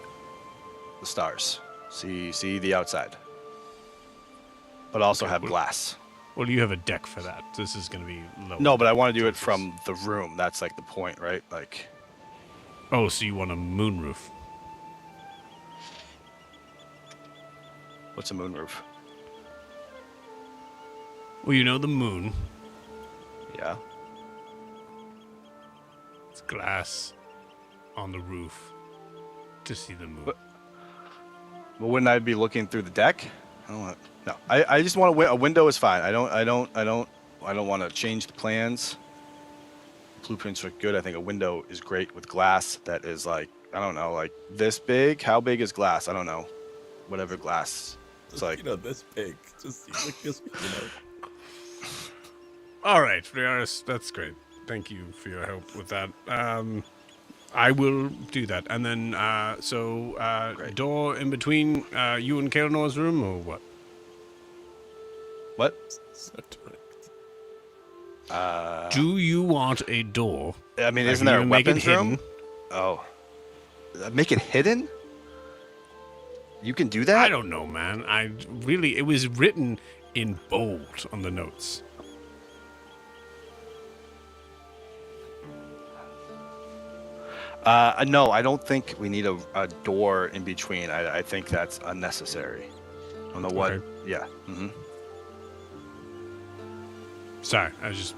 the stars, see the outside, but also have well- glass. Well, you have a deck for that. This is going to be low. No, but I want to do it from the room. That's like the point, right? Like, Oh, so you want a moonroof? what's a moonroof? Well, you know the moon. Yeah. It's glass on the roof to see the moon. But- Well, wouldn't I be looking through the deck? I don't want. No, I just want a window is fine. I don't want to change the plans. Blueprints are good. I think a window is great with glass that is like, I don't know, like this big. How big is glass? I don't know. Whatever glass It's like, you know, this big. Just like this, you know. All right, Riarris, that's great. Thank you for your help with that. I will do that. And then, Great. door in between you and Kael'nor's room, or what? what? So direct. Do you want a door? I mean, I isn't can there a even make it weapons room? hidden. Oh. Make it hidden? You can do that? I don't know, man. It was written in bold on the notes. No, I don't think we need a door in between. I think that's unnecessary. I don't know what. Okay. Yeah. hmm Sorry, I was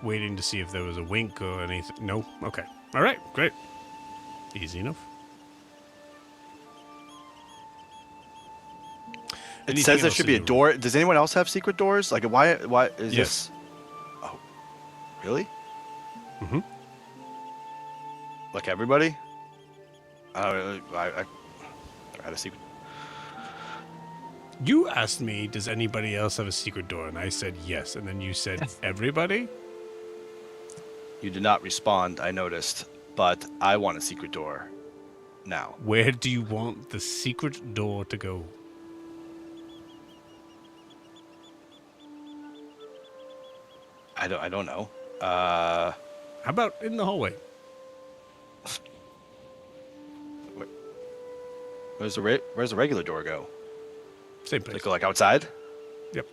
waiting to see if there was a wink or anything. No? Okay. All right, great. Easy enough. It Anything says there else should in be a your room? door. Does anyone else have secret doors? Like, why is Yes. this? Oh, really? Mhm. Like everybody? I don't really. I had a secret. You asked me, does anybody else have a secret door? And I said yes. And then you said, everybody? You did not respond. I noticed, but I want a secret door now. Where do you want the secret door to go? I don't know. How about in the hallway? Where's the regular door go? Same Does place. it go like outside? Yep.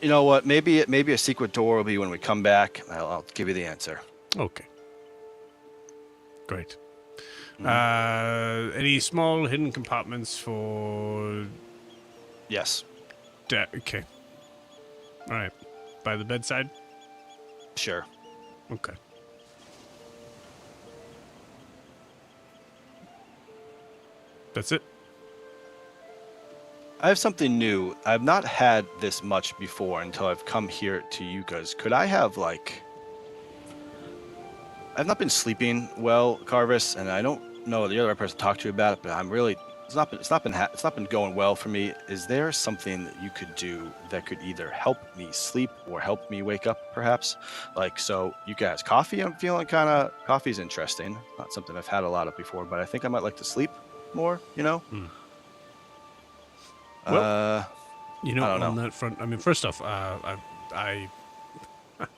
You know what? Maybe a secret door will be when we come back. I'll give you the answer. Okay. Great. Mm-hmm. Any small hidden compartments for... Yes. Okay. All right. By the bedside? Sure. Okay. That's it? I have something new. I've not had this much before until I've come here to you guys. Could I have like... I've not been sleeping well, Carvis, and I don't know the other person to talk to about it, but I'm really... It's not been going well for me. Is there something that you could do that could either help me sleep or help me wake up, perhaps? Like, so you guys, coffee, I'm feeling kind of... Coffee's interesting. Not something I've had a lot of before, but I think I might like to sleep more, you know? Well, you know, I don't on know. that front, I mean, first off, I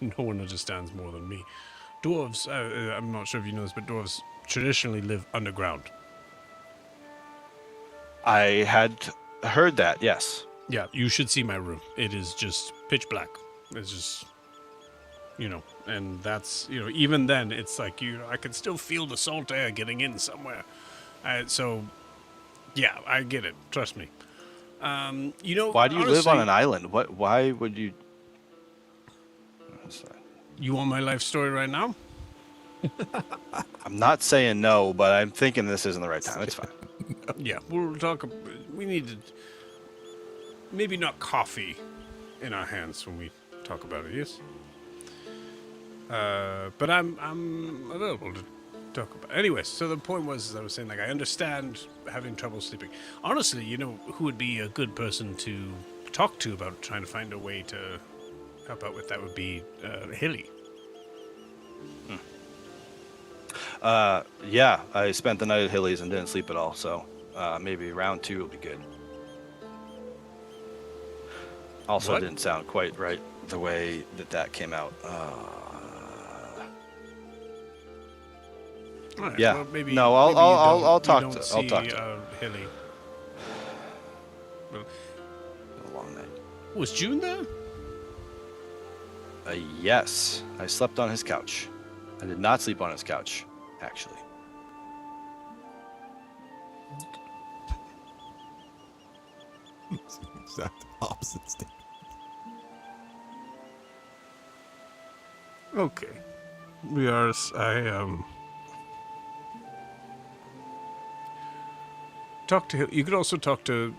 no one understands more than me. Dwarves, I'm not sure if you know this, but dwarves traditionally live underground. I had heard that, yes. Yeah, you should see my room. It is just pitch black. It's just, you know, and that's, you know, even then, it's like, you know, I can still feel the salt air getting in somewhere. So, yeah, I get it. Trust me. You know, Why do you live on honestly, an island? Why would you... You want my life story right now? I'm not saying no, but I'm thinking this isn't the right time. It's fine. Yeah, we'll talk. We need to maybe not coffee in our hands when we talk about it. Yes. But I'm available to talk about. Anyways, so the point was, as I was saying, like I understand having trouble sleeping. Honestly, you know, who would be a good person to talk to about trying to find a way to help out with that would be Hilly. Yeah, I spent the night at Hilly's and didn't sleep at all, so maybe round 2 will be good. Also, What? it didn't sound quite right the way that came out. All right, Yeah. Well, maybe, No, I'll- maybe you I'll- don't- I'll you talk don't to- see, I'll talk to- Hilly. A long night. Was June there? Yes, I slept on his couch. I did not sleep on his couch, actually. Exact opposite state. Okay. Talk to him. You could also talk to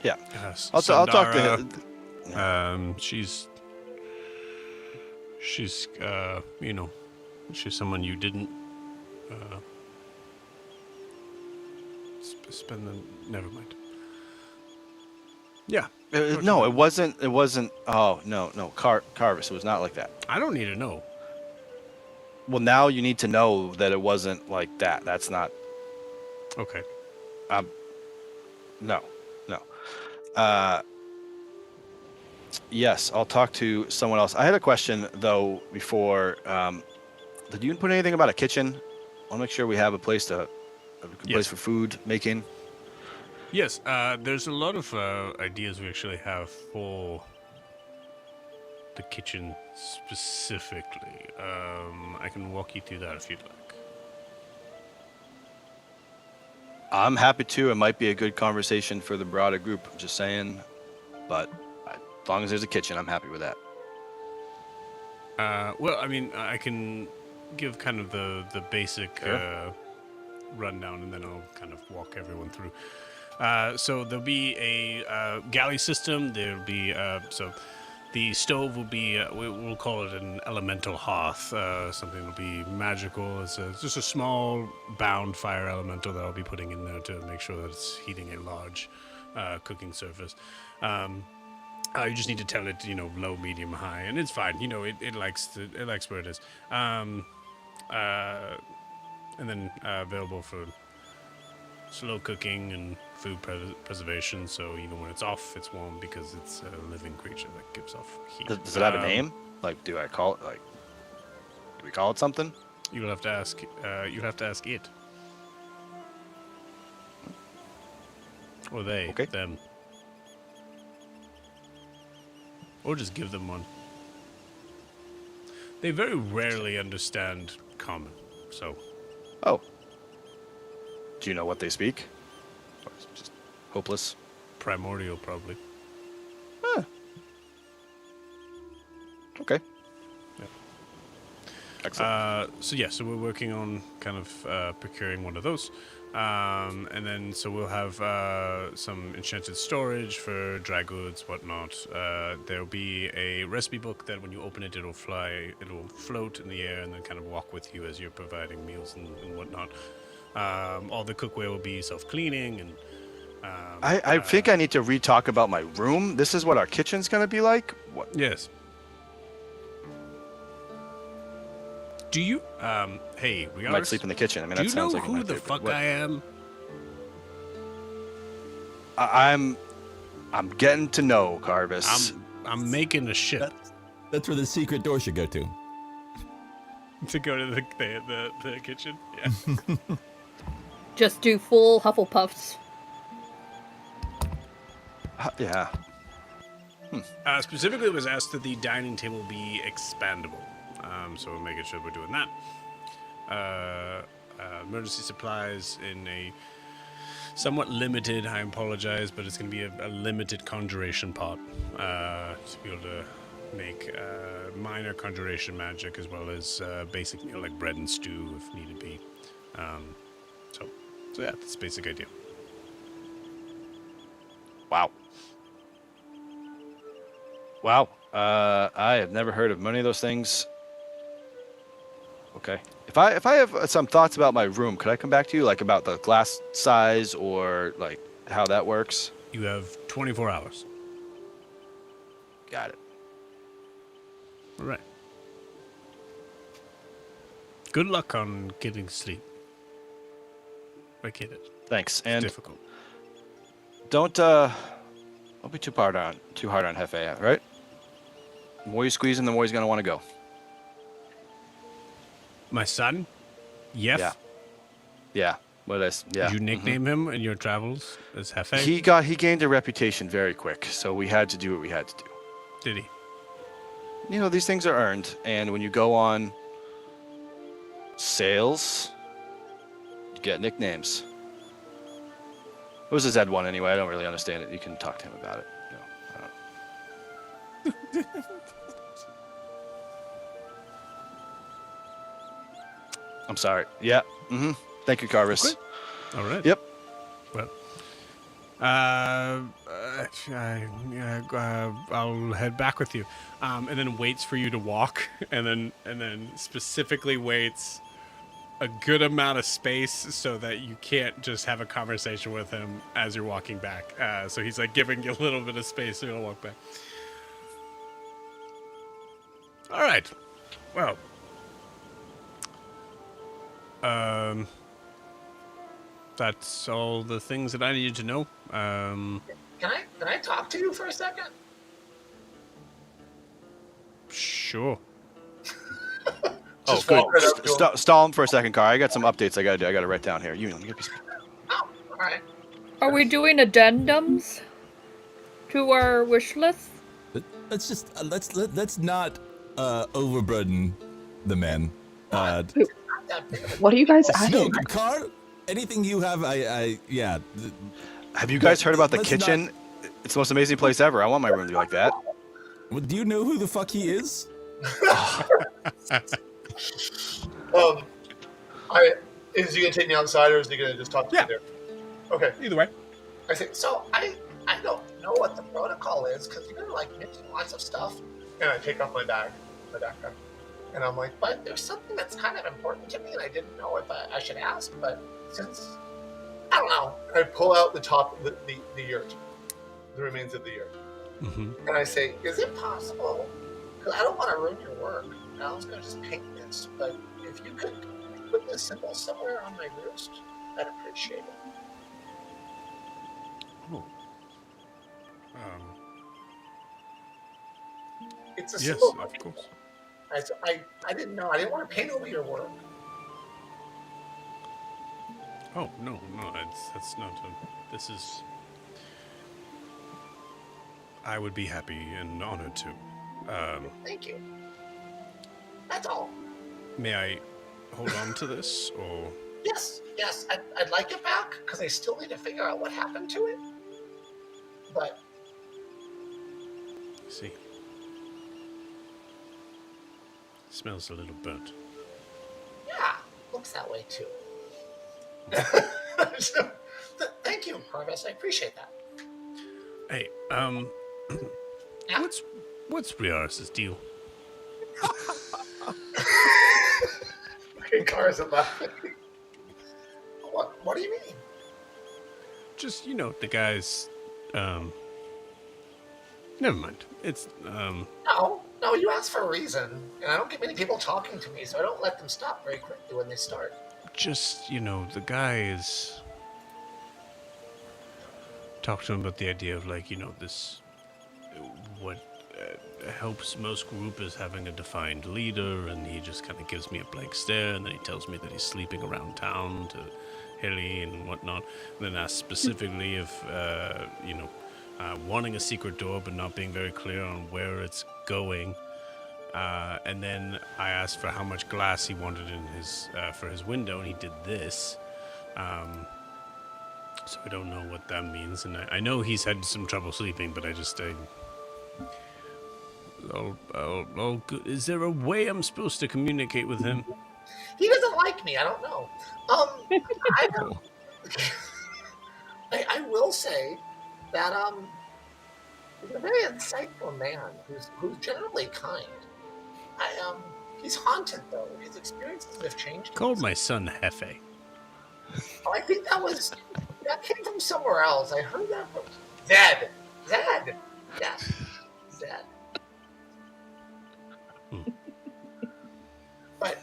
Yeah, I'll talk to Sandara. him. She's you know, She's someone you didn't spend the. Never mind. Yeah. No, it wasn't. It wasn't. Oh no, Carvis. It was not like that. I don't need to know. Well, now you need to know that it wasn't like that. That's not. Okay. No. Yes, I'll talk to someone else. I had a question though before. Did you put anything about a kitchen? I'll make sure we have a place place for food making. Yes. There's a lot of ideas we actually have for the kitchen specifically. I can walk you through that if you'd like. I'm happy to. It might be a good conversation for the broader group. Just saying, but as long as there's a kitchen, I'm happy with that. Well, I mean, I can give kind of the basic rundown, and then I'll kind of walk everyone through. So there'll be a galley system. There'll be so the stove will be we'll call it an elemental hearth. Something that'll be magical. It's just a small bound fire elemental that I'll be putting in there to make sure that it's heating a large cooking surface. You just need to tell it, low, medium, high, and it's fine. It likes where it is. And then available for slow cooking and food preservation. So even when it's off, it's warm because it's a living creature that gives off heat. Does it have a name? Like, do I call it do we call it something? You'll have to ask. You'll have to ask it, or they, them. Or just give them one. They very rarely understand common, so. Oh. Do you know what they speak? Or is it just hopeless? Primordial, probably. Huh. Okay. Yep. Excellent. So we're working on kind of procuring one of those. And then, so we'll have some enchanted storage for dry goods, whatnot. There'll be a recipe book that when you open it, it'll float in the air and then kind of walk with you as you're providing meals and whatnot. All the cookware will be self-cleaning and... I think I need to re-talk about my room. This is what our kitchen's going to be like? What? Yes. Do you, hey, Riarris, I might sleep in the kitchen. I mean, do that you sounds know like who the fuck I am? I'm getting to know Carvis. I'm making a ship. That's where the secret door should go to. To go to the kitchen? Yeah. Just do full Hufflepuffs. Yeah. Specifically, it was asked that the dining table be expandable. So we're making sure we're doing that. Emergency supplies in a somewhat limited, I apologize, but it's going to be a limited conjuration pot to be able to make minor conjuration magic as well as basic, like bread and stew if needed be. So yeah, that's the basic idea. Wow. I have never heard of many of those things. Okay. If I have some thoughts about my room, could I come back to you, like about the glass size or like how that works? You have 24 hours. Got it. All right. Good luck on getting sleep. I get it. Thanks. It's And difficult. don't be too hard on Hefe, right? The more you squeeze him, the more he's gonna want to go. My son? Yef? Yeah. Did you nickname him in your travels as Hefe? He gained a reputation very quick, so we had to do what we had to do. Did he? You know, these things are earned, and when you go on sales, you get nicknames. It was a Z1 anyway. I don't really understand it. You can talk to him about it. I don't... I'm sorry. Yeah. Mm-hmm. Thank you, Carvis. Okay. All right. Yep. Well, I'll head back with you, and then waits for you to walk, and then specifically waits a good amount of space so that you can't just have a conversation with him as you're walking back. So he's like giving you a little bit of space so you'll walk back. All right. Well. That's all the things that I needed to know. Can I talk to you for a second? Sure. Oh, Just good. walk right up to him. Stall him for a second, Car. I got some updates I gotta do. I gotta write down here. You let me get a piece of paper. Oh, all right. Are we doing addendums to our wish list? Let's just let's not overburden the man. Not that big of a What are you guys No, adding? Car. Anything you have, yeah. Have you guys heard about the Let's kitchen? It's the most amazing place ever. I want my room to be like that. Well, do you know who the fuck he is? Is he gonna take me outside, or is he gonna just talk to Yeah. me there? Okay. Either way. I think so. I don't know what the protocol is because you're like mixing lots of stuff. And I take off my backpack. And I'm like, but there's something that's kind of important to me, and I didn't know if I should ask. But since I don't know, I pull out the top of the yurt, the remains of the yurt, Mm-hmm. and I say, is it possible? Because I don't want to ruin your work. I was gonna just paint this, but if you could put this symbol somewhere on my wrist, I'd appreciate it. Oh. It's a Yes, symbol. of course. I didn't know. I didn't want to paint over your work. Oh no, that's not. This is. I would be happy and honored to. Thank you. That's all. May I hold on to this, or Yes. I'd like it back because I still need to figure out what happened to it. But see? Smells a little burnt. yeah, looks that way too. So, thank you, Harvest. I appreciate that. Hey, Yeah. what's Riarris' deal? "Okay, cars are laughing." What do you mean? Just the guys. Never mind. It's No, you asked for a reason, and I don't get many people talking to me, so I don't let them stop very quickly when they start. just the guy is. Talk to him about the idea of this. What helps most group is having a defined leader, and he just kind of gives me a blank stare, and then he tells me that he's sleeping around town to Hilly and whatnot, and then asks specifically if wanting a secret door but not being very clear on where it's going. And then I asked for how much glass he wanted in his for his window, and he did this. So I don't know what that means, and I know he's had some trouble sleeping, but all good. Is there a way I'm supposed to communicate with him? He doesn't like me. I don't know. I will say that he's a very insightful man who's generally kind. He's haunted though. His experiences have changed. Called my son Hefe. Oh, I think that came from somewhere else. I heard that from Zed. Yeah, Zed. But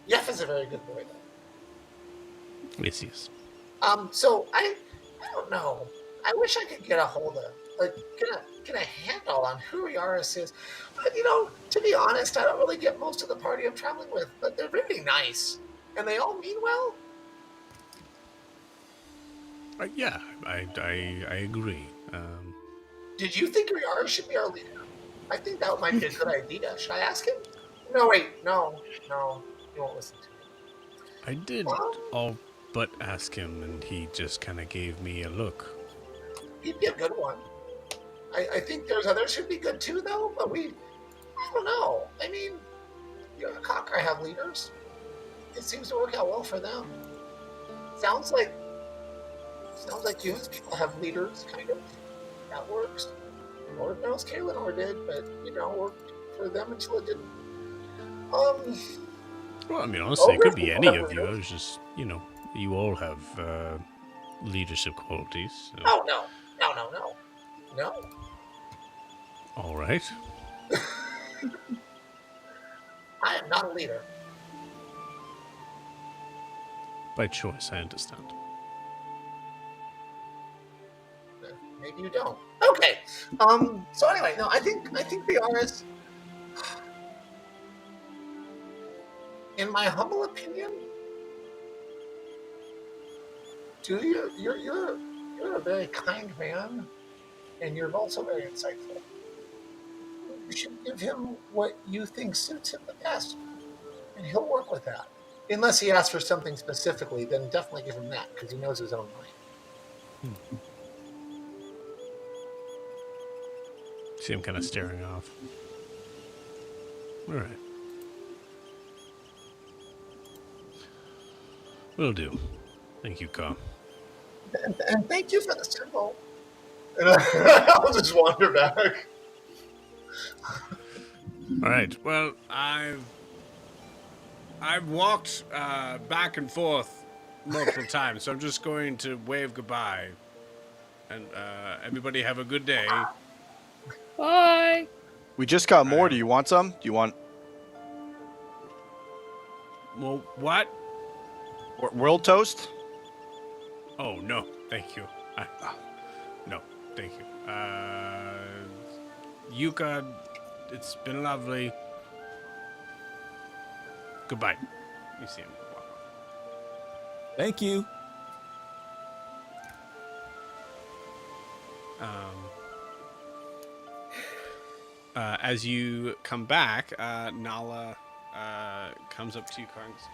Yef is a very good boy though. Yes, he is. So I don't know. I wish I could get a hold of, get a handle on who Riarris is. But to be honest, I don't really get most of the party I'm traveling with. But they're really nice, and they all mean well. Yeah, I agree. Did you think Riarris should be our leader? I think that might be a good idea. Should I ask him? No, wait, no, you won't listen to me. I did all but ask him, and he just kind of gave me a look. He'd be a good one. I think there's others who'd be good too, though. But I don't know. I mean, Cawr have leaders. It seems to work out well for them. Sounds like you people have leaders, kind of. that works. Lord knows Kaelinor did, but worked for them until it didn't. Well, I mean, honestly, it could be any whatever of it you. is. It's just, you all have leadership qualities. So. Oh no. All right. I am not a leader. By choice, I understand. Maybe you don't. Okay. So anyway, no, I think Riarris, in my humble opinion, you're a very kind man, and you're also very insightful. You should give him what you think suits him the best, and he'll work with that. Unless he asks for something specifically, then definitely give him that, because he knows his own mind. See him kind of staring off. All right. Will do. Thank you, Cawr. And thank you for the symbol. And I'll just wander back. All right. Well, I've walked back and forth multiple times, so I'm just going to wave goodbye. And everybody have a good day. Bye. We just got more. Do you want some? Do you want Well, what? world toast? Oh, no. Thank you. No, thank you. Yuka, it's been lovely. Goodbye. You see him walk off. Thank you. As you come back, Nala comes up to you, Cawr, and says,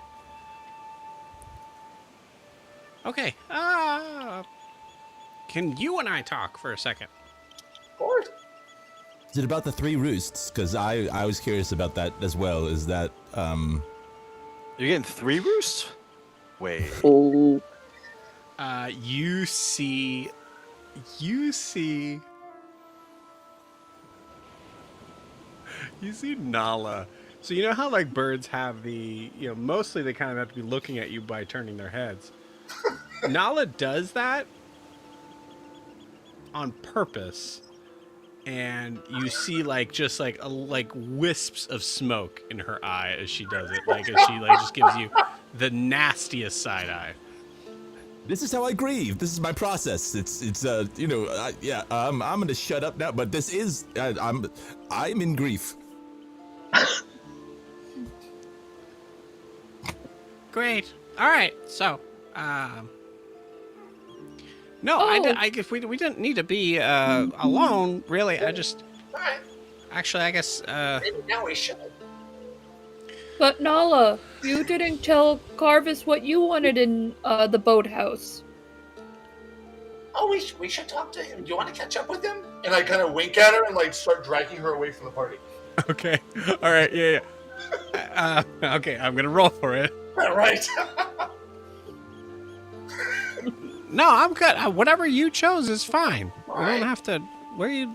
okay, can you and I talk for a second? Of course. Is it about the 3 roosts? Because I was curious about that as well. Is that You're getting 3 roosts? Wait. Oh. You see Nala. So you know how like birds have the, mostly they kind of have to be looking at you by turning their heads. Nala does that on purpose, and you see like just like wisps of smoke in her eye as she does it, like as she like just gives you the nastiest side eye. this is how I grieve? This is my process. I'm gonna shut up now. But this is I'm in grief. Great. All right. So, no, Oh. if we didn't need to be alone, really. All right. Actually, I guess. Maybe now we should. But Nala, you didn't tell Carvis what you wanted in the boathouse. Oh, we should talk to him. Do you want to catch up with him? And I kind of wink at her and like start dragging her away from the party. Okay. All right. Yeah. Okay. I'm gonna roll for it. All right. No, I'm good. Whatever you chose is fine. All We right. don't have to. Why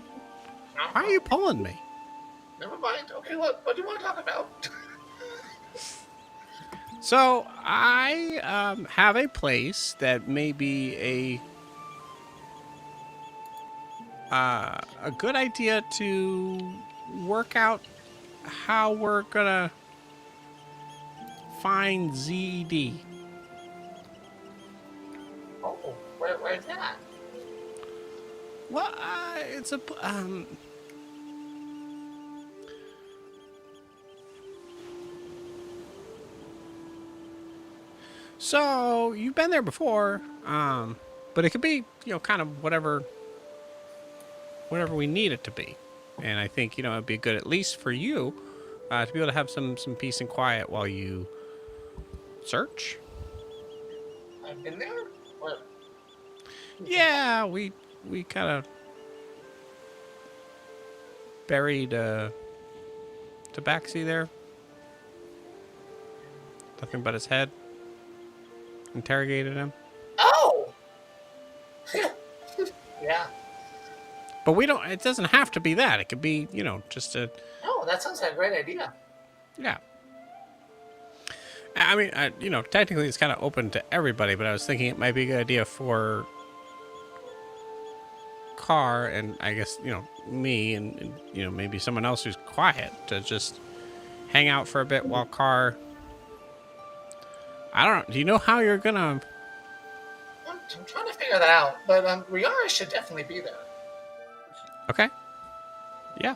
are you pulling me? Never mind. Okay, what do you want to talk about? So I have a place that may be a good idea to work out how we're gonna find ZED. Oh, where's that? Well, it's a So you've been there before, but it could be, kind of whatever we need it to be. And I think, it'd be good at least for you to be able to have some peace and quiet while you search. I've been there. What? Yeah, we kind of buried Tabaxi there. Nothing but his head. Interrogated him. Oh. Yeah. But we don't. It doesn't have to be that. It could be, just a. No, that sounds like a great idea. Yeah. I mean, technically it's kind of open to everybody, but I was thinking it might be a good idea for Cawr and I guess, me and maybe someone else who's quiet to just hang out for a bit while Cawr. I don't know. Do you know how you're gonna? I'm trying to figure that out, but Riarris should definitely be there. Okay. Yeah.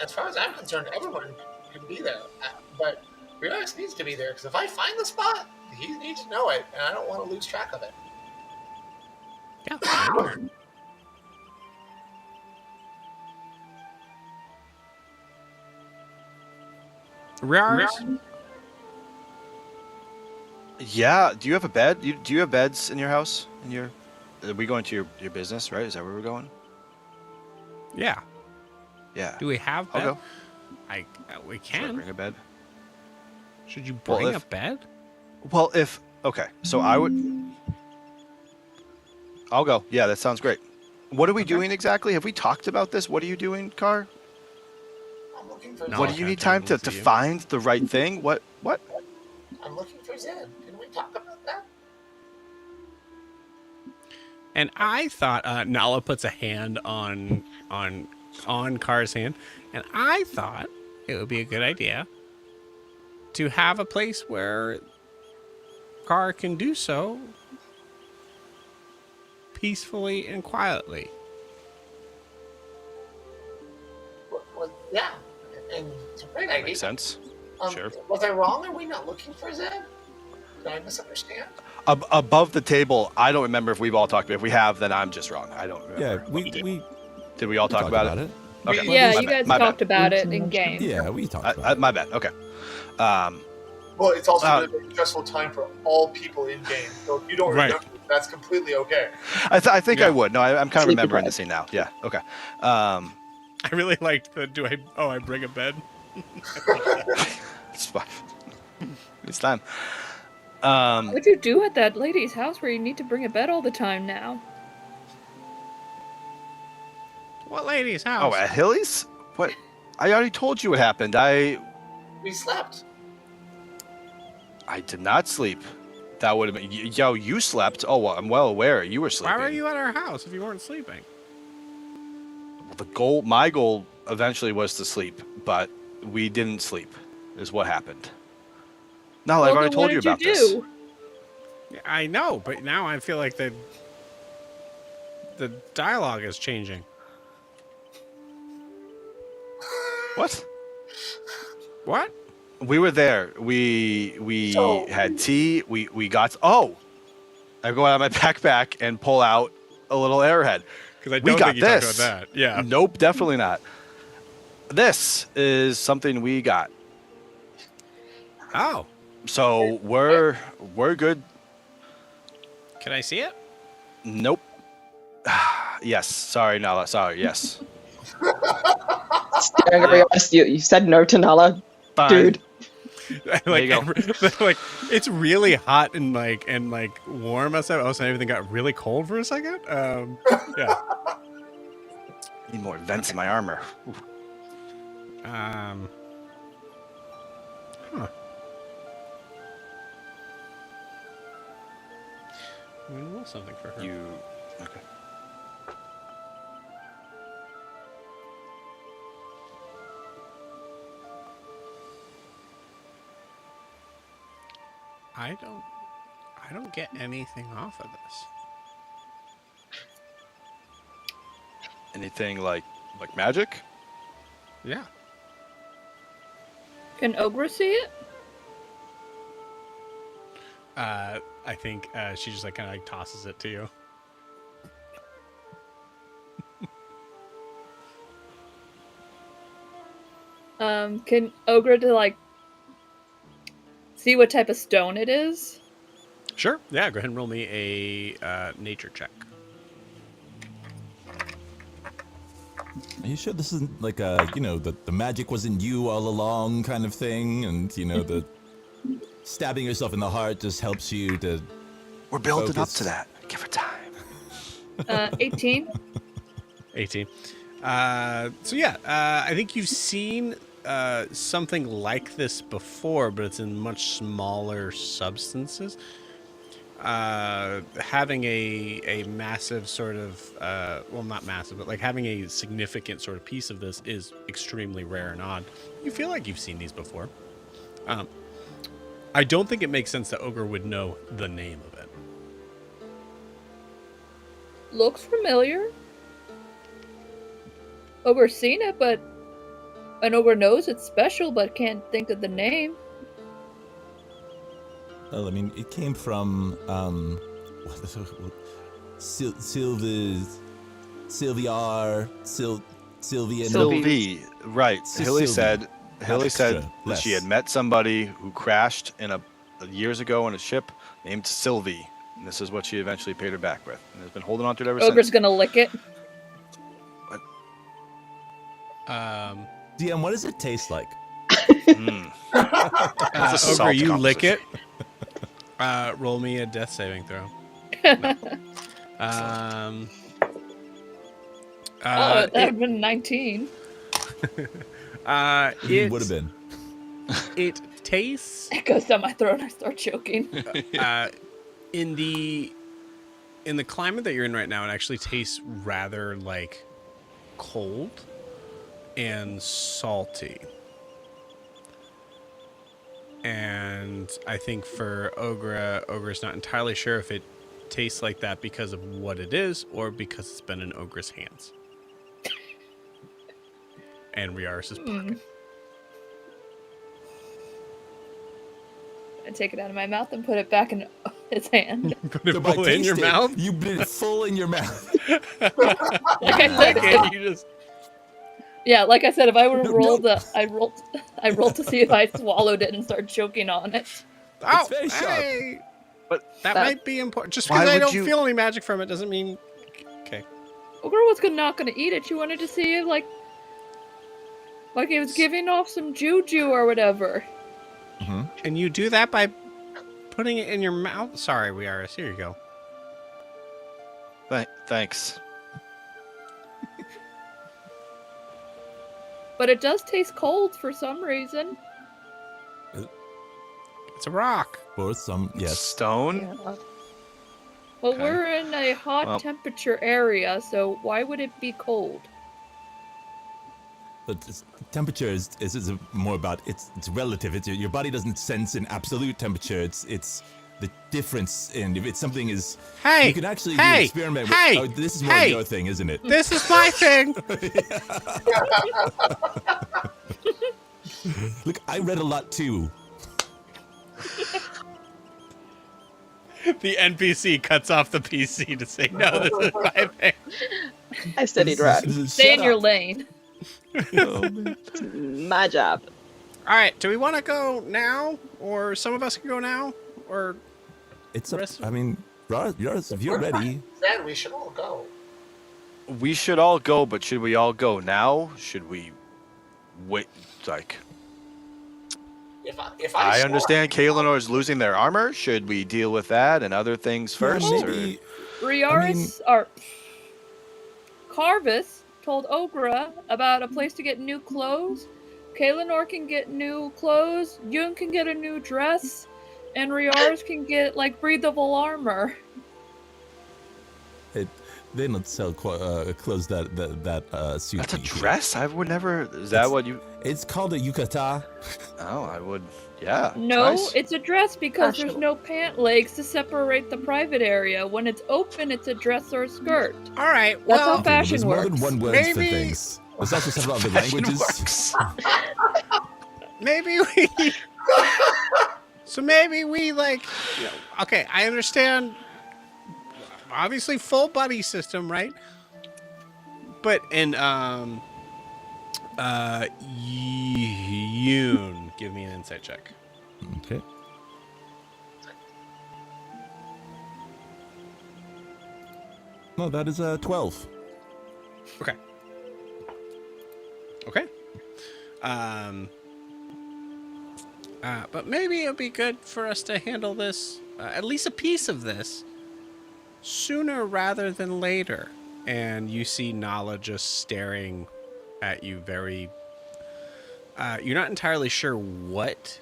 As far as I'm concerned, everyone can be there, but Riarris needs to be there because if I find the spot, he needs to know it, and I don't want to lose track of it. Yeah. Riarris? Yeah. Do you have a bed? Do you have beds in your house? Are we going to your business, right? Is that where we're going? Yeah. Yeah. Do we have I'll bed? go. We Should I can. bring a bed? Should you Well, bring if- a bed? Well, okay, so I'll go. Yeah, that sounds great. What are we doing exactly? Have we talked about this? What are you doing, Cawr? I'm looking for. No. What do you need time to See you. find the right thing? What? I'm looking for Zed. Didn't we talk about that? And I thought Nala puts a hand on Cawr's hand, and I thought it would be a good idea to have a place where Cawr can do so peacefully and quietly. Well, yeah, and it's a great idea. Makes sense. Sure. Was I wrong? Are we not looking for Zed? Did I misunderstand? Above the table, I don't remember if we've all talked about it. If we have, then I'm just wrong. I don't remember. Yeah, we Did we all talk talked about it? Okay. Yeah, My you bad, guys my bad. talked about it in game. Yeah, we talked about it. My bad. Okay. Well, it's also a very stressful time for all people in game. So if you don't Right. remember, that's completely okay. I think Yeah. I would. No, I'm kind of Sleep remembering the deprived. scene now. Yeah. Okay. I really liked the I bring a bed? It's fine. It's time. What'd you do at that lady's house where you need to bring a bed all the time now? What lady's house? Oh, at Hilly's? What? I already told you what happened. We slept. I did not sleep. That would have been. Yo, you slept. Oh, well, I'm well aware you were Why sleeping. were you at our house if you weren't sleeping? My goal eventually was to sleep, but we didn't sleep, is what happened. No, I've Well, already then told what you did about this. do? Yeah, I know, but now I feel like the dialogue is changing. What? What? We were there. We So- had tea. We got. Oh, I go out of my backpack and pull out a little arrowhead. Because I We don't got think you talked this. about that. Yeah. Nope, definitely not. This is something we got. Oh, So we're good. can I see it? Nope. Yes. Sorry, Nala. Sorry. Yes. Staring at Riarris, you said no to Nala, Fine. dude. like, you go. like it's really hot and warm outside. All of a sudden, everything got really cold for a second. Yeah. Need more vents in my armor. Ooh. Huh. I'm gonna roll something for her. You. Okay. I don't get anything off of this. Anything like magic? Yeah. Can Ogre see it? I think she just kind of tosses it to you. Can Ogre see what type of stone it is? Sure. Yeah. Go ahead and roll me a nature check. Are you sure this isn't like the magic wasn't you all along kind of thing, and the stabbing yourself in the heart just helps you to. We're building up Focus. to that. Give her time. 18. 18. So yeah, I think you've seen something like this before, but it's in much smaller substances. Having a massive sort of, well, not massive, but like having a significant sort of piece of this is extremely rare and odd. You feel like you've seen these before. I don't think it makes sense that Ogre would know the name of it. Looks familiar. Ogre's seen it, but an ogre knows it's special, but can't think of the name. Well, I mean, it came from Sylviar, Sylvia. Sylvie, right? Hilly said Extra, that she less. had met somebody who crashed in years ago on a ship named Sylvie, and this is what she eventually paid her back with, and has been holding on to it ever Ogre's since. gonna lick it. DM, what does it taste like? That's a Ogre, salt you lick composition. it. Roll me a death saving throw. No. That would have been 19. It would have been. It tastes It goes down my throat and I start choking. in the climate that you're in right now. It actually tastes rather like cold and salty. And I think for Ogre's not entirely sure if it tastes like that because of what it is or because it's been in Ogre's hands. And Riarris' pocket. I take it out of my mouth and put it back in his hand. Put it So by full in your tasting, mouth? You put it full in your mouth. Like I said, And you just... yeah, like I said, if I would have No, rolled, no. I rolled to see if I swallowed it and started choking on it. Oh, very sharp. hey! But That That- might be important. Just Why because I would don't you- feel any magic from it doesn't mean... Okay. Ogre was not gonna eat it. She wanted to see if, like it was giving off some juju or whatever. And you do that by putting it in your mouth? Sorry, Riarris. Here you go. Thanks. But it does taste cold for some reason. It's a rock. For some, yes. Stone. Well, Okay. we're in a hot Well- temperature area, so why would it be cold? But temperature is more about it's relative. It's your body doesn't sense an absolute temperature. It's the difference in if it's something is. Hey! You can actually Hey! experiment. Hey! With, this is more Hey! your thing, isn't it? This is my thing! Look, I read a lot too. The NPC cuts off the PC to say, no, this is my thing. I studied rock. Stay in your lane. My job. All right, do we want to go now? Or some of us can go now? Or It's. Rest of- I mean, yours, if you're ready. Then we should all go. We should all go, but should we all go now? Should we wait? Like, If I I swore- understand Kaelinor is losing their armor. Should we deal with that and other things first? or- Maybe. Riarris, or Carvis told Ogre about a place to get new clothes. Kaelinor can get new clothes, Yun can get a new dress, and Riarris can get, like, breathable armor. They don't sell clothes that suit. That's a me here. dress? I would never. Is that what you? It's called a yukata. Oh, I would. Yeah. No, nice. it's a dress because there's Fashionable. no pant legs to separate the private area. When it's open, it's a dress or a skirt. all right, That's well, how fashion There's more works. than one word for Maybe- things. There's also several other Fashion languages. works. maybe we... So maybe we, like... You know, okay, I understand... Obviously, full buddy system, right? But in, Yoon, give me an insight check. Okay. No, that is 12. Okay. Okay. But maybe it'd be good for us to handle this, at least a piece of this, sooner rather than later. And you see Nala just staring at you very... you're not entirely sure what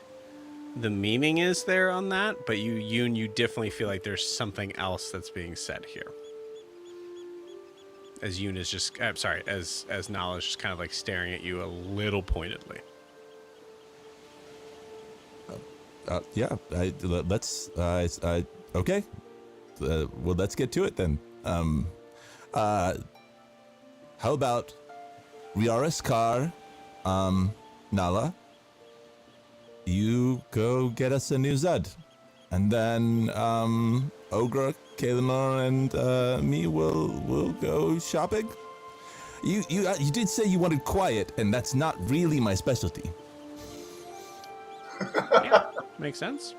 the meaning is there on that, but you definitely feel like there's something else that's being said here. As Yoon is just... I'm sorry, as Nala is just kind of like staring at you a little pointedly. Yeah, let's. Okay. Well, let's get to it then. How about Riarris, Cawr, Nala? You go get us a new Zud, and then Ogre, Kalimar, and me will go shopping. You did say you wanted quiet, and that's not really my specialty. Yeah, makes sense.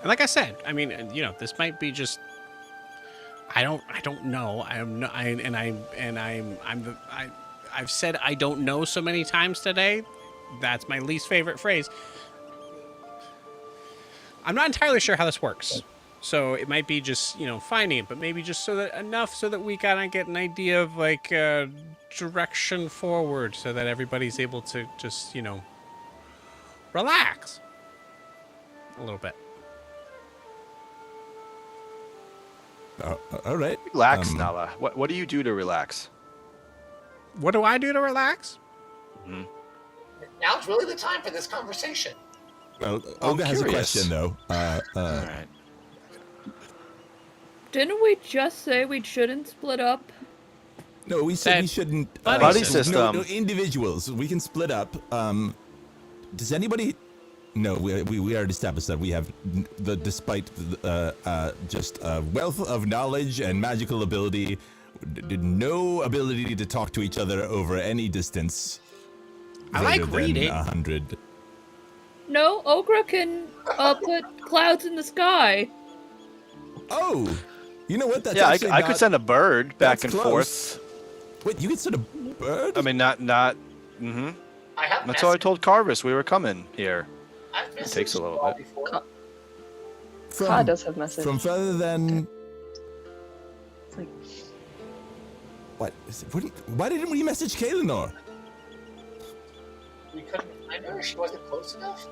And like I said, I mean, this might be just... I don't know. I've said I don't know so many times today. That's my least favorite phrase. I'm not entirely sure how this works. So it might be just, finding it, but maybe just so that we kind of get an idea of like direction forward, so that everybody's able to just, relax a little bit. All right. Relax, Nala. What do you do to relax? What do I do to relax? Mm-hmm. Now's really the time for this conversation. Well, Olga has a question though. All right. Didn't we just say we shouldn't split up? No, we said we shouldn't. Buddy system. No, individuals. We can split up. Does anybody? No, we already established that we have despite just wealth of knowledge and magical ability, no ability to talk to each other over any distance. I like greater than reading. 100. No, Ogre can put clouds in the sky. Oh, you know what? That's Yeah, actually I could send a bird back That's and close. forth. Wait, you could send a bird? I mean, not. Mm-hmm. I have. That's how I told Carvis we were coming here. It takes a little bit. Before. Ka does have message. From further than It's like, what? Why didn't we message Kalinor? We couldn't find her. She wasn't close enough.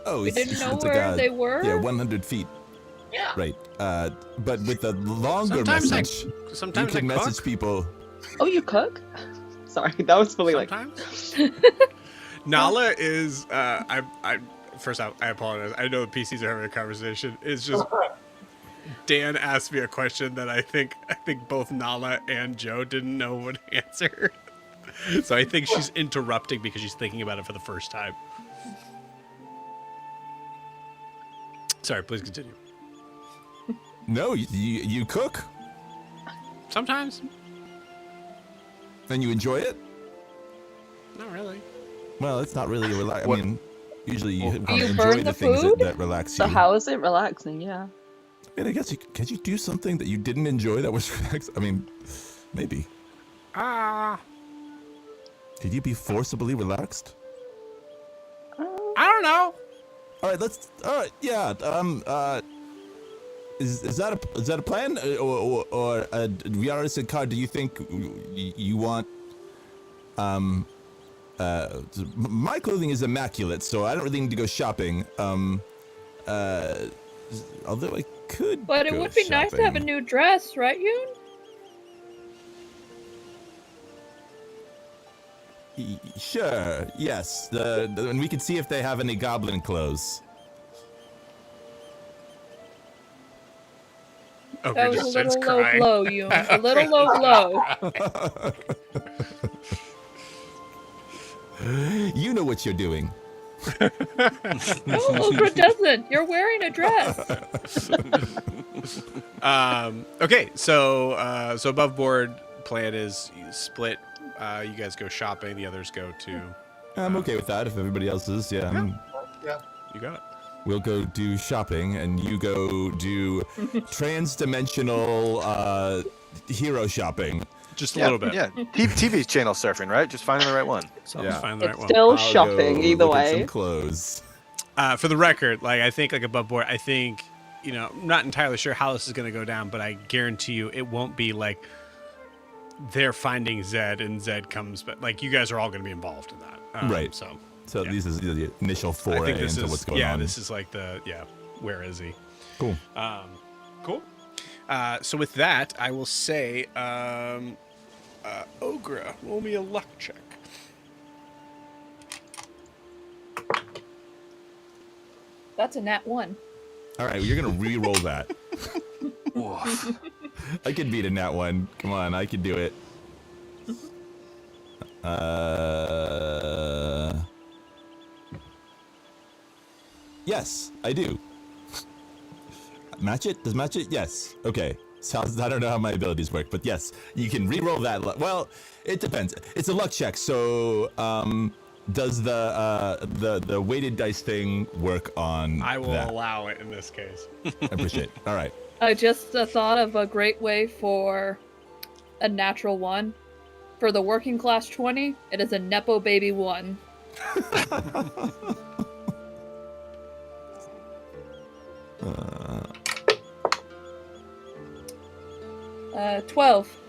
Oh, We it's- didn't know it's where they were? Yeah, 100 feet. Yeah. Right. But with a longer Sometimes message, Sometimes you can I message cook. people. oh, you cook? Sorry, that was fully like. Sometimes. Nala is. First off, I apologize. I know the PCs are having a conversation. It's just Dan asked me a question that I think both Nala and Joe didn't know what to answer. So I think she's interrupting because she's thinking about it for the first time. Sorry, please continue. No, you cook Sometimes. and you enjoy it. Not really. Well, it's not really I mean, usually you you enjoy burn the the things food? that relax you. So how is it relaxing? Yeah. I mean, I guess can you do something that you didn't enjoy that was relaxing? I mean, maybe. Could you be forcibly relaxed? I don't know. All right, yeah. Is that a plan? Or Riarris and Cawr, do you think you want? My clothing is immaculate, so I don't really need to go shopping. Although I could. But it go would be nice to have a shopping. new dress, right, Yoon? Sure. Yes. And we can see if they have any goblin clothes. Okay, That was a just starts little low crying. blow, Yoon. A little low blow. You know what you're doing. No, Ogre doesn't. You're wearing a dress. Okay, so above board plan is you split. You guys go shopping. The others go to. I'm okay with that if everybody else is. Yeah. Yeah. You got it. We'll go do shopping, and you go do trans-dimensional hero shopping. Just a little bit. Yeah, TV channel surfing, right? Just finding the right one. So. Just find the right It's one. still I'll shopping go either look at way. some clothes. For the record, like I think like above board, I think not entirely sure how this is going to go down, but I guarantee you it won't be like they're finding Zed and Zed comes, but like you guys are all going to be involved in that. Right. So yeah. This is the initial foray into what's going on. Yeah, this is like where is he? Cool. Cool. So with that, I will say, Ogre, roll me a luck check. That's a nat 1. All right, you're gonna re-roll that. I can beat a nat 1. Come on, I can do it. Yes, I do. Match it? Does match it? Yes. Okay. So I don't know how my abilities work, but yes, you can re-roll that. Well, it depends. It's a luck check, so does the weighted dice thing work on I will that? allow it in this case. I appreciate it. All right. I just thought of a great way for a natural 1. For the working class 20, it is a Nepo baby 1. 12.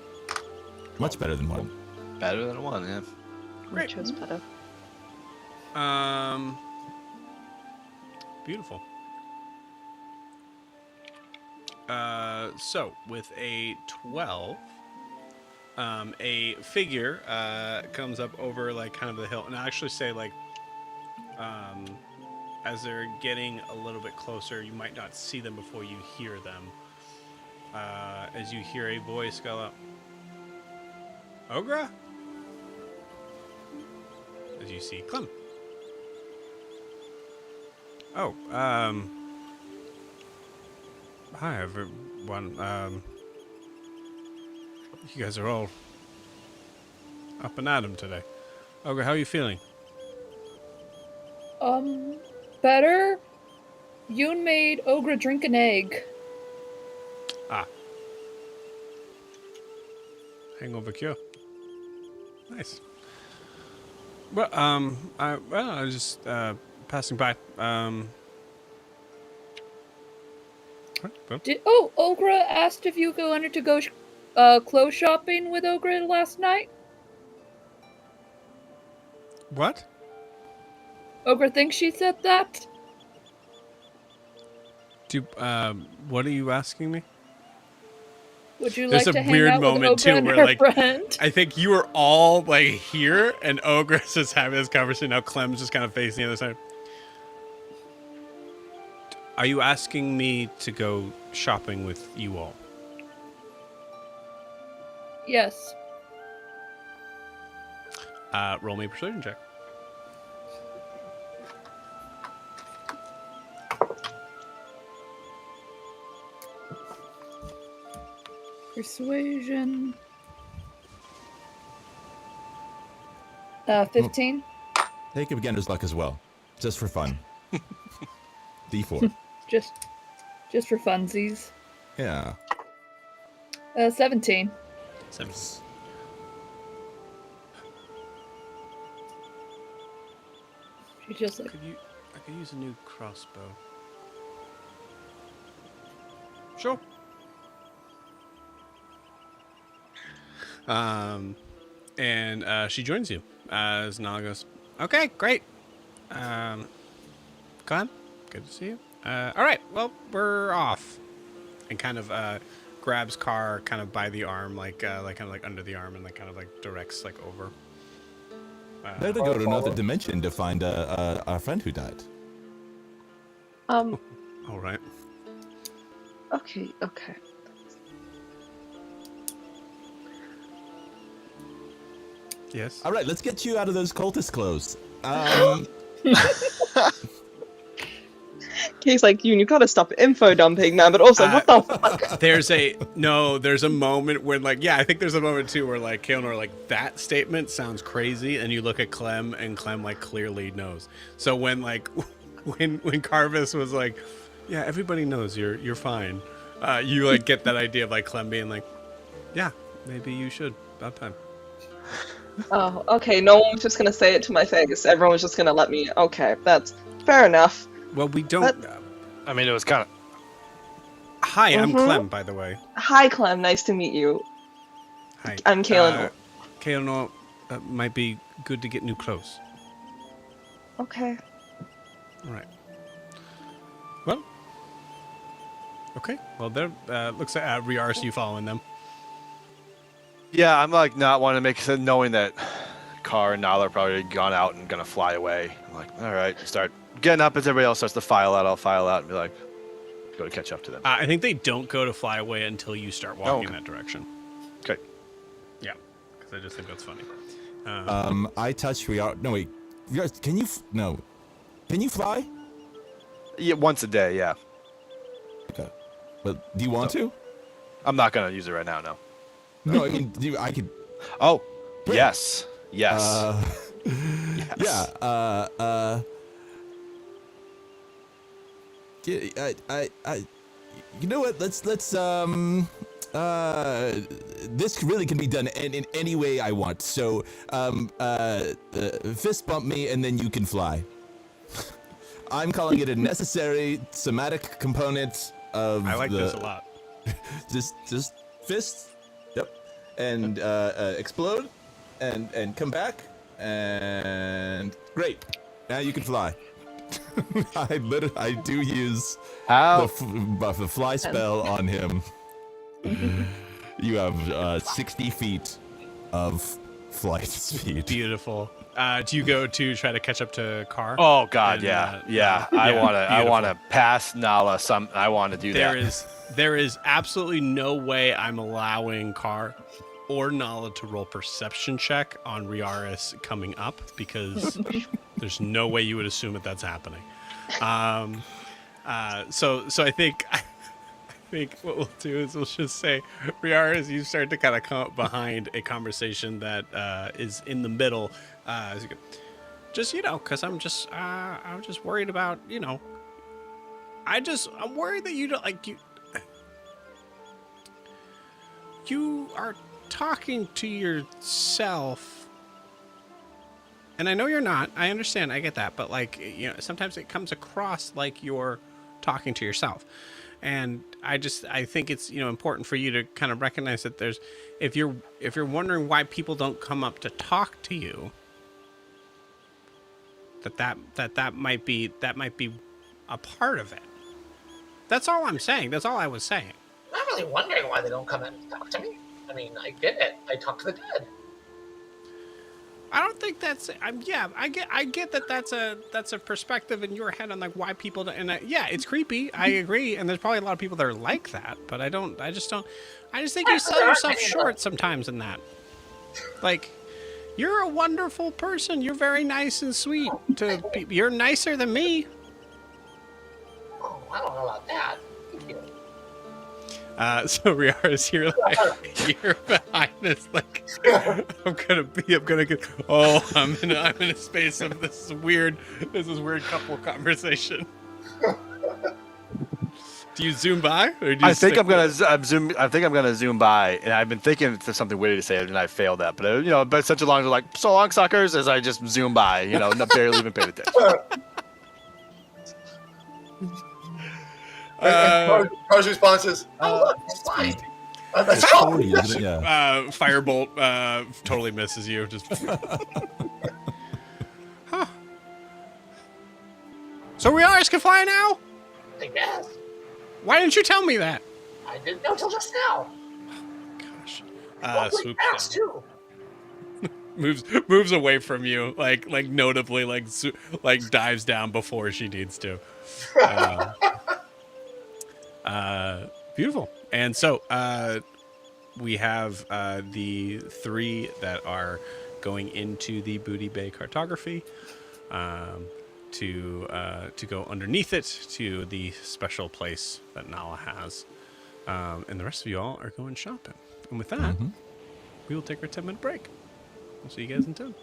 Much better than 1. Better than 1, yeah. Great. Chose better. Beautiful. So with a 12, a figure comes up over like kind of the hill, and I actually say like, as they're getting a little bit closer, you might not see them before you hear them. As you hear a voice go up, Ogre? As you see Clem. Oh, hi everyone. You guys are all up and at 'em today. Ogre, how are you feeling? Better? Yoon made Ogre drink an egg. Ah. Hangover cure. Nice. Well, I was just passing by. Ogre asked if you wanted to go clothes shopping with Ogre last night? What? Ogre thinks she said that? What are you asking me? Would you There's like a to hang weird out moment with Ogre too and where her like friend? I think you were all like here and Ogre is just having this conversation. Now Clem's just kind of facing the other side. Are you asking me to go shopping with you all? Yes. Roll me a persuasion check. Persuasion. 15. Take a beginner's luck as well, just for fun. D4. Just for funsies. Yeah. 17. 7. She's just like, I could use a new crossbow. Sure. And she joins you as Nala goes, okay, great. Clem, good to see you. All right, well, we're off. And kind of grabs Cawr kind of by the arm, like kind of like under the arm, and like kind of like directs like over. They had to go to another dimension to find our friend who died. All right. Okay. Yes. All right, let's get you out of those cultist clothes. He's like, you gotta stop info dumping, man, but also, what the fuck? There's a moment when like, yeah, I think there's a moment too where like Kael'nor, like that statement sounds crazy, and you look at Clem, and Clem like clearly knows. So when like when Carvis was like, yeah, everybody knows you're fine, you like get that idea of like Clem being like, yeah, maybe you should, about time. Oh, okay, no one was just gonna say it to my face. Everyone was just gonna let me. Okay, that's fair enough. Well, we don't. I mean, it was kind of. Hi, I'm Mhm. Clem, by the way. Hi, Clem. Nice to meet you. Hi. I'm Kaylin. Kaylin, might be good to get new clothes. Okay. All right. Well. Okay. Well, there looks like Riarris, you following them. Yeah, I'm like not wanting to make sense, knowing that Cawr and Nala are probably gone out and gonna fly away. I'm like, all right, start getting up as everybody else starts to file out. I'll file out and be like, go to catch up to them. I think they don't go to fly away until you start walking in okay. that direction. Okay. Yeah, because I just think that's funny. I touch Riarris. No, wait. Riarris, can you? No. Can you fly? Yeah, once a day. Yeah. Okay. But do you want to? I'm not gonna use it right now. No. No, I mean, I could. Oh, Great. yes. Yes. Yes. Yeah. You know what? Let's. This really can be done in any way I want. So, fist bump me, and then you can fly. I'm calling it a necessary somatic component of. I like this a lot. Just fist. Yep. And explode, and come back, and great. Now you can fly. I do use the fly spell on him. You have 60 feet of flight speed. Beautiful. Do you go to try to catch up to Cawr? Oh God, And, yeah. I beautiful. wanna pass Nala. I want to do that. There is absolutely no way I'm allowing Cawr or Nala to roll perception check on Riarris coming up, because there's no way you would assume that that's happening. So I think what we'll do is we'll just say, Riarris, you start to kind of come up behind a conversation that is in the middle. Just, because I'm just worried about, I'm worried that you don't you are talking to yourself, and I know you're not. I understand. I get that. But sometimes it comes across like you're talking to yourself. And I think it's, important for you to kind of recognize that if you're wondering why people don't come up to talk to you, that might be a part of it. That's all I'm saying. That's all I was saying. I'm not really wondering why they don't come in and talk to me. I mean, I get it. I talk to the dead. I don't think that's. I get that that's a perspective in your head on why people don't. And it's creepy. I agree. And there's probably a lot of people that are like that. But I just think you sell yourself short sometimes in that. You're a wonderful person. You're very nice and sweet to people. You're nicer than me. Oh, I don't know about that. Thank you. So Riarris, you're behind this. I'm in a space of this weird couple conversation. Do you zoom by, or do you I think I'm gonna zoom by, and I've been thinking of something witty to say, and I failed that. But but such a long so long suckers, as I just zoom by, not barely even paid attention. Car's response is, Oh, look, it's fine. It's 40, isn't it? Yeah. Firebolt totally misses you. Just. Huh. So Riarris can fly now? I guess. Why didn't you tell me that? I didn't know till just now. Gosh. Swoops fast too. Moves away from you, notably, dives down before she needs to. Beautiful. And so we have the three that are going into the Booty Bay cartography to go underneath it to the special place that Nala has. And the rest of you all are going shopping. And with that, we will take our 10-minute break. We'll see you guys in 10.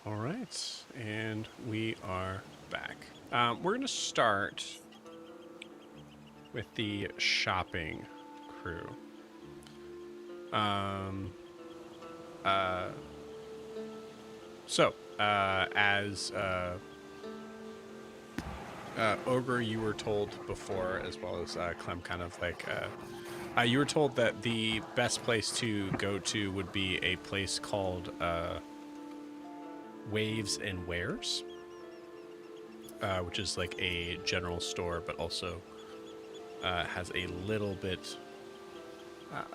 All right, and we are back. We're going to start with the shopping crew. As Ogre, you were told before, as well as Clem, kind of like you were told that the best place to go to would be a place called Waves and Wares, which is like a general store, but also has a little bit,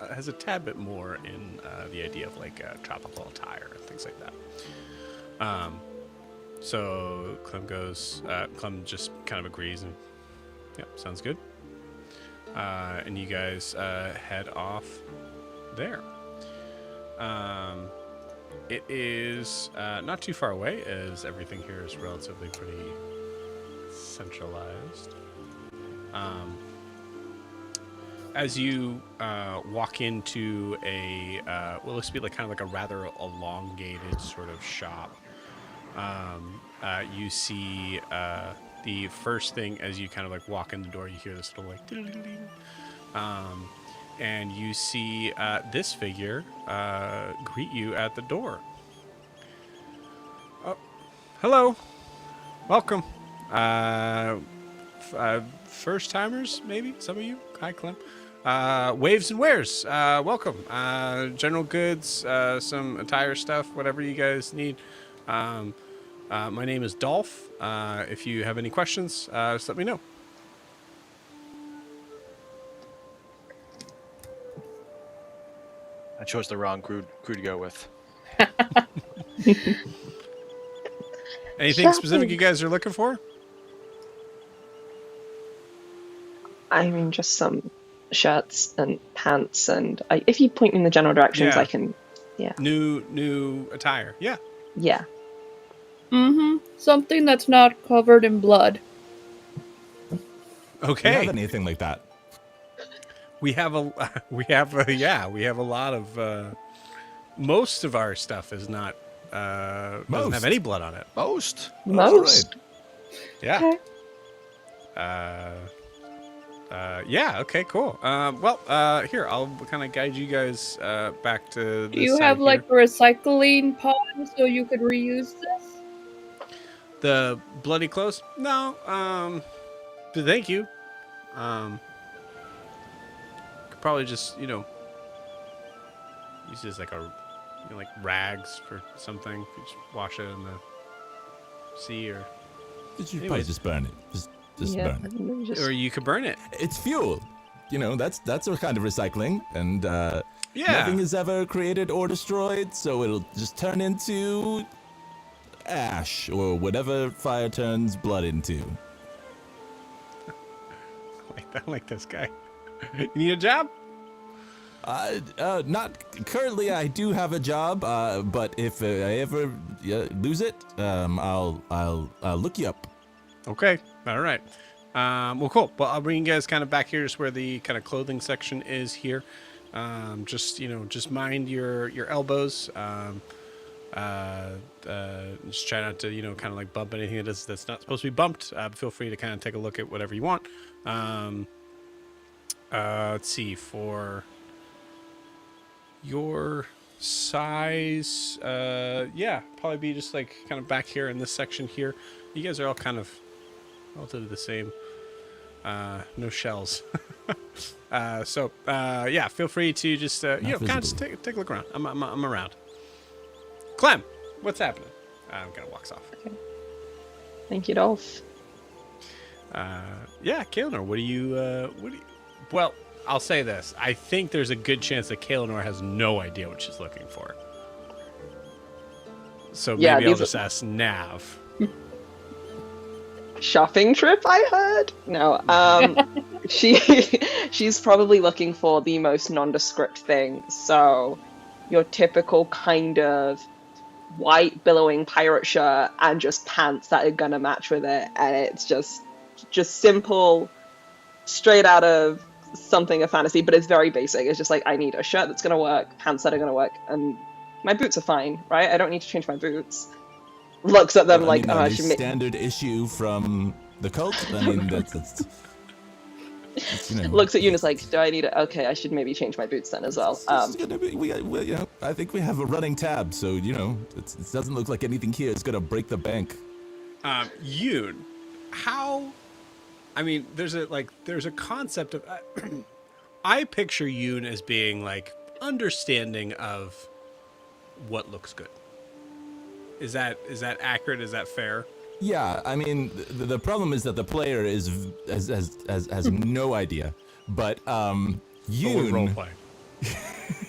has a tad bit more in the idea of like tropical attire and things like that. So Clem just kind of agrees and, yep, sounds good. And you guys head off there. It is not too far away, as everything here is relatively pretty centralized. As you walk into a, well, looks to be like kind of like a rather elongated sort of shop, you see the first thing as you kind of like walk in the door, you hear this little like ding-ding-ding. And you see this figure greet you at the door. Oh, hello, welcome. First timers, maybe some of you. Hi, Clem. Waves and Wares, welcome. General goods, some attire stuff, whatever you guys need. My name is Dolph. If you have any questions, just let me know. I chose the wrong crew to go with. Anything specific you guys are looking for? I mean, just some shirts and pants, and if you point me in the general directions, Yeah. I can. Yeah. New attire. Yeah. Yeah. Something that's not covered in blood. Okay. Do you have anything like that? We have a lot of most of our stuff is not doesn't have Most? any blood on it. Most. Most. Yeah. Okay. Yeah, okay, cool. Here, I'll kind of guide you guys back to this Do you side have here. like a recycling pod so you could reuse this? The bloody clothes? No, but thank you. Could probably just, use this like like rags for something. If you just wash it in the sea, or You should Anyways. probably just burn it. Just Yeah. burn it. or you could burn it. It's fuel. That's a kind of recycling, and Yeah. nothing is ever created or destroyed, so it'll just turn into ash or whatever fire turns blood into. I like this guy. You need a job? Not currently. I do have a job, but if I ever lose it, I'll look you up. Okay. All right. Well, cool. Well, I'll bring you guys kind of back here, just where the kind of clothing section is here. Just mind your elbows. Just try not to, kind of like bump anything that's not supposed to be bumped. Feel free to kind of take a look at whatever you want. Let's see, for your size, probably be just like kind of back here in this section here. You guys are all kind of relatively the same. No shells. Feel free to just kind of just take a look around. I'm around. Clem, what's happening? I'm gonna walks off. Okay. Thank you, Dolph. Kaelinor, what do you? Well, I'll say this. I think there's a good chance that Kaelinor has no idea what she's looking for. So maybe I'll just ask Nav. Shopping trip, I heard. No, she's probably looking for the most nondescript thing. So, your typical kind of white billowing pirate shirt and just pants that are gonna match with it, and it's just simple, straight out of something of fantasy, but it's very basic. It's just like, I need a shirt that's gonna work, pants that are gonna work, and my boots are fine, right? I don't need to change my boots. Looks at them I like, mean, oh, I a should make. standard issue from the cult. I mean, that's you know. Looks at you and is like, do I need to? Okay, I should maybe change my boots then as well. It's gonna be, you know, I think we have a running tab, so you know, it doesn't look like anything here is gonna break the bank. Yoon, how? I mean, there's a concept of. I picture Yoon as being like understanding of what looks good. Is that accurate? Is that fair? Yeah, I mean, the problem is that the player has no idea, but We're role Yoon, playing.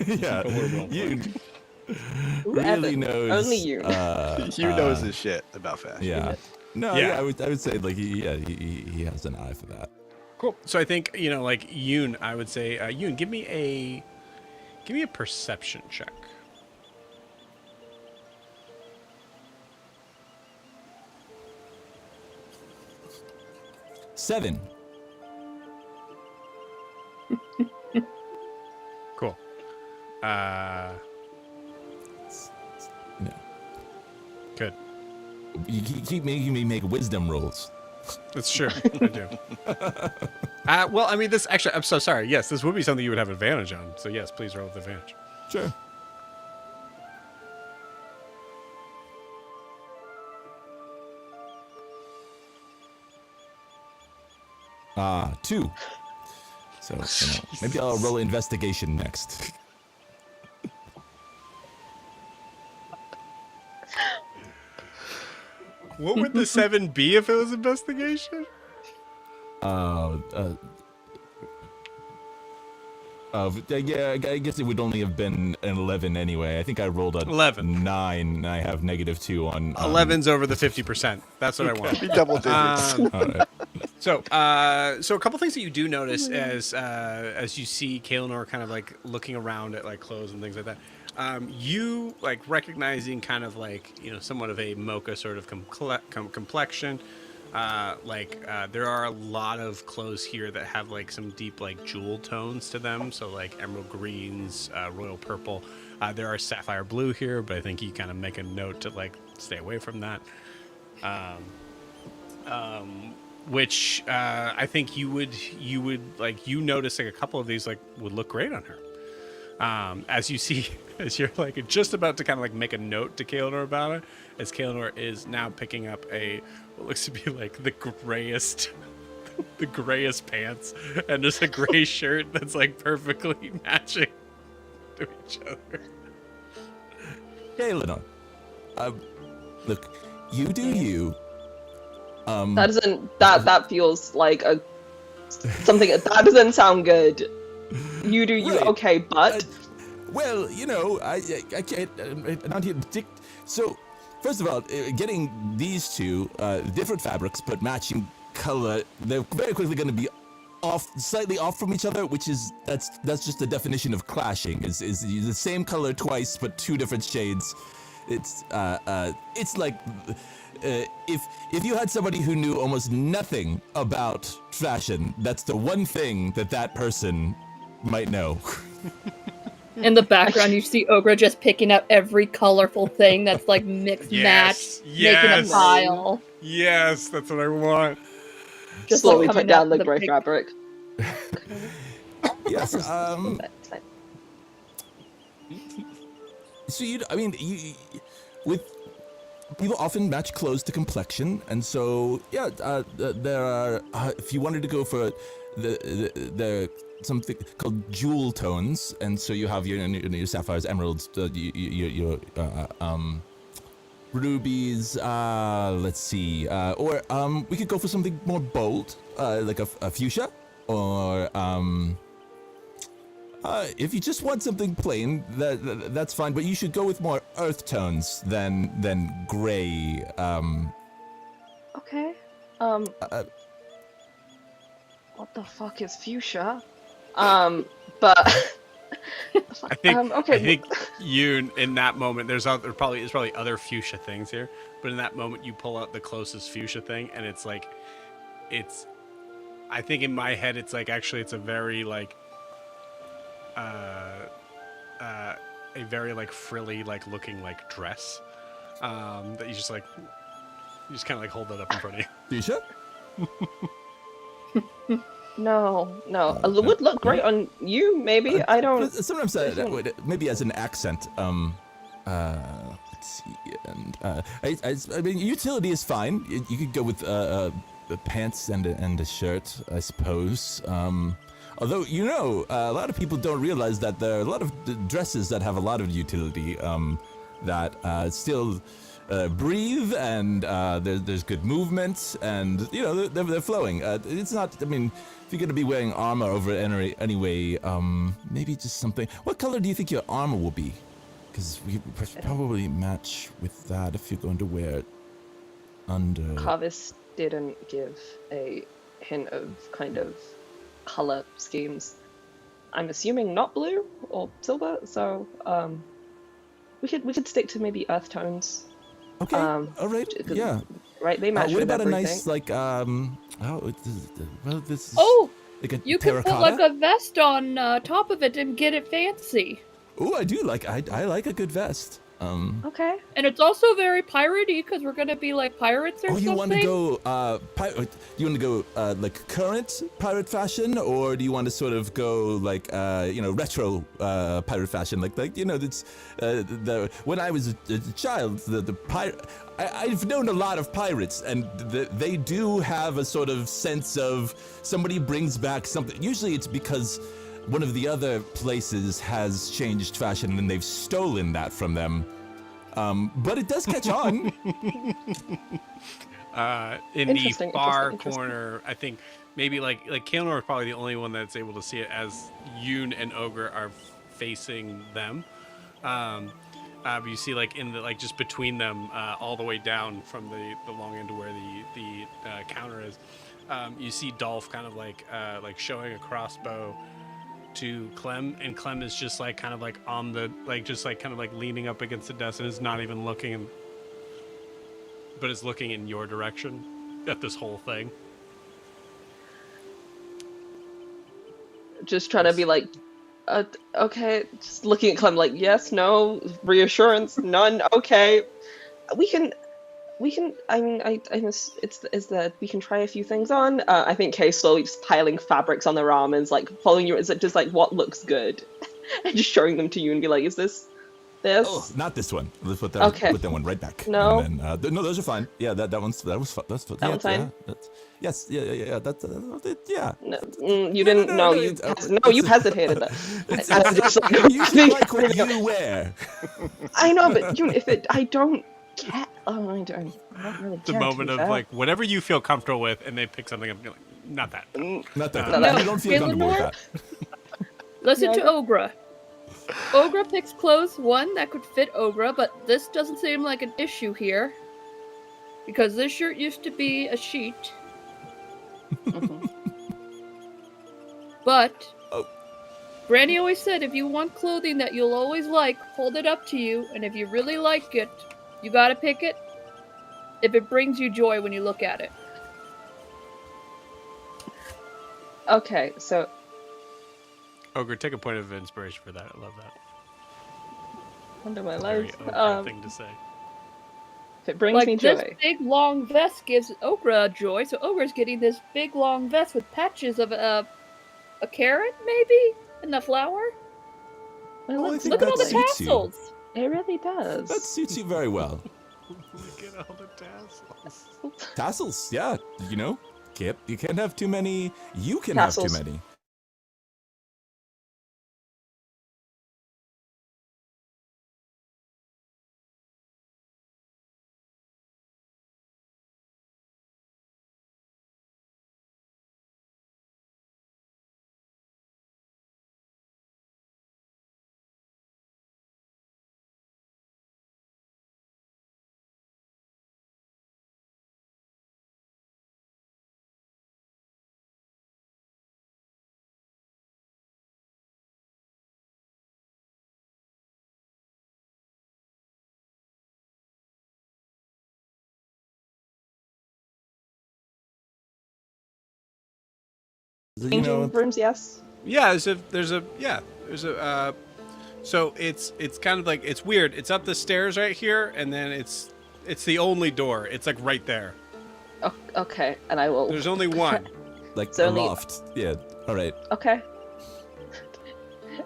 yeah, Yoon really Evan, knows. only you. Hugh knows his shit about fashion. Yeah. No, Yeah. yeah, I would say like he has an eye for that. Cool. So I think like Yoon, I would say Yoon, give me a perception check. Seven. Cool. Yeah. Good. You keep making me make wisdom rolls. That's true. I do. Well, I mean, this actually, I'm so sorry. Yes, this would be something you would have advantage on. So yes, please roll with advantage. Sure. Two. So you know, maybe I'll roll investigation next. What would the 7 be if it was investigation? Yeah, I guess it would only have been an 11 anyway. I think I rolled a 11. 9, and I have -2 on. 11's over the 50%. That's what I want. Double digits. All right. So a couple things that you do notice as you see Kaelinor kind of like looking around at like clothes and things like that. You like recognizing kind of like somewhat of a mocha sort of complexion. There are a lot of clothes here that have like some deep like jewel tones to them. So like emerald greens, royal purple. There are sapphire blue here, but I think you kind of make a note to like stay away from that. Which I think you would like notice like a couple of these like would look great on her. As you see, as you're like just about to kind of like make a note to Kaelinor about it, as Kaelinor is now picking up what looks to be like the grayest pants and just a gray shirt that's like perfectly matching to each other. Hey, Lenore. Look, you do you. That doesn't. That feels like something. That doesn't sound good. You do you. Right. Okay, but Well, I can't. I'm not here to predict. So, first of all, getting these two different fabrics but matching color, they're very quickly going to be slightly off from each other, which is that's just the definition of clashing. Is the same color twice but two different shades. It's like if you had somebody who knew almost nothing about fashion, that's the one thing that person might know. In the background, you see Ogra just picking up every colorful thing that's like mixed match, making a pile. Yes, that's what I want. Just slowly coming put down out the gray big- fabric. Yes. That's fine. So you with people often match clothes to complexion, and so yeah, there are. If you wanted to go for the something called jewel tones, and so you have your sapphires, emeralds, your rubies. Let's see, or we could go for something more bold, like a fuchsia, or if you just want something plain, that's fine. But you should go with more earth tones than gray. Okay. What the fuck is fuchsia? But I think okay. I think you in that moment there's probably other fuchsia things here, but in that moment you pull out the closest fuchsia thing, and it's like I think in my head it's like actually it's a very like a very like frilly like looking like dress. that you just kind of like hold that up in front of you. Disha? No. It would look great on you, maybe. I don't. Sometimes that would, maybe as an accent. Let's see. And I mean, utility is fine. You could go with pants and a shirt, I suppose. Although a lot of people don't realize that there are a lot of dresses that have a lot of utility. That still breathe, and there's good movement, and they're flowing. It's not. I mean, if you're gonna be wearing armor over anyway, maybe just something. What color do you think your armor will be? Because we probably match with that if you're going to wear it under. Carvis didn't give a hint of kind of color schemes. I'm assuming not blue or silver, so we could stick to maybe earth tones. Okay. All right. Yeah. Right. They match what with about everything. a nice this is Oh, like a you could put terracotta? like a vest on top of it and get it fancy. Oh, I do like. I like a good vest. Okay. And it's also very piratey because we're gonna be like pirates or something. You want to go do you want to go like current pirate fashion, or do you want to sort of go like retro pirate fashion, like it's when I was a child, the pirate. I've known a lot of pirates, and they do have a sort of sense of somebody brings back something. Usually it's because one of the other places has changed fashion and they've stolen that from them. But it does catch on. In the Interesting, far interesting. corner, I think maybe like Kael'nor is probably the only one that's able to see it, as Yoon and Ogre are facing them. But you see like in the just between them, all the way down from the long end to where the counter is, you see Dolph kind of like showing a crossbow to Clem, and Clem is just like kind of like on the just like kind of like leaning up against the desk and is not even looking, but is looking in your direction at this whole thing. Just trying to be like, okay. Just looking at Clem like, yes, no, reassurance, none. Okay, we can. I mean, it's that we can try a few things on. I think Kay's slowly just piling fabrics on their arm and is like following you. Is it just like what looks good, and just showing them to you and be like, is this? Oh, not this one. Let's put that. Okay. Put that one right back. No. And then, no, those are fine. Yeah, that one's that's fine. That one's fine? Yes. Yeah. That's yeah. No, you didn't. No, you. You hesitated. You should like what you wear. I know, but if it, I don't get. Oh, I don't really The care, moment to of be fair. like whatever you feel comfortable with, and they pick something up, and you're like, not that. Not that. No. You don't feel comfortable with Kael'nor? that. Listen to Ogre. Ogre picks clothes, one that could fit Ogre, but this doesn't seem like an issue here. Because this shirt used to be a sheet. But Brandy always said if you want clothing that you'll always like, hold it up to you, and if you really like it, you gotta pick it if it brings you joy when you look at it. Okay, so Ogre, take a point of inspiration for that. I love that. under my Very life, Ogre thing to say. if it brings Like me this joy. big long vest gives Ogre joy, so Ogre's getting this big long vest with patches of a carrot, maybe, and a flower. Well, I let's think Look at all that the suits you. tassels. It really does. That suits you very well. Look at all the tassels. Tassels, yeah. You can't have too many. You can have Tassels. too many. Changing rooms, yes. Yeah, there's a So it's kind of like it's weird. It's up the stairs right here, and then it's the only door. It's like right there. Okay, and I will. There's only one. Like So a only- loft. Yeah. All right. Okay.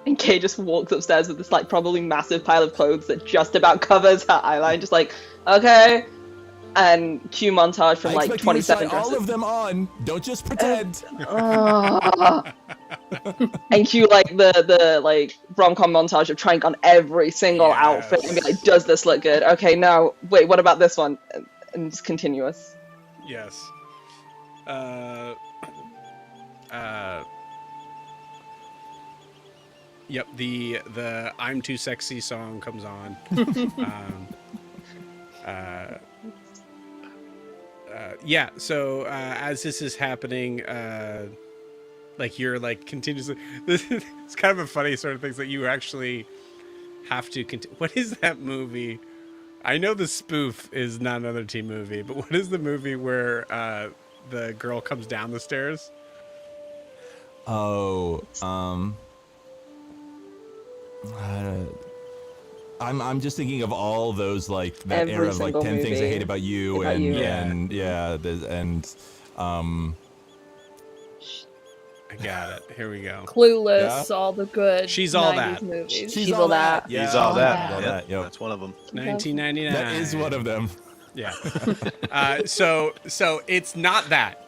And Kay just walks upstairs with this like probably massive pile of clothes that just about covers her eyeline, just like, okay. And cue montage from I like expect you to 27 try all dresses. of them on. Don't just pretend. And cue like the like rom-com montage of trying on every single Yes. outfit and be like, does this look good? Okay, now wait, what about this one? And it's continuous. Yes. Yep. The "I'm Too Sexy" song comes on. Yeah. So as this is happening, like you're like continuously. It's kind of a funny sort of things that you actually have to. What is that movie? I know the spoof is not another teen movie, but what is the movie where the girl comes down the stairs? Oh, I'm just thinking of all those like that Every era of like single 10 Things I movie Hate About You about and you. and yeah, I got it. Here we go. Clueless, all the good She's all 90s that. movies. She's all that. He's Yeah, all that. all Yep, that, yep. That's one of them. 1999. That is one of them. Yeah. So it's not that.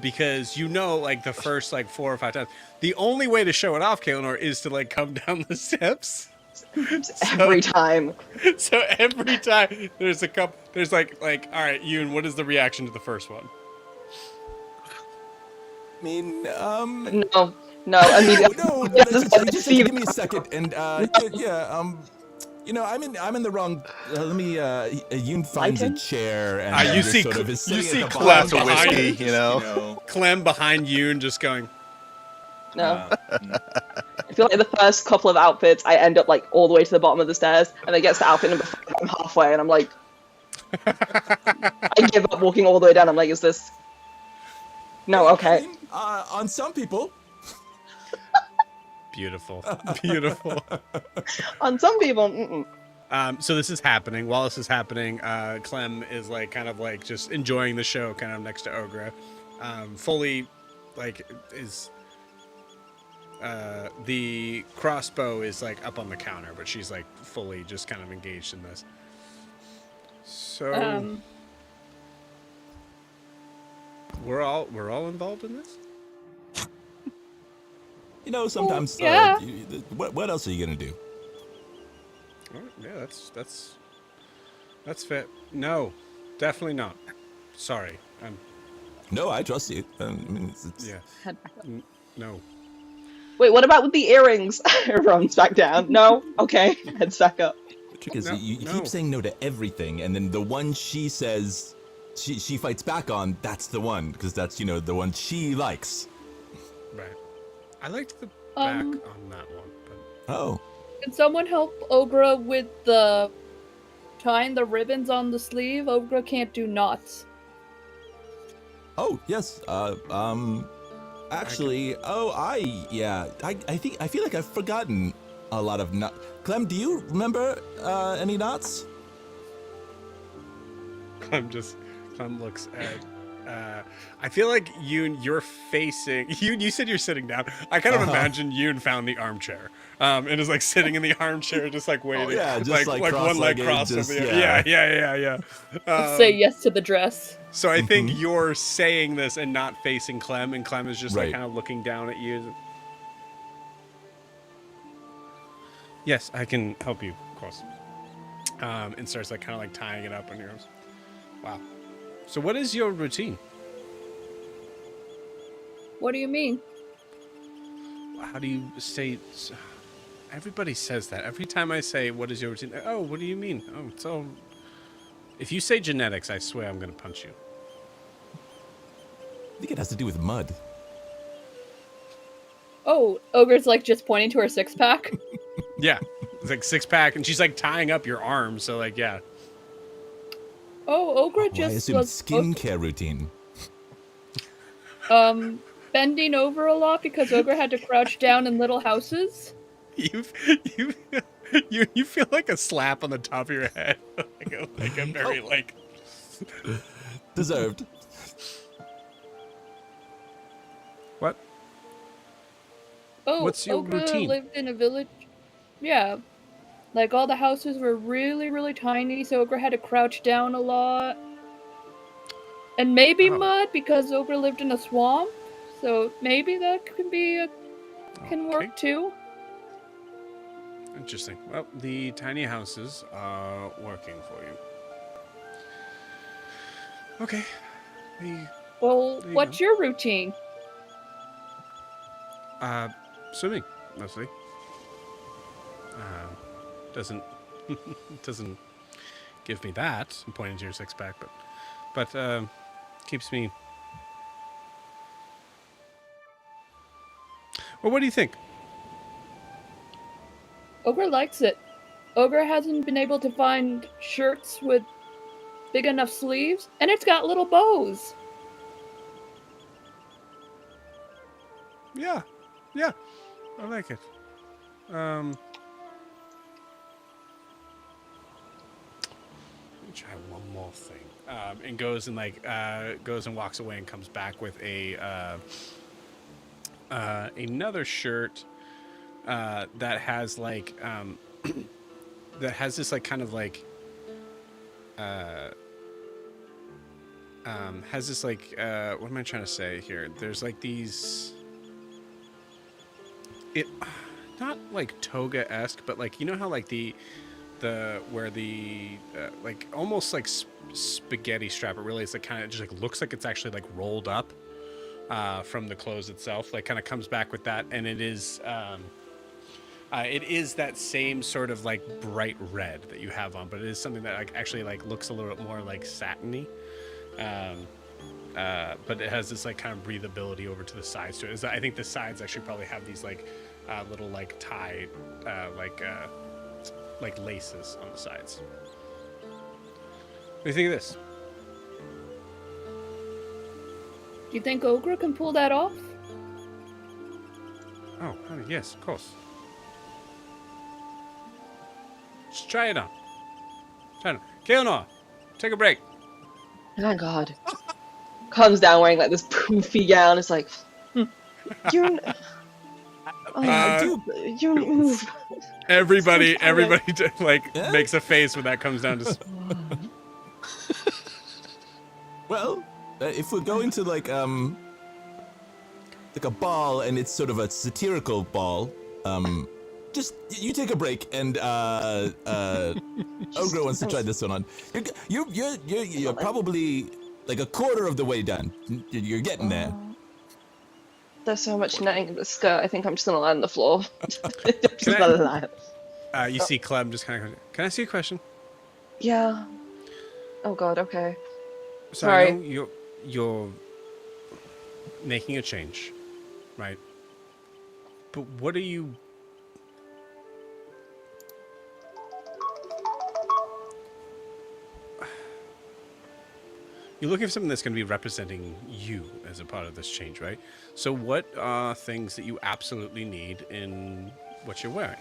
Because like the first like 4 or 5 times, the only way to show it off, Kaelinor, is to like come down the steps. Every time. So every time there's like all right, Yoon, what is the reaction to the first one? I mean, No, I mean, no, just give me a second, and you know, I'm in the wrong. Let me. Yoon finds Lighting? a chair, and You just see sort of is you sitting see at the Clem bottom. Glass of behind whiskey, you know. Clem behind Yoon, just going. No. I feel like the first couple of outfits, I end up like all the way to the bottom of the stairs, and then gets to outfit number 5, I'm halfway, and I'm like, I give up walking all the way down. I'm like, is this? No, okay. On some people. Beautiful. On some people, mm-mm. So this is happening. While this is happening, Clem is like kind of like just enjoying the show, kind of next to Ogra. Fully, like is the crossbow is like up on the counter, but she's like fully just kind of engaged in this. So we're all involved in this. You know, sometimes. yeah. What else are you gonna do? All right, yeah, that's fit. No, definitely not. Sorry. No, I trust you. I mean, it's, Yeah. Head back up. No. Wait, what about with the earrings? Runs back down. No, okay, heads back up. The trick is No, you no. keep saying no to everything, and then the one she says she fights back on, that's the one, because that's, you know, the one she likes. Right. I liked the back Um, on that one, but Oh. Can someone help Ogra with the tying the ribbons on the sleeve? Ogra can't do knots. Oh, yes. Actually, I feel like I've forgotten a lot of knots. Clem, do you remember any knots? Clem looks at. I feel like you're facing. You said you're sitting down. I kind of imagine Yoon found the armchair, and is like sitting in the armchair, just like waiting. yeah, just, like, one leg cross-legged, crossed over just- the other. yeah. Yeah. Say yes to the dress. So I think you're saying this and not facing Clem, and Clem is just like Right. kind of looking down at you. Yes, I can help you, of course. And starts like kind of like tying it up on your arms. Wow. So what is your routine? What do you mean? How do you say? Everybody says that every time I say, "What is your routine?" Oh, what do you mean? Oh, so if you say genetics, I swear I'm gonna punch you. I think it has to do with mud. Oh, Ogre's like just pointing to her 6-pack. Yeah, it's like 6-pack, and she's like tying up your arm. So like, yeah. Oh, Ogra Well, I just assume was supposed skincare routine. to, bending over a lot because Ogre had to crouch down in little houses. you feel like a slap on the top of your head, like a very like Deserved. what? Oh, What's your Ogre routine? lived in a village. Yeah. Like, all the houses were really, really tiny, so Ogre had to crouch down a lot. And maybe Oh. mud, because Ogre lived in a swamp. So maybe that can Okay. work too. Interesting. Well, the tiny houses are working for you. Okay. Well, There you what's your routine? Swimming mostly. Doesn't doesn't give me that. I'm pointing to your six pack, but keeps me. Well, what do you think? Ogre likes it. Ogre hasn't been able to find shirts with big enough sleeves, and it's got little bows. Yeah, I like it. Let me try one more thing. And goes and goes and walks away and comes back with a another shirt that has like that has this like kind of like has this like what am I trying to say here? There's like these not like toga-esque, but like you know how like the where the like almost like spaghetti strap, but really it's like kind of just like looks like it's actually like rolled up from the clothes itself, like kind of comes back with that, and it is that same sort of like bright red that you have on, but it is something that like actually like looks a little bit more like satiny, but it has this like kind of breathability over to the sides to it. I think the sides actually probably have these like little like tie like laces on the sides. What do you think of this? Do you think Ogre can pull that off? Oh, honey, yes, of course. Just try it on. Try it on. Keonor, take a break. Oh my god. Comes down wearing like this poofy gown. It's like, you. You move. Everybody So tired. like makes a face when that comes down to. Well, if we're going to like a ball and it's sort of a satirical ball, just you take a break and Ogre wants to try this one on. You're probably like a quarter of the way done. You're getting there. There's so much netting in the skirt. I think I'm just gonna lie on the floor. Just Can I- gonna lie. You see Clem just kind of. Can I ask you a question? Yeah. Oh god. Okay. So I Sorry. know you're making a change, right? But what are you? You're looking for something that's going to be representing you as a part of this change, right? So what are things that you absolutely need in what you're wearing?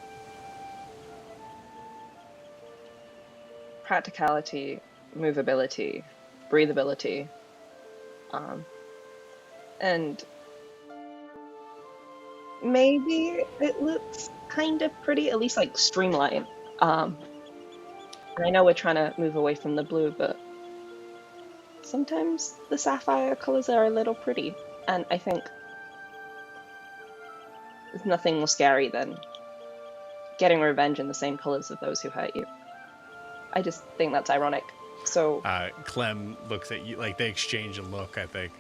Practicality, movability, breathability, and maybe it looks kind of pretty, at least like streamlined. And I know we're trying to move away from the blue, but sometimes the sapphire colors are a little pretty, and I think there's nothing more scary than getting revenge in the same colors of those who hurt you. I just think that's ironic. So Clem looks at you, like they exchange a look, I think.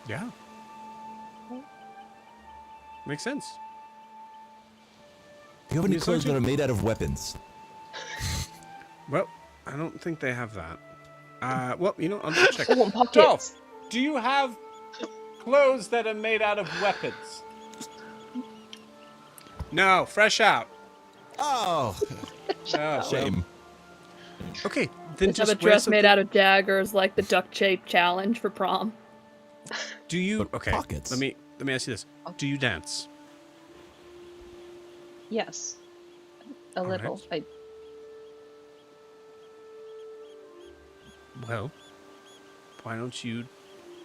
Yeah. Makes sense. Do you have any You clothes that searching? are made out of weapons? Well, I don't think they have that. Well, you know, I'll just check. I want pockets. Dolph, do you have clothes that are made out of weapons? No, fresh out. Oh, Oh, shame. Okay, then Just have just a wear dress something. made out of daggers, like the duct tape challenge for prom. Do you? But Okay, pockets. let me ask you this: do you dance? Yes, a All right. little. Well, why don't you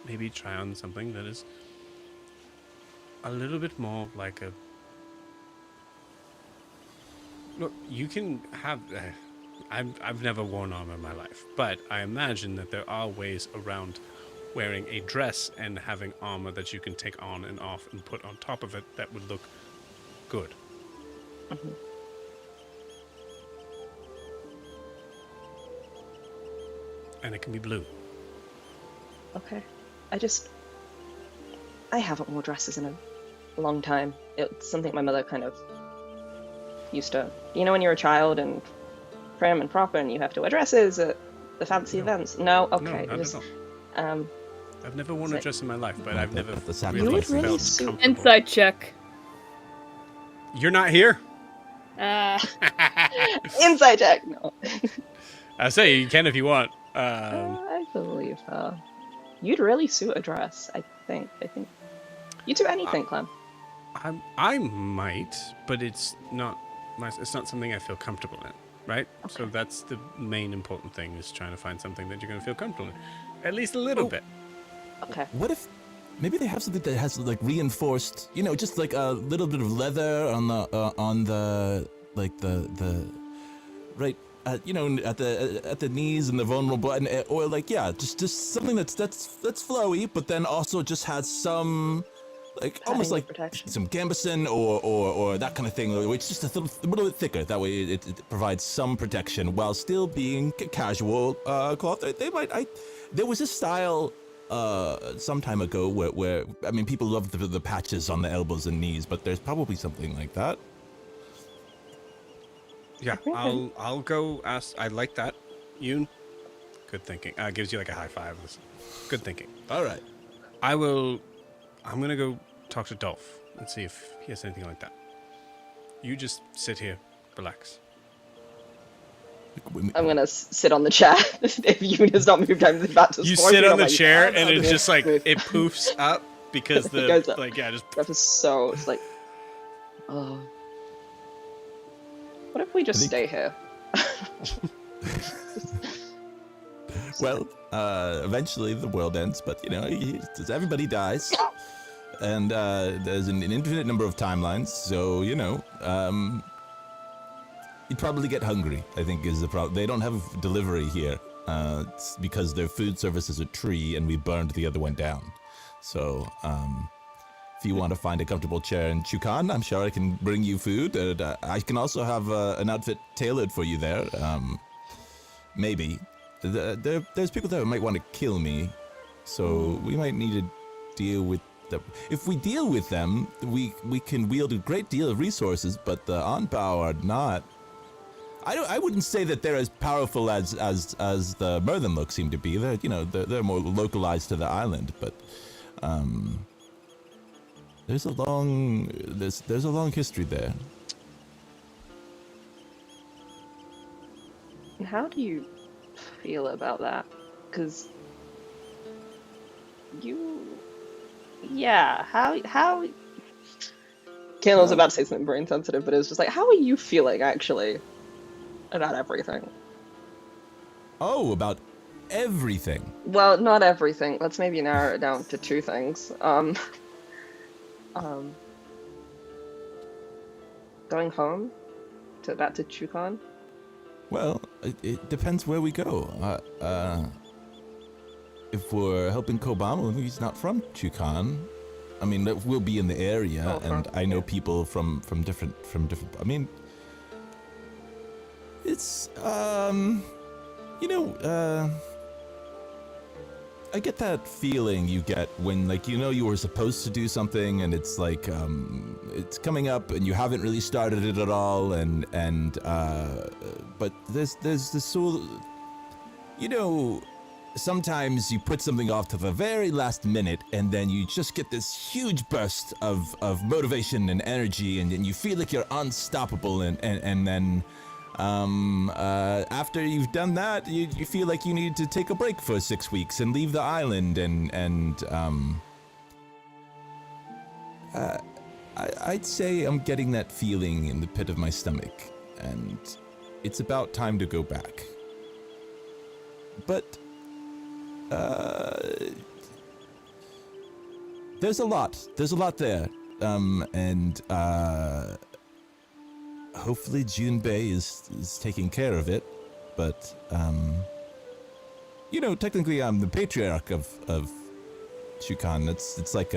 maybe try on something that is a little bit more like a... Look, you can have... I've never worn armor in my life, but I imagine that there are ways around wearing a dress and having armor that you can take on and off and put on top of it that would look good. Mhm. And it can be blue. Okay. I haven't worn dresses in a long time. It's something my mother kind of used to. You know, when you're a child and prim and proper and you have to wear dresses at the fancy events? No? Okay. No, not at all. I've never worn a dress in my life, but I've never the sacrifice. really You would really felt suit- comfortable. Insight check. You're not here? Inside check! No. I say you can if you want. I believe her. You'd really suit a dress, I think. You do anything, Clem. I might, but it's not something I feel comfortable in, right? So Okay. that's the main important thing, is trying to find something that you're going to feel comfortable in, at least a little bit. Okay. What if maybe they have something that has like reinforced, just like a little bit of leather on the like the right at the knees and the vulnerable button, or like just something that's flowy, but then also just has some like almost Padding like protection. some gambeson or that kind of thing, which is just a little bit thicker. That way it provides some protection while still being casual cloth. There was a style some time ago where I mean people love the patches on the elbows and knees, but there's probably something like that. Yeah, I'll go ask. I like that. Yoon, good thinking. Gives you like a high five. Good thinking. All right. I'm gonna go talk to Dolph and see if he has anything like that. You just sit here, relax. I'm gonna sit on the chair. If Yoon has not moved, I'm about to You scorch sit it. on I'm the like, chair "Oh, and it okay." just like Move. it poofs up because It the goes up. just That was so. It's like, oh. What if we just stay here? Well, eventually the world ends, but everybody dies, and there's an infinite number of timelines. So you'd probably get hungry. I think is the problem. They don't have delivery here. It's because their food service is a tree, and we burned the other one down. So if you want to find a comfortable chair in Chukan, I'm sure I can bring you food. And, I can also have an outfit tailored for you there. Maybe. There's people there who might want to kill me, so we might need to deal with them. If we deal with them, we can wield a great deal of resources, but the Anbao are not. I wouldn't say that they're as powerful as the Merthenlook seem to be. They're more localized to the island, but there's a long history there. How do you feel about that? Because how Kayla was about to say something brain sensitive, but it was just like, how are you feeling actually about everything? Oh, about everything. Well, not everything. Let's maybe narrow it down to two things. Going home back to Chukan. Well, it depends where we go. If we're helping Kobama, he's not from Chukan. I mean, we'll be in the area, and I know people from different. I mean, it's I get that feeling you get when, like, you were supposed to do something, and it's like it's coming up, and you haven't really started it at all, but there's this sort of, sometimes you put something off to the very last minute, and then you just get this huge burst of motivation and energy, and you feel like you're unstoppable, and then after you've done that, you feel like you need to take a break for 6 weeks and leave the I'd say I'm getting that feeling in the pit of my stomach, and it's about time to go back. But, there's a lot there, and, hopefully Junbei is taking care of it, but, you know, technically I'm the patriarch of Shukan. It's like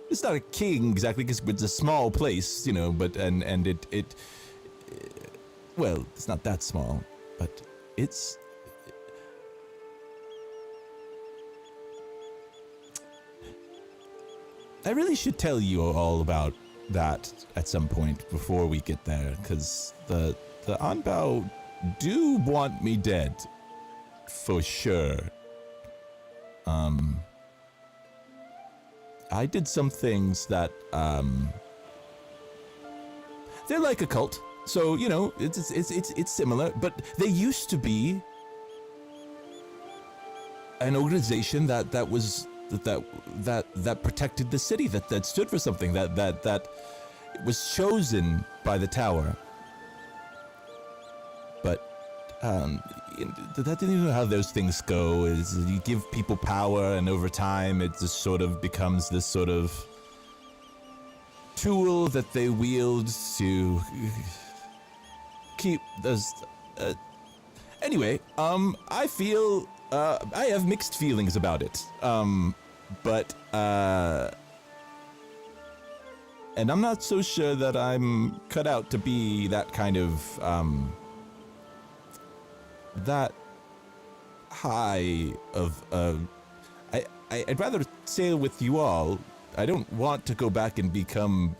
it's not a king exactly, because it's a small place, you know, but, and it, well, it's not that small, but it's, I really should tell you all about that at some point before we get there, because the Anbao do want me dead, for sure. I did some things that, they're like a cult, so, you know, it's similar, but they used to be an organization that protected the city, that stood for something, that was chosen by the tower. But that didn't know how those things go. Is you give people power, and over time it just sort of becomes this sort of tool that they wield to keep those. Anyway, I feel I have mixed feelings about it. But and I'm not so sure that I'm cut out to be that kind of that high of I'd rather sail with you all. I don't want to go back and become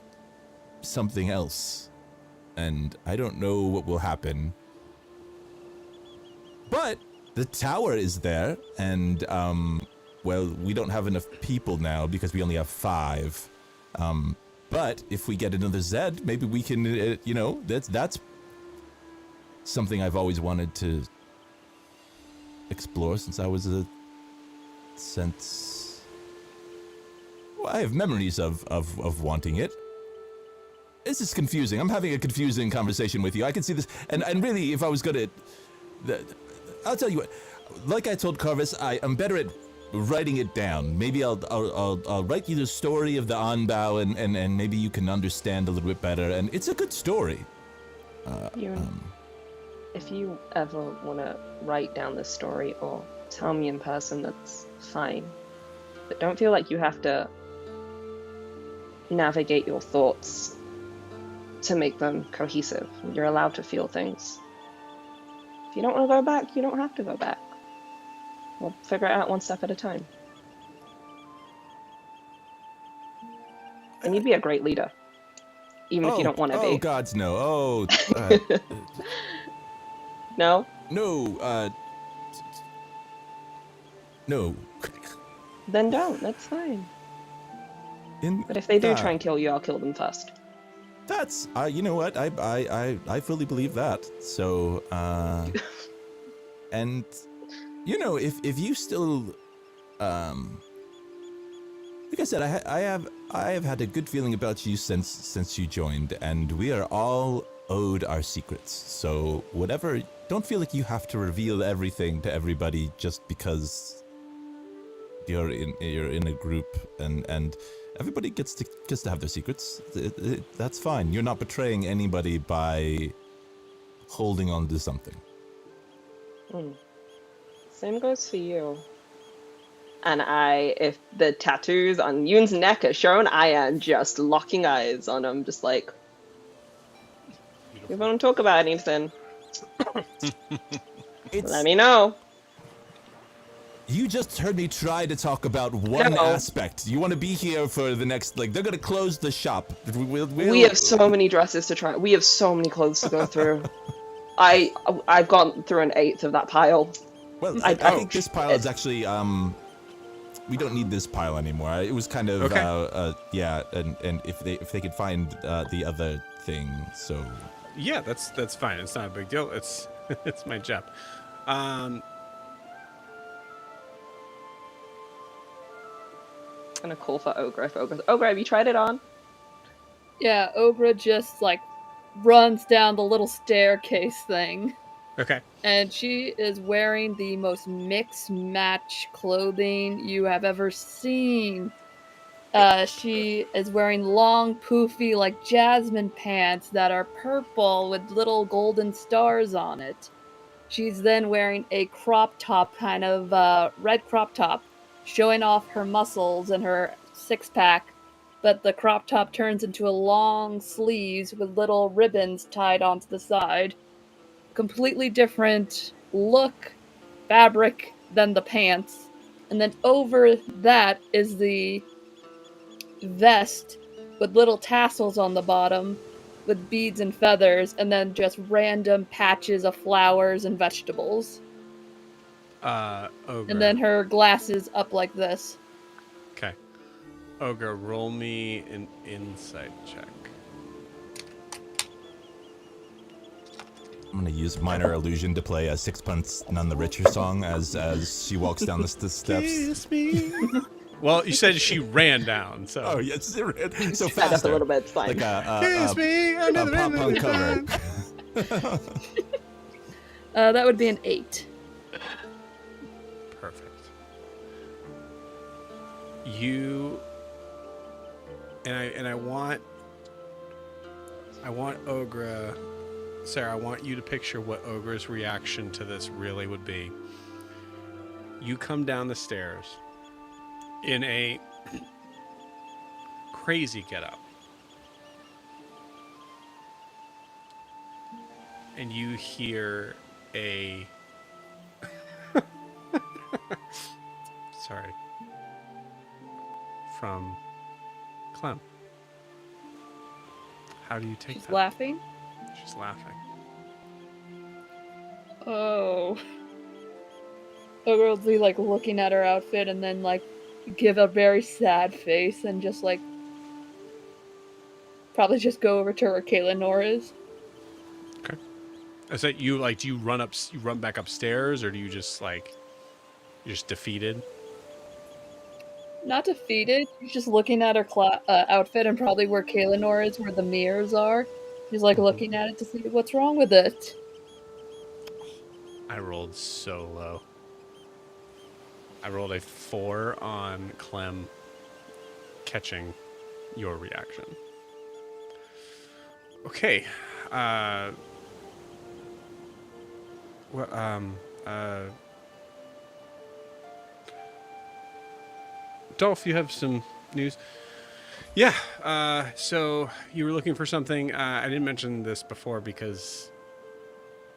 something else, and I don't know what will happen. But the tower is there, and well, we don't have enough people now because we only have 5. But if we get another Zed, maybe we can, you know, that's something I've always wanted to explore since I was well, I have memories of wanting it. This is confusing. I'm having a confusing conversation with you. I can see this, and really, if I was gonna, I'll tell you what. Like I told Carvis, I'm better at writing it down. Maybe I'll write you the story of the Anbao, and maybe you can understand a little bit better. And it's a good story. If you ever want to write down this story or tell me in person, that's fine. But don't feel like you have to navigate your thoughts to make them cohesive. You're allowed to feel things. If you don't want to go back, you don't have to go back. We'll figure it out one step at a time. And you'd be a great leader, even if you don't want to be. Oh, gods, no. Oh, No? no, no. Then don't. That's fine. But if they do try and kill you, I'll kill them first. That's, you know what? I fully believe that. So, and, you know, if you still, like I said, I have had a good feeling about you since you joined, and we are all owed our secrets. So whatever, don't feel like you have to reveal everything to everybody just because you're in a group, and everybody gets to have their secrets. That's fine. You're not betraying anybody by holding on to something. Same goes for you. And if the tattoos on Yoon's neck are shown, I am just locking eyes on him, just like, you want to talk about anything? Let me know. You just heard me try to talk about one aspect. You want to be here for the next, like, they're going to close the shop. We have so many dresses to try. We have so many clothes to go through. I've gone through an 1/8 of that pile. Well, I think this pile is actually, we don't need this pile anymore. It was kind of, yeah, and if they could find the other thing, so. Yeah, that's fine. It's not a big deal. It's it's my job. I'm gonna call for Ogre. Ogre, have you tried it on? Yeah, Ogra just like runs down the little staircase thing. Okay. And she is wearing the most mix match clothing you have ever seen. She is wearing long, poofy, like jasmine pants that are purple with little golden stars on it. She's then wearing a crop top, kind of red crop top, showing off her muscles and her six pack. But the crop top turns into a long sleeves with little ribbons tied onto the side. Completely different look, fabric than the pants. And then over that is the vest with little tassels on the bottom with beads and feathers, and then just random patches of flowers and vegetables. Ogre. And then her glasses up like this. Okay. Ogre, roll me an insight check. I'm gonna use minor illusion to play a Sixpence None the Richer song as she walks down the steps. Kiss me. Well, you said she ran down, so. Oh yes, so Sped faster. up a little bit, it's fine. Like Kiss me under the pop punk rainbow. cover. That would be an 8. Perfect. You and I want Ogre, Sarah, I want you to picture what Ogre's reaction to this really would be. You come down the stairs in a crazy getup. And you hear a sorry, from Clem. How do you take She's that? laughing. She's laughing. Oh. Ogre will be like looking at her outfit and then like give a very sad face and just like probably just go over to where Kayla Nor is. Okay. Is that you? Like, do you run back upstairs, or do you just like, you're just defeated? Not defeated. She's just looking at her outfit and probably where Kayla Nor is, where the mirrors are. She's like looking at it to see what's wrong with it. I rolled so low. I rolled a 4 on Clem catching your reaction. Okay. Dolph, you have some news? Yeah. So you were looking for something. I didn't mention this before because,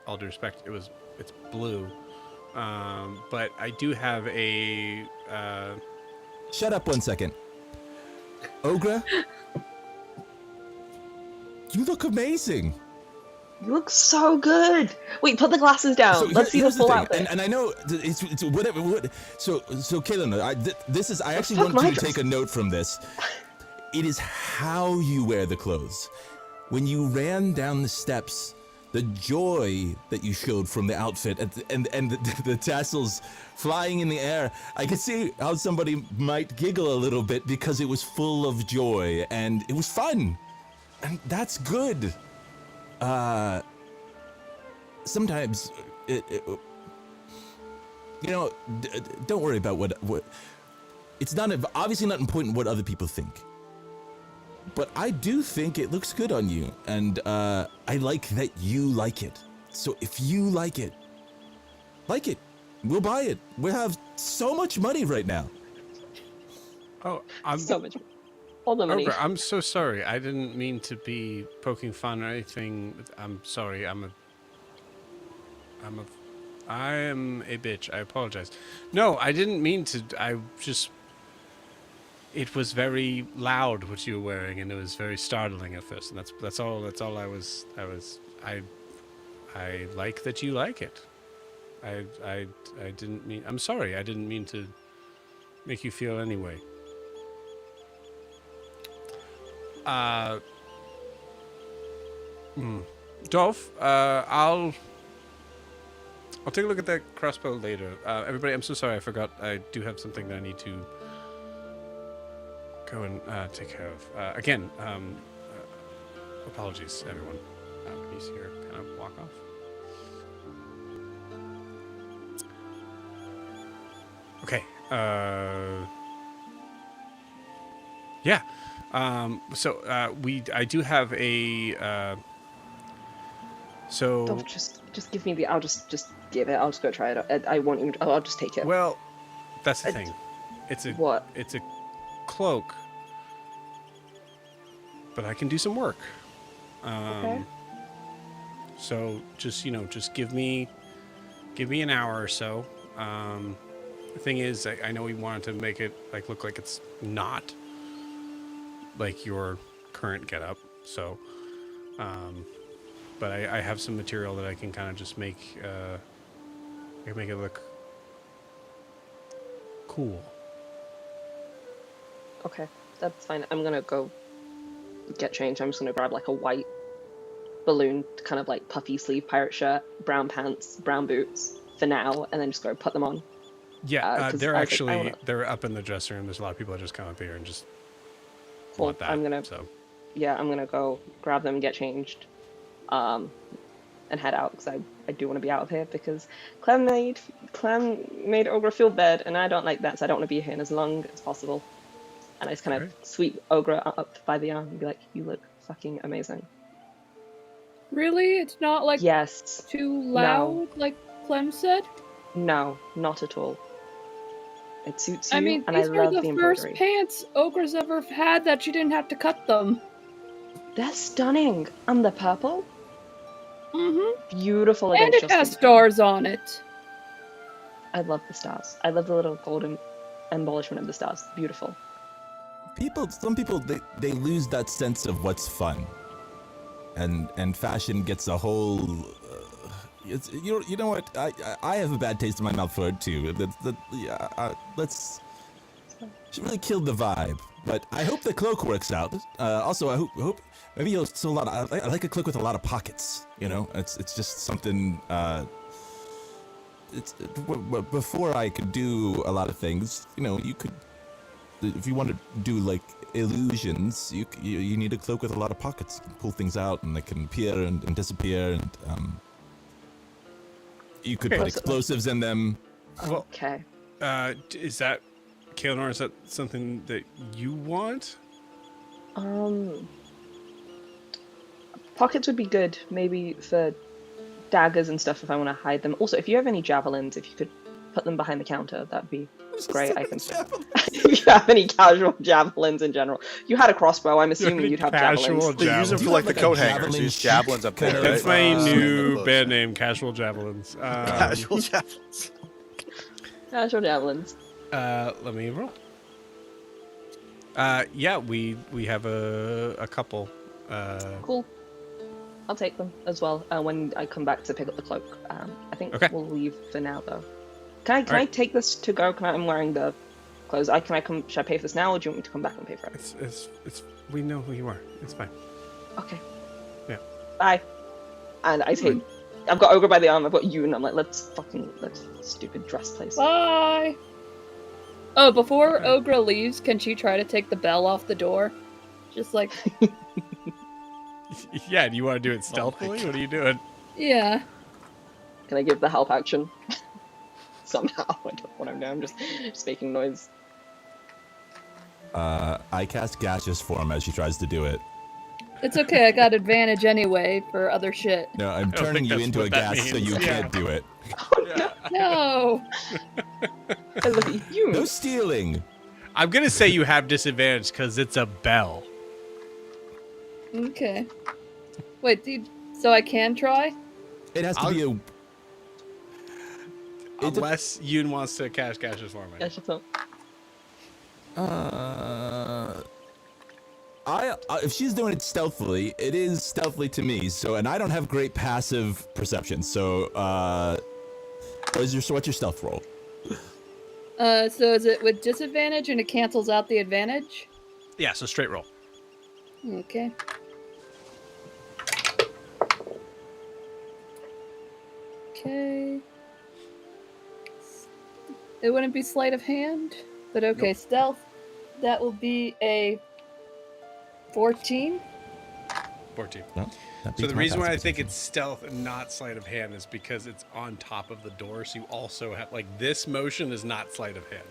all due respect, it's blue. But I do have a. Shut up 1 second. Ogre? You look amazing. You look so good. Wait, put the glasses down. So Let's see the here's full thing, outfit. and I know it's whatever. So Kaylin, I actually Fuck want my you to dress. take a note from this. It is how you wear the clothes. When you ran down the steps, the joy that you showed from the outfit and the tassels flying in the air, I could see how somebody might giggle a little bit because it was full of joy and it was fun, and that's good. Sometimes don't worry about what. It's not obviously not important what other people think. But I do think it looks good on you, and I like that you like it. So if you like it, we'll buy it. We have so much money right now. Oh, I'm So much. All the money. Ogre, I'm so sorry. I didn't mean to be poking fun or anything. I'm sorry. I am a bitch. I apologize. No, I didn't mean to. It was very loud what you were wearing, and it was very startling at first. And that's all I like that you like it. I didn't mean. I'm sorry. I didn't mean to make you feel any way. Dolph, I'll take a look at that crossbow later. Everybody, I'm so sorry. I forgot. I do have something that I need to go and take care of. Again, apologies, everyone. Can you see her kind of walk off? Okay. Yeah. I do have a. Don't just give me the. I'll just give it. I'll just go try it. I won't even. I'll just take it. Well, that's the thing. It's a What? It's a cloak, but I can do some work. Okay. So just give me an hour or so. The thing is, I know we wanted to make it look like it's not like your current getup. So, but I have some material that I can kind of just make. I can make it look cool. Okay, that's fine. I'm gonna go get changed. I'm just gonna grab like a white balloon, kind of like puffy sleeve pirate shirt, brown pants, brown boots for now, and then just go put them on. Yeah, 'Cause they're I was like, actually they're up in the dressing room. There's a lot of people that just come up here and just Well, want that. I'm gonna go grab them, get changed, and head out because I do want to be out of here because Clem made Ogre feel bad, and I don't like that, so I don't want to be here as long as possible. And I just kind of sweep Ogre up by the arm and be like, "You look fucking amazing." Really? It's not like Yes. too loud, like Clem said? No, not at all. It suits you, I mean, and I these are love the the first embroidery. pants Ogre's ever had that she didn't have to cut them. They're stunning. And the purple, Mm-hmm. beautiful And against it your has skin. stars on it. I love the stars. I love the little golden embellishment of the stars. Beautiful. Some people they lose that sense of what's fun, and fashion gets a whole. You know what? I have a bad taste in my mouth for it too. Let's. She really killed the vibe, but I hope the cloak works out. Also, I hope maybe you'll still a lot. I like a cloak with a lot of pockets. You know, it's just something. Before I could do a lot of things. You know, you could. If you want to do like illusions, you need a cloak with a lot of pockets. You can pull things out, and they can appear and disappear, and you could put explosives in them. Well, Okay. Is that, Kaelenor, is that something that you want? Pockets would be good, maybe for daggers and stuff if I want to hide them. Also, if you have any javelins, if you could put them behind the counter, that'd be great. I can. If you have any casual javelins in general, you had a crossbow. I'm assuming you'd have javelins. They use them for like the coat hangers. Use javelins up there. That's right? my new band name, Casual Javelins. Casual javelins. Casual javelins. Let me roll. Yeah, we have a couple. Cool. I'll take them as well when I come back to pick up the cloak. I think we'll leave for now though. Can I take this to go? I'm wearing the clothes. Should I pay for this now, or do you want me to come back and pay for it? It's we know who you are. It's fine. Okay. Yeah. Bye. And I take. I've got Ogre by the arm. I've got you, and I'm like, let's stupid dress place. Bye. Oh, before Ogre leaves, can she try to take the bell off the door? Just like. Yeah. Do you want to do it stealthily? What are you doing? Yeah. Can I give the help action? Somehow, I don't know what I'm doing. I'm just making noise. I cast gaseous form as she tries to do it. It's okay, I got advantage anyway for other shit. No, I'm turning you into a gas so you can't do it. No! I look at you. No stealing. I'm gonna say you have disadvantage because it's a bell. Okay. Wait, so I can try? It has to be a. Unless Yoon wants to cast gaseous form. Yeah, she's not. If she's doing it stealthily, it is stealthily to me. So, and I don't have great passive perception. So, what's your stealth roll? So is it with disadvantage and it cancels out the advantage? Yeah, so straight roll. Okay. Okay. It wouldn't be sleight of hand, but okay, Stealth. That will be a 14. 14. Well, that So beats the my reason why I passive think perception. it's stealth and not sleight of hand is because it's on top of the door. So you also have like this motion is not sleight of hand.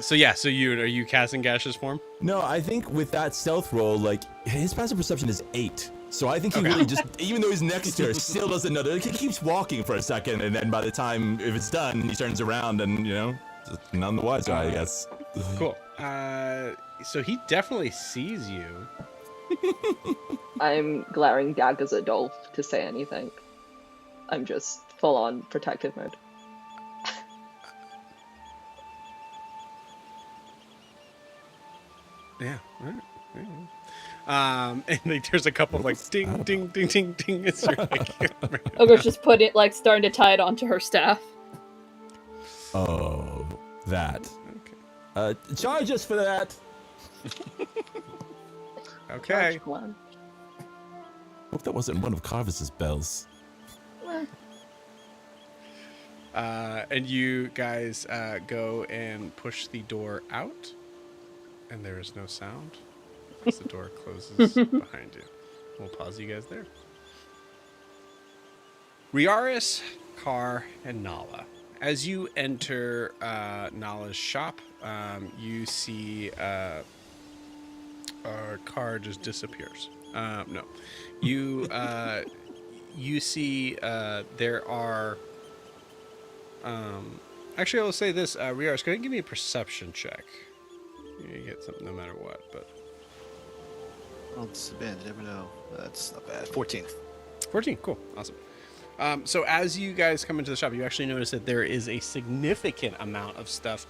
So yeah. So are you casting gaseous form? No, I think with that stealth roll, like his passive perception is 8. So I think he Okay. really just, even though he's next to her, still doesn't know. He keeps walking for a second, and then by the time if it's done, he turns around and none the wiser, I guess. Cool. So he definitely sees you. I'm glaring daggers at Dolph to say anything. I'm just full on protective mode. Yeah. All right. And like, there's a couple of like ding, ding, ding, ding, ding. It's like, Ogre's just starting to tie it onto her staff. Oh, that. okay. Charge us for that. Okay. Charge one. Hope that wasn't one of Carvis's bells. And you guys go and push the door out, and there is no sound as the door closes behind you. We'll pause you guys there. Riarris, Cawr, and Nala. As you enter Nala's shop, you see Cawr just disappears. No, you see there are. Actually, I'll say this, Riarris, go ahead and give me a perception check. You get something no matter what, but... Well, it's a band. You never know. That's not bad. 14. 14, cool, awesome. So as you guys come into the shop, you actually notice that there is a significant amount of stuff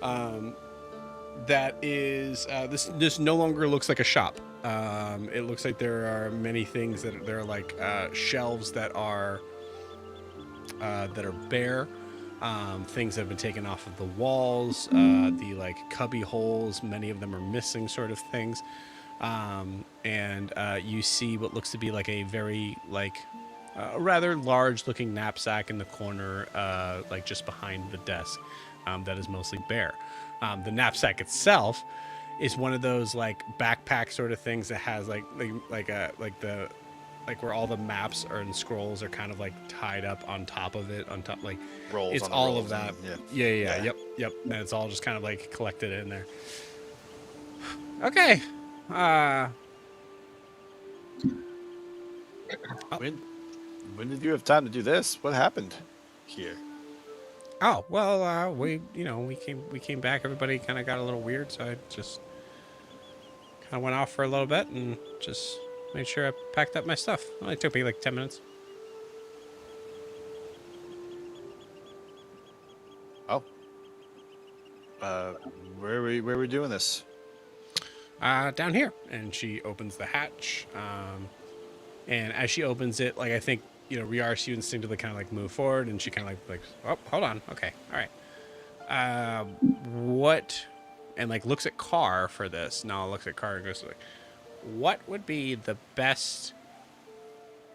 that is... This no longer looks like a shop. It looks like there are many things that there are like shelves that are bare. Things have been taken off of the walls, the like cubby holes, many of them are missing sort of things. And you see what looks to be like a very like a rather large looking knapsack in the corner, like just behind the desk, that is mostly bare. The knapsack itself is one of those like backpack sort of things that has like where all the maps and scrolls are kind of like tied up on top of it, on top, like Rolls it's on the all rolls of that. and- Yeah. Yep. And it's all just kind of like collected in there. Okay. When did you have time to do this? What happened here? Oh well, we came back. Everybody kind of got a little weird, so I just kind of went off for a little bit and just made sure I packed up my stuff. It only took me like 10 minutes. Oh. Where are we doing this? Down here. And she opens the hatch. And as she opens it, like I think, Riarris, you instinctively kind of like move forward, and she kind of like, oh, hold on. Okay. All right. What, and like looks at Cawr for this. Nala looks at Cawr and goes like, what would be the best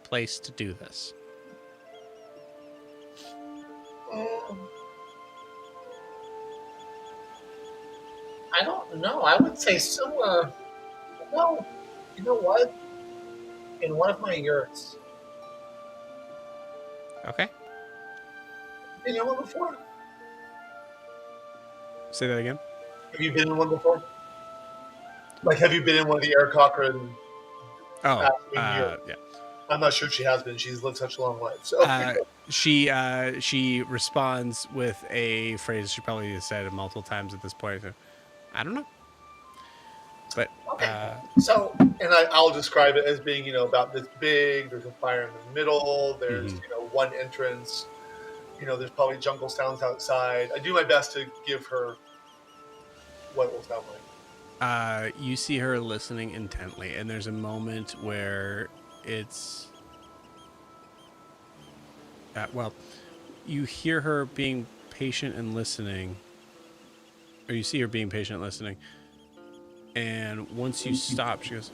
place to do this? I don't know. I would say somewhere. No, you know what? In one of my yurts. Okay. Been in one before? Say that again. Have you been in one before? Like, have you been in one of the Eric Cochran? Oh, yeah. yeah. I'm not sure she has been. She's lived such a long life. So She responds with a phrase she probably has said multiple times at this point. I don't know. But okay. So, and I'll describe it as being, about this big. There's a fire in the middle. There's, one entrance. There's probably jungle sounds outside. I do my best to give her what it will sound like. You see her listening intently, and there's a moment where it's you hear her being patient and listening, or you see her being patient and listening, and once you stop, she goes,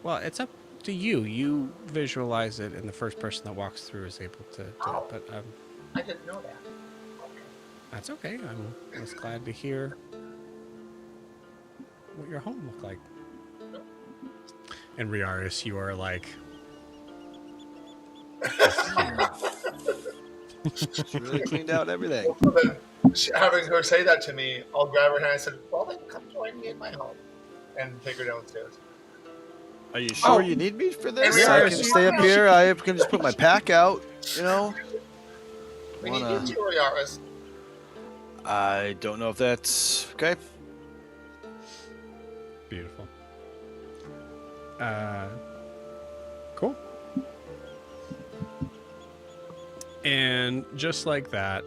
well, it's up to you. You visualize it, and the first person that walks through is able to do it. But I didn't know that. that's okay. I was glad to hear what your home looked like. And Riarris, you are like, It's really cleaned out everything. So then, having her say that to me, I'll grab her hand and I said, "Well, then come join me in my home," and take her downstairs. Are you sure you need me for this? Yeah, I you- can stay up here. I can just put my pack out. You know. We need you too, Riarris. I don't know if that's okay. beautiful. Cool. And just like that,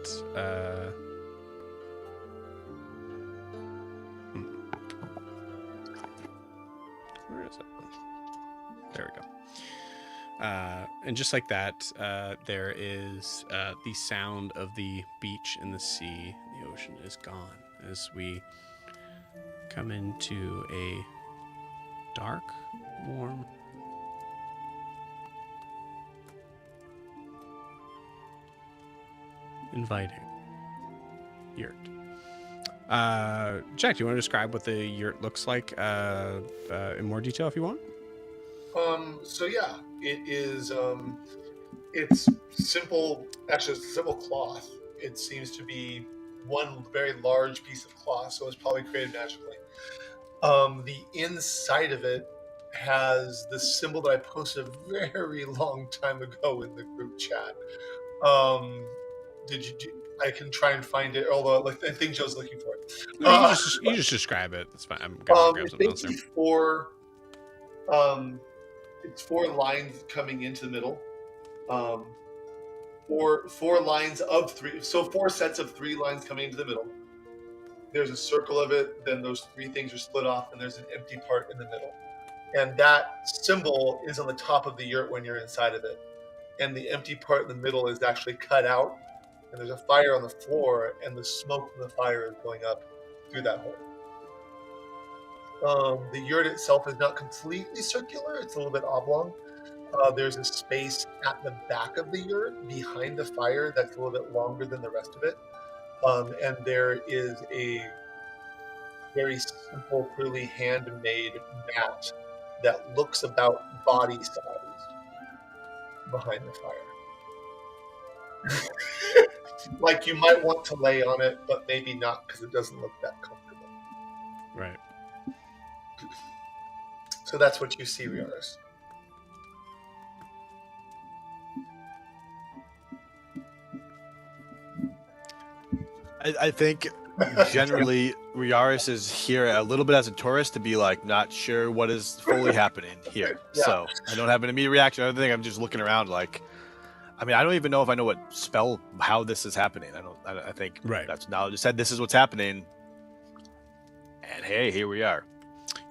where is it? There we go. And just like that, there is the sound of the beach and the sea. The ocean is gone as we come into a dark, warm, inviting yurt. Jack, do you want to describe what the yurt looks like in more detail if you want? So yeah, it is. It's simple. Actually, it's simple cloth. It seems to be one very large piece of cloth, so it's probably created magically. The inside of it has the symbol that I posted a very long time ago in the group chat. I can try and find it, although like, I think Joe's looking for it. No, you just describe it. That's fine. I'm gonna grab It's something else there. basically it's four lines coming into the middle. Four lines of three, so four sets of three lines coming into the middle. There's a circle of it, then those three things are split off, and there's an empty part in the middle. And that symbol is on the top of the yurt when you're inside of it. And the empty part in the middle is actually cut out, and there's a fire on the floor, and the smoke from the fire is going up through that hole. The yurt itself is not completely circular, it's a little bit oblong. There's a space at the back of the yurt behind the fire that's a little bit longer than the rest of it. And there is a very simple, clearly handmade mat that looks about body size behind the fire. Like you might want to lay on it, but maybe not because it doesn't look that comfortable. Right. So that's what you see, Riarris. I think generally Riarris is here a little bit as a tourist to be like not sure what is fully happening here. Yeah. So I don't have an immediate reaction. I think I'm just looking around like, I mean, I don't even know if I know what spell how this is happening. I think Right. that's knowledge said this is what's happening. And hey, here we are.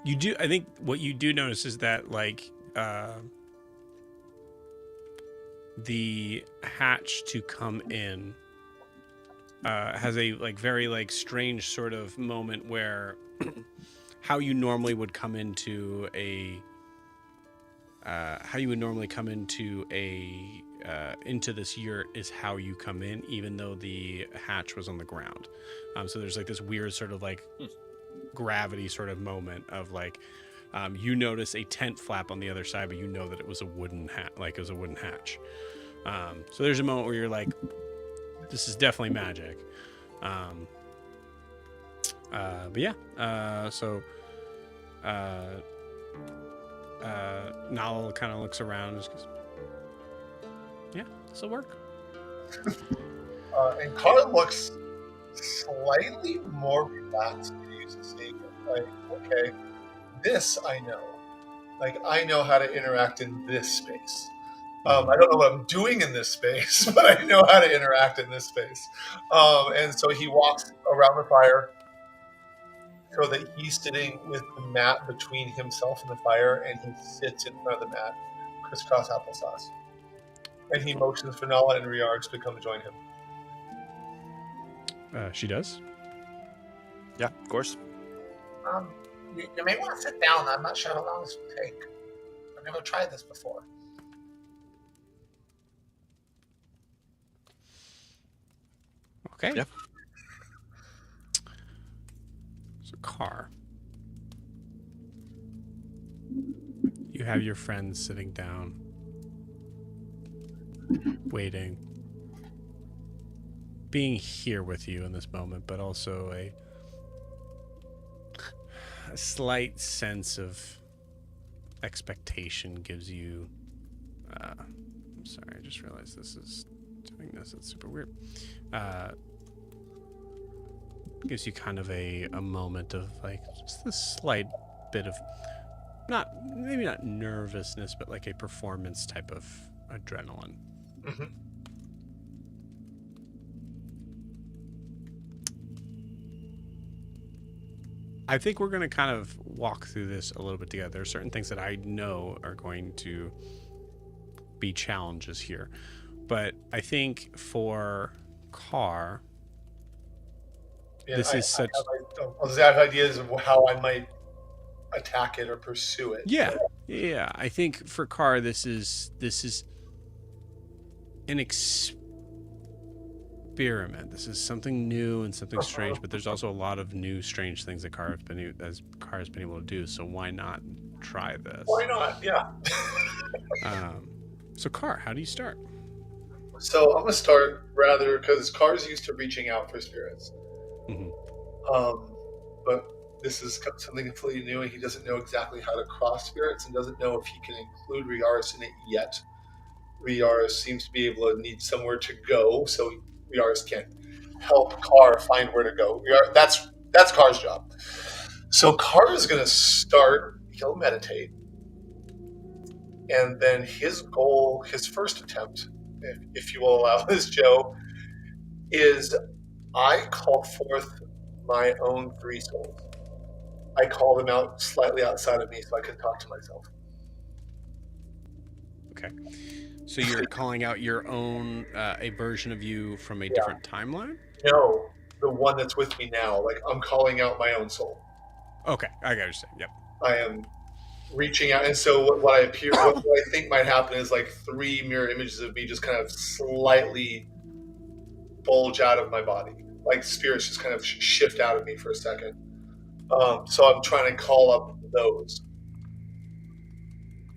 You do. I think what you do notice is that like the hatch to come in has a like very like strange sort of moment where how you normally would come into a into this yurt is how you come in, even though the hatch was on the ground. So there's like this weird sort of like gravity sort of moment of like you notice a tent flap on the other side, but you know that it was a wooden hatch. So there's a moment where you're like, this is definitely magic. But yeah, so Nal kind of looks around and just goes, yeah, this'll work. And Cawr looks slightly more relaxed to use a statement. Like, okay, this I know. Like, I know how to interact in this space. I don't know what I'm doing in this space, but I know how to interact in this space. And so he walks around the fire so that he's sitting with the mat between himself and the fire, and he sits in front of the mat, crisscross applesauce. And he motions for Nala and Riarris to come join him. She does. Yeah, of course. You may want to sit down. I'm not sure how long this will take. I've never tried this before. Okay. Yep. So Cawr, have your friends sitting down, waiting, being here with you in this moment, but also a slight sense of expectation gives you. I'm sorry, I just realized this is doing this. It's super weird. Gives you kind of a moment of like just a slight bit of maybe not nervousness, but like a performance type of adrenaline. Mm-hmm. I think we're going to kind of walk through this a little bit together. There are certain things that I know are going to be challenges here. But I think for Cawr, this is such... I have ideas of how I might attack it or pursue it. Yeah. I think for Cawr, this is an experiment. This is something new and something strange, but there's also a lot of new, strange things that Cawr has been able to do. So why not try this? Why not? Yeah. So Cawr, how do you start? So I'm gonna start rather because Cawr's used to reaching out for spirits. Mm-hmm. But this is something completely new, and he doesn't know exactly how to cross spirits, and doesn't know if he can include Riarris in it yet. Riarris seems to be able to need somewhere to go, so Riarris can help Cawr find where to go. That's Cawr's job. So Cawr is going to start. He'll meditate, and then his goal, his first attempt, if you will allow this, Joe, is I call forth my own three souls. I call them out slightly outside of me so I can talk to myself. Okay. So you're calling out your own, a version of you from a different timeline? No, the one that's with me now. Like, I'm calling out my own soul. Okay, I got what you're saying. Yep. I am reaching out, and so what I think might happen is like three mirror images of me just kind of slightly bulge out of my body. Like spirits just kind of shift out of me for a second. So I'm trying to call up those.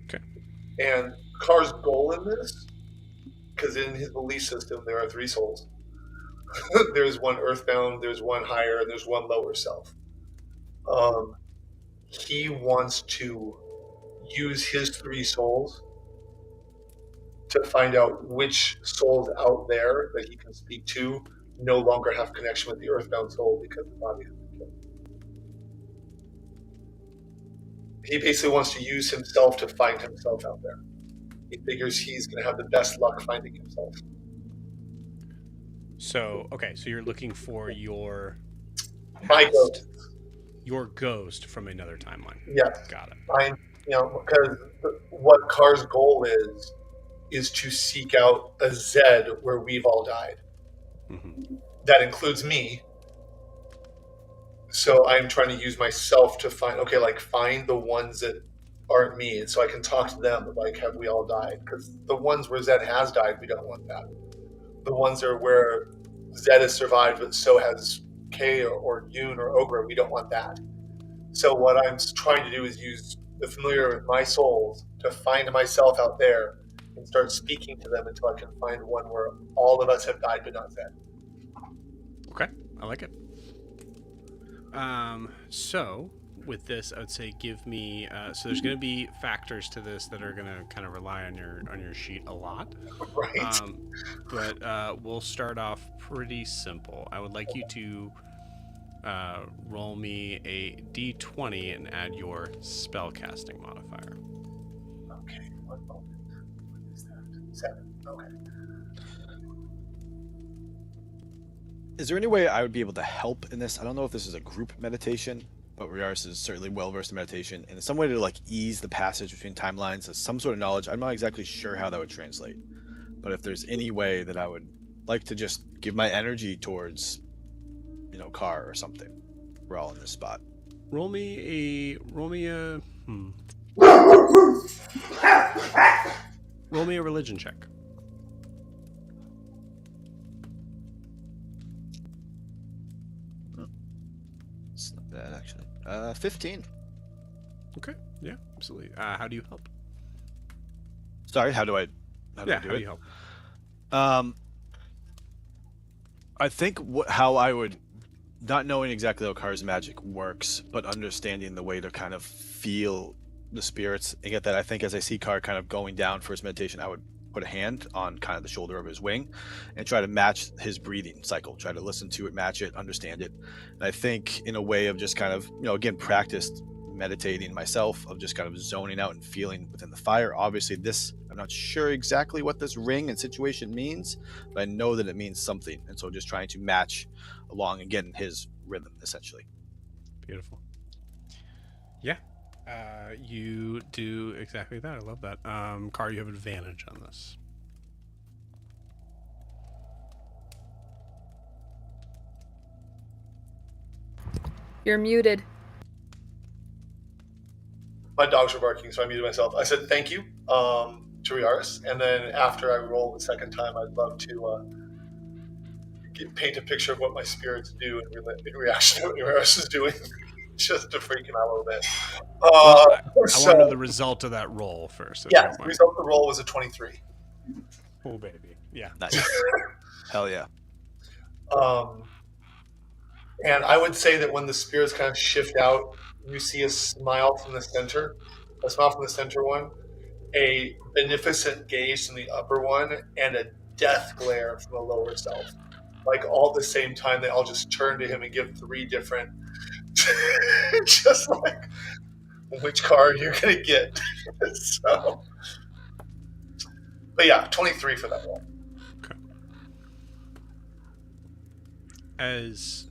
Okay. And Cawr's goal in this, because in his belief system there are three souls. There's one earthbound, there's one higher, and there's one lower self. He wants to use his three souls to find out which souls out there that he can speak to no longer have connection with the earthbound soul because the body has been killed. He basically wants to use himself to find himself out there. He figures he's going to have the best luck finding himself. So, okay, so you're looking for your My ghost. Your ghost from another timeline. Yes. Got it. Because what Cawr's goal is to seek out a Zed where we've all died. Mm-hmm. That includes me. So I'm trying to use myself to find the ones that aren't me, and so I can talk to them, like, have we all died? Because the ones where Zed has died, we don't want that. The ones that are where Zed has survived, but so has Kay or Yoon or Ogre, we don't want that. So what I'm trying to do is use the familiar with my souls to find myself out there and start speaking to them until I can find one where all of us have died but not Zed. Okay, I like it. So with this, I would say give me. So there's going to be factors to this that are going to kind of rely on your sheet a lot. Right. But we'll start off pretty simple. I would like you to roll me a d20 and add your spellcasting modifier. Okay. What is that? 7. Okay. Is there any way I would be able to help in this? I don't know if this is a group meditation, but Riarris is certainly well versed in meditation, and some way to like ease the passage between timelines, some sort of knowledge. I'm not exactly sure how that would translate, but if there's any way that I would like to just give my energy towards, Cawr or something, we're all in this spot. Roll me a religion check. It's not bad actually. 15. Okay, yeah, absolutely. How do you help? Sorry, how do I do How it? do you help? I think how I would, not knowing exactly how Cawr's magic works, but understanding the way to kind of feel the spirits and get that. I think as I see Cawr kind of going down for his meditation, I would put a hand on kind of the shoulder of his wing and try to match his breathing cycle, try to listen to it, match it, understand it. And I think in a way of just kind of, again, practiced meditating myself, of just kind of zoning out and feeling within the fire. Obviously I'm not sure exactly what this ring and situation means, but I know that it means something. And so just trying to match along again his rhythm, essentially. Beautiful. Yeah. You do exactly that. I love that. Cawr, you have advantage on this. You're muted. My dogs were barking, so I muted myself. I said thank you to Riarris, and then after I roll the second time, I'd love to paint a picture of what my spirits do in reaction to what Riarris is doing, just to freak him out a little bit. I want to know the result of that roll first. Yeah, the result of the roll was a 23. Oh, baby. Yeah. Nice. Hell yeah. And I would say that when the spirits kind of shift out, you see a smile from the center one, a beneficent gaze from the upper one, and a death glare from the lower self. Like all at the same time, they all just turn to him and give 3 different, just like, which card you're going to get. So, but yeah, 23 for that one. Okay. As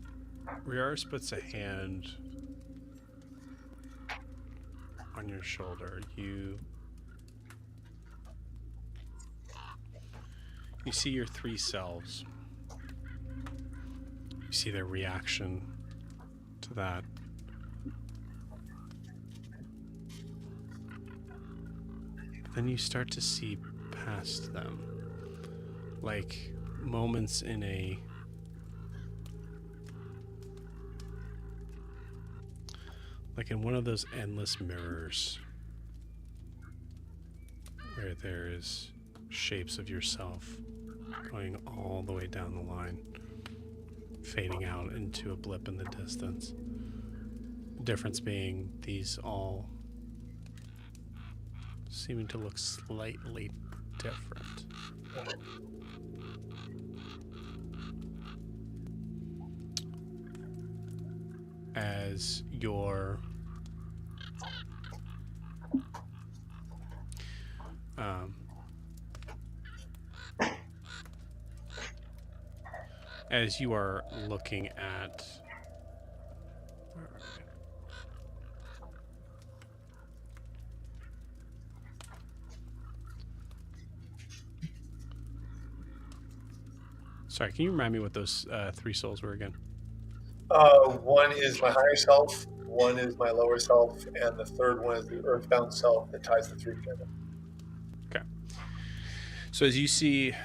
Riarris puts a hand on your shoulder, you see your 3 selves. You see their reaction to that. Then you start to see past them, like moments in one of those endless mirrors where there's shapes of yourself going all the way down the line, fading out into a blip in the distance. The difference being these all seeming to look slightly different. As your as you are looking at sorry, can you remind me what those 3 souls were again? One is my higher self, one is my lower self, and the third one is the earthbound self that ties the 3 together. Okay. So as you see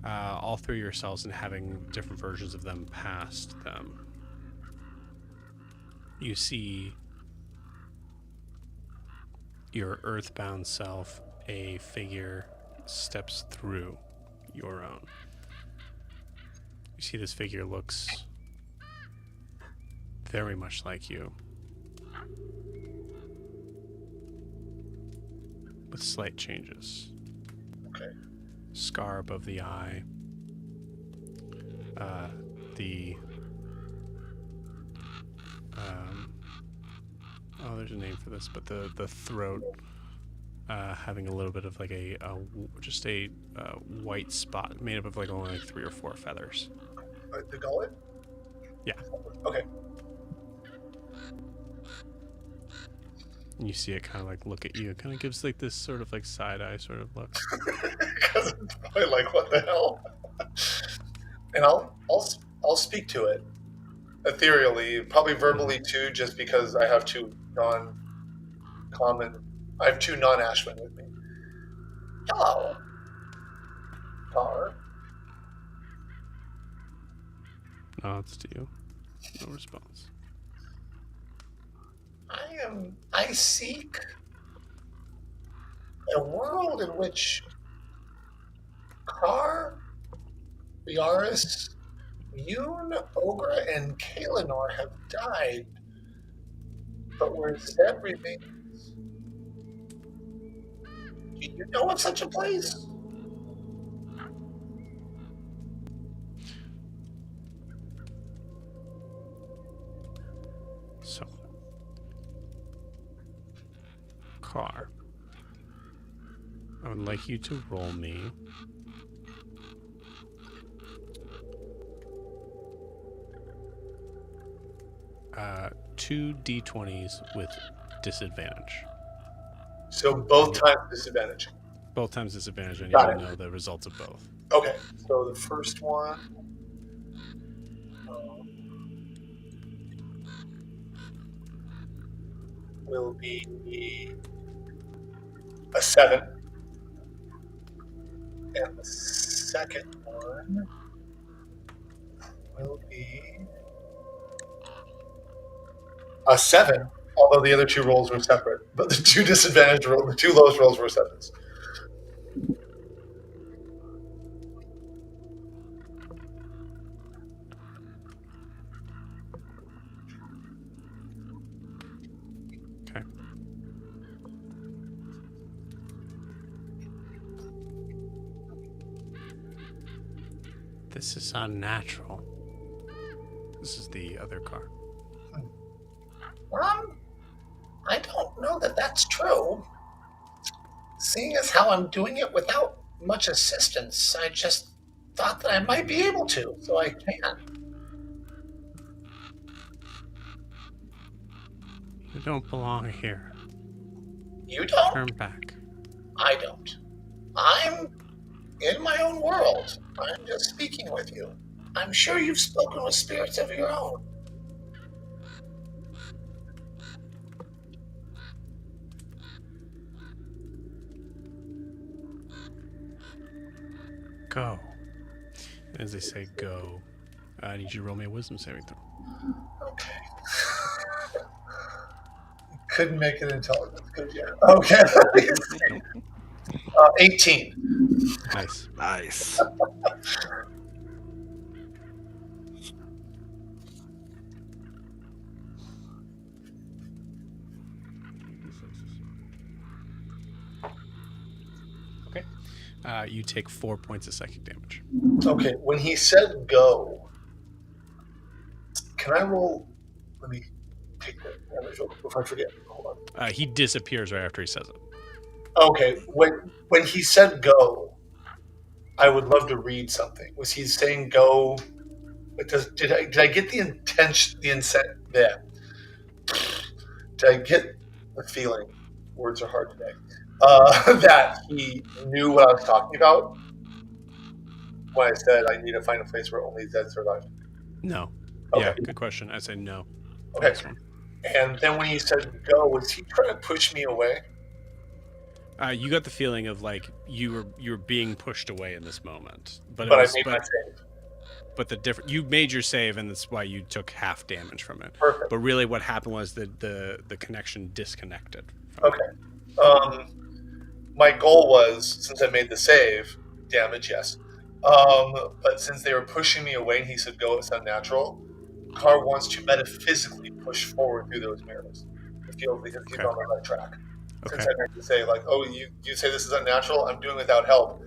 all 3 of yourselves and having different versions of them past them, you see your earthbound self, a figure steps through your own. You see this figure looks very much like you, with slight changes. Okay. Scar above the eye, there's a name for this, but the throat having a little bit of like a white spot made up of like only 3 or 4 feathers. The gullet? Yeah. Okay. And you see it kind of like look at you. It kind of gives like this sort of like side eye sort of look. Because it's probably like, what the hell? And I'll speak to it ethereally, probably verbally too, just because I have 2 non-Ashmen with me. Hello, Cawr. Nods to you. No response. I seek a world in which Cawr, Riarris, Yoon, Ogre, and Kalinor have died, but where Zed remains. Do you know of such a place? So, Cawr, I would like you to roll me 2 d20s with disadvantage. So both times disadvantage. Both times disadvantage, and you Got will it. know the results of both. Okay, so the first one will be a 7. And the second one will be a 7, although the other 2 rolls were separate. But the 2 disadvantage rolls, the 2 lowest rolls were 7s. Okay. This is unnatural. This is the other car. I don't know that that's true. Seeing as how I'm doing it without much assistance, I just thought that I might be able to, so I can. You don't belong here. You don't? Turn back. I don't. I'm in my own world. I'm just speaking with you. I'm sure you've spoken with spirits of your own. Go. As they say, go. I need you to roll me a wisdom saving throw. Okay. Couldn't make it intelligence, could you? Okay. 18. Nice. Nice. Okay. You take 4 points of psychic damage. Okay, when he said go, can I roll? Let me take that damage before I forget. Hold on. He disappears right after he says it. Okay, when he said go, I would love to read something. Was he saying go? Did I get the intention? The incent? Yeah. Did I get the feeling? Words are hard today. That he knew what I was talking about when I said I need to find a place where only Zed survived. No. Okay. Yeah, good question. I say no. Okay. Next one. And then when he said go, was he trying to push me away? You got the feeling of like you were being pushed away in this moment, but I made my save. But the different you made your save, and that's why you took half damage from it. Perfect. But really, what happened was the connection disconnected. Okay. My goal was, since I made the save, damage, yes. But since they were pushing me away and he said go, it's unnatural, Cawr wants to metaphysically push forward through those mirrors to feel because he's on the right track. Since I meant to say, like, oh, you say this is unnatural, I'm doing it without help,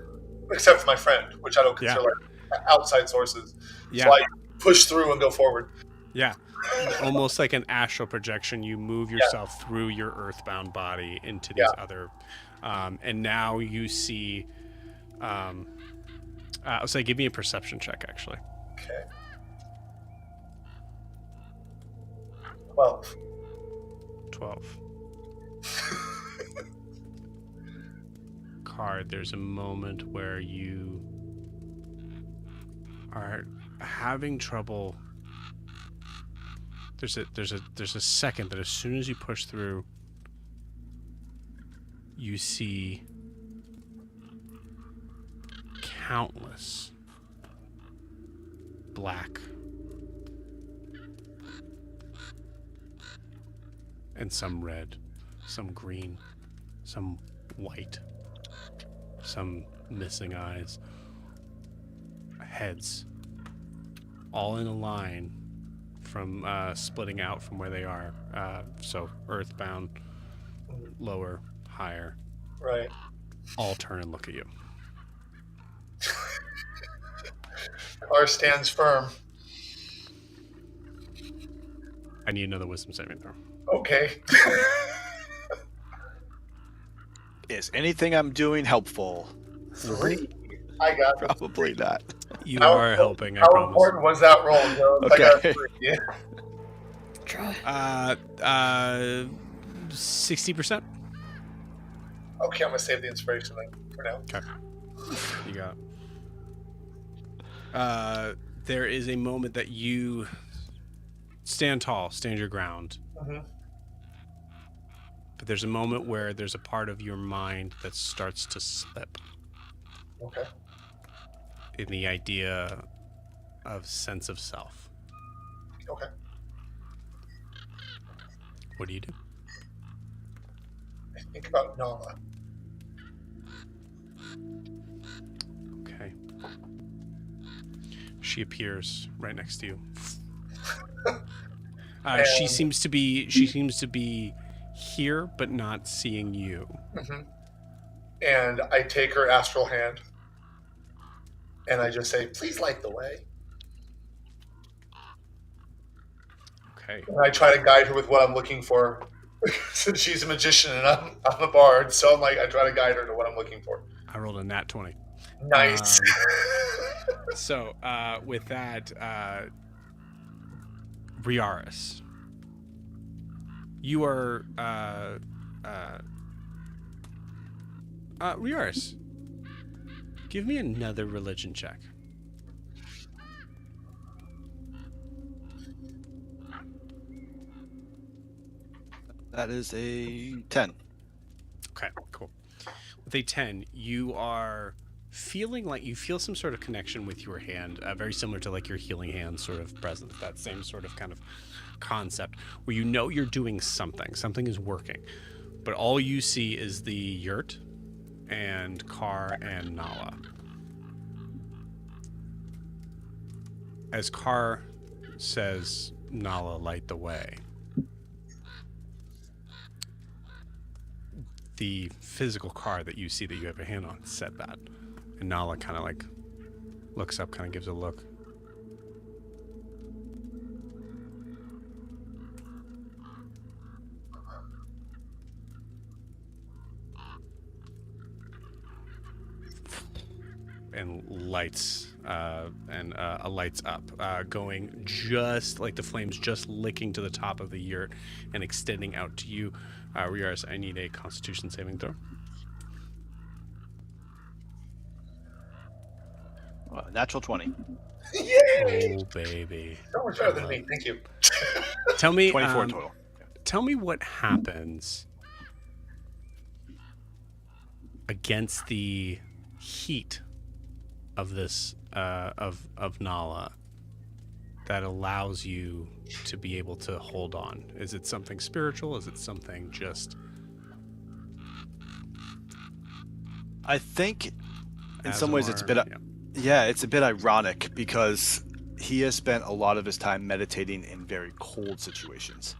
except for my friend, which I don't consider like outside sources. Yeah. So I push through and go forward. Yeah. Almost like an astral projection, you move yourself through your earthbound body into these other, and now you see. I'll say, give me a perception check, actually. Okay. 12. 12. Card. There's a moment where you are having trouble. There's a second that as soon as you push through, you see countless black and some red, some green, some white, some missing eyes, heads, all in a line from splitting out from where they are. So earthbound, lower, higher, Right. all turn and look at you. Cawr stands firm. I need another wisdom saving throw. Okay. Is anything I'm doing helpful? 3. I got the Probably not. You How- are helping, I How promise. important was that roll, Joe? I got Okay. 3. Yeah. Try. 60%. Okay, I'm gonna save the inspiration thing for now. Okay. You got it. There is a moment that you stand tall, stand your ground. Mm-hmm. But there's a moment where there's a part of your mind that starts to slip Okay. in the idea of sense of self. Okay. What do you do? I think about Nala. Okay. She appears right next to you. She seems to be here, but not seeing you. Mm-hmm. And I take her astral hand, and I just say, "Please light the way." Okay. And I try to guide her with what I'm looking for, since she's a magician and I'm a bard. So I'm like, I try to guide her to what I'm looking for. I rolled a nat 20. Nice. So, with that, Riarris, you are, Riarris, give me another religion check. That is a 10. Okay, cool. With a 10, you are feeling like you feel some sort of connection with your hand, very similar to like your healing hand sort of presence, that same sort of kind of concept where you know you're doing something is working, but all you see is the yurt and Cawr and Nala. As Cawr says, Nala, light the way, the physical Cawr that you see that you have a hand on said that. And Nala kind of like looks up, kind of gives a look. And lights, lights up, going just like the flames just licking to the top of the yurt and extending out to you. Riarris, I need a Constitution saving throw. Natural 20. Yay! Oh, baby. So much better than me. Thank you. Tell me, 24 total. tell me what happens against the heat of this, of Nala that allows you to be able to hold on. Is it something spiritual? Is it something just... I think in some ways it's a bit... yeah. Yeah, it's a bit ironic because he has spent a lot of his time meditating in very cold situations.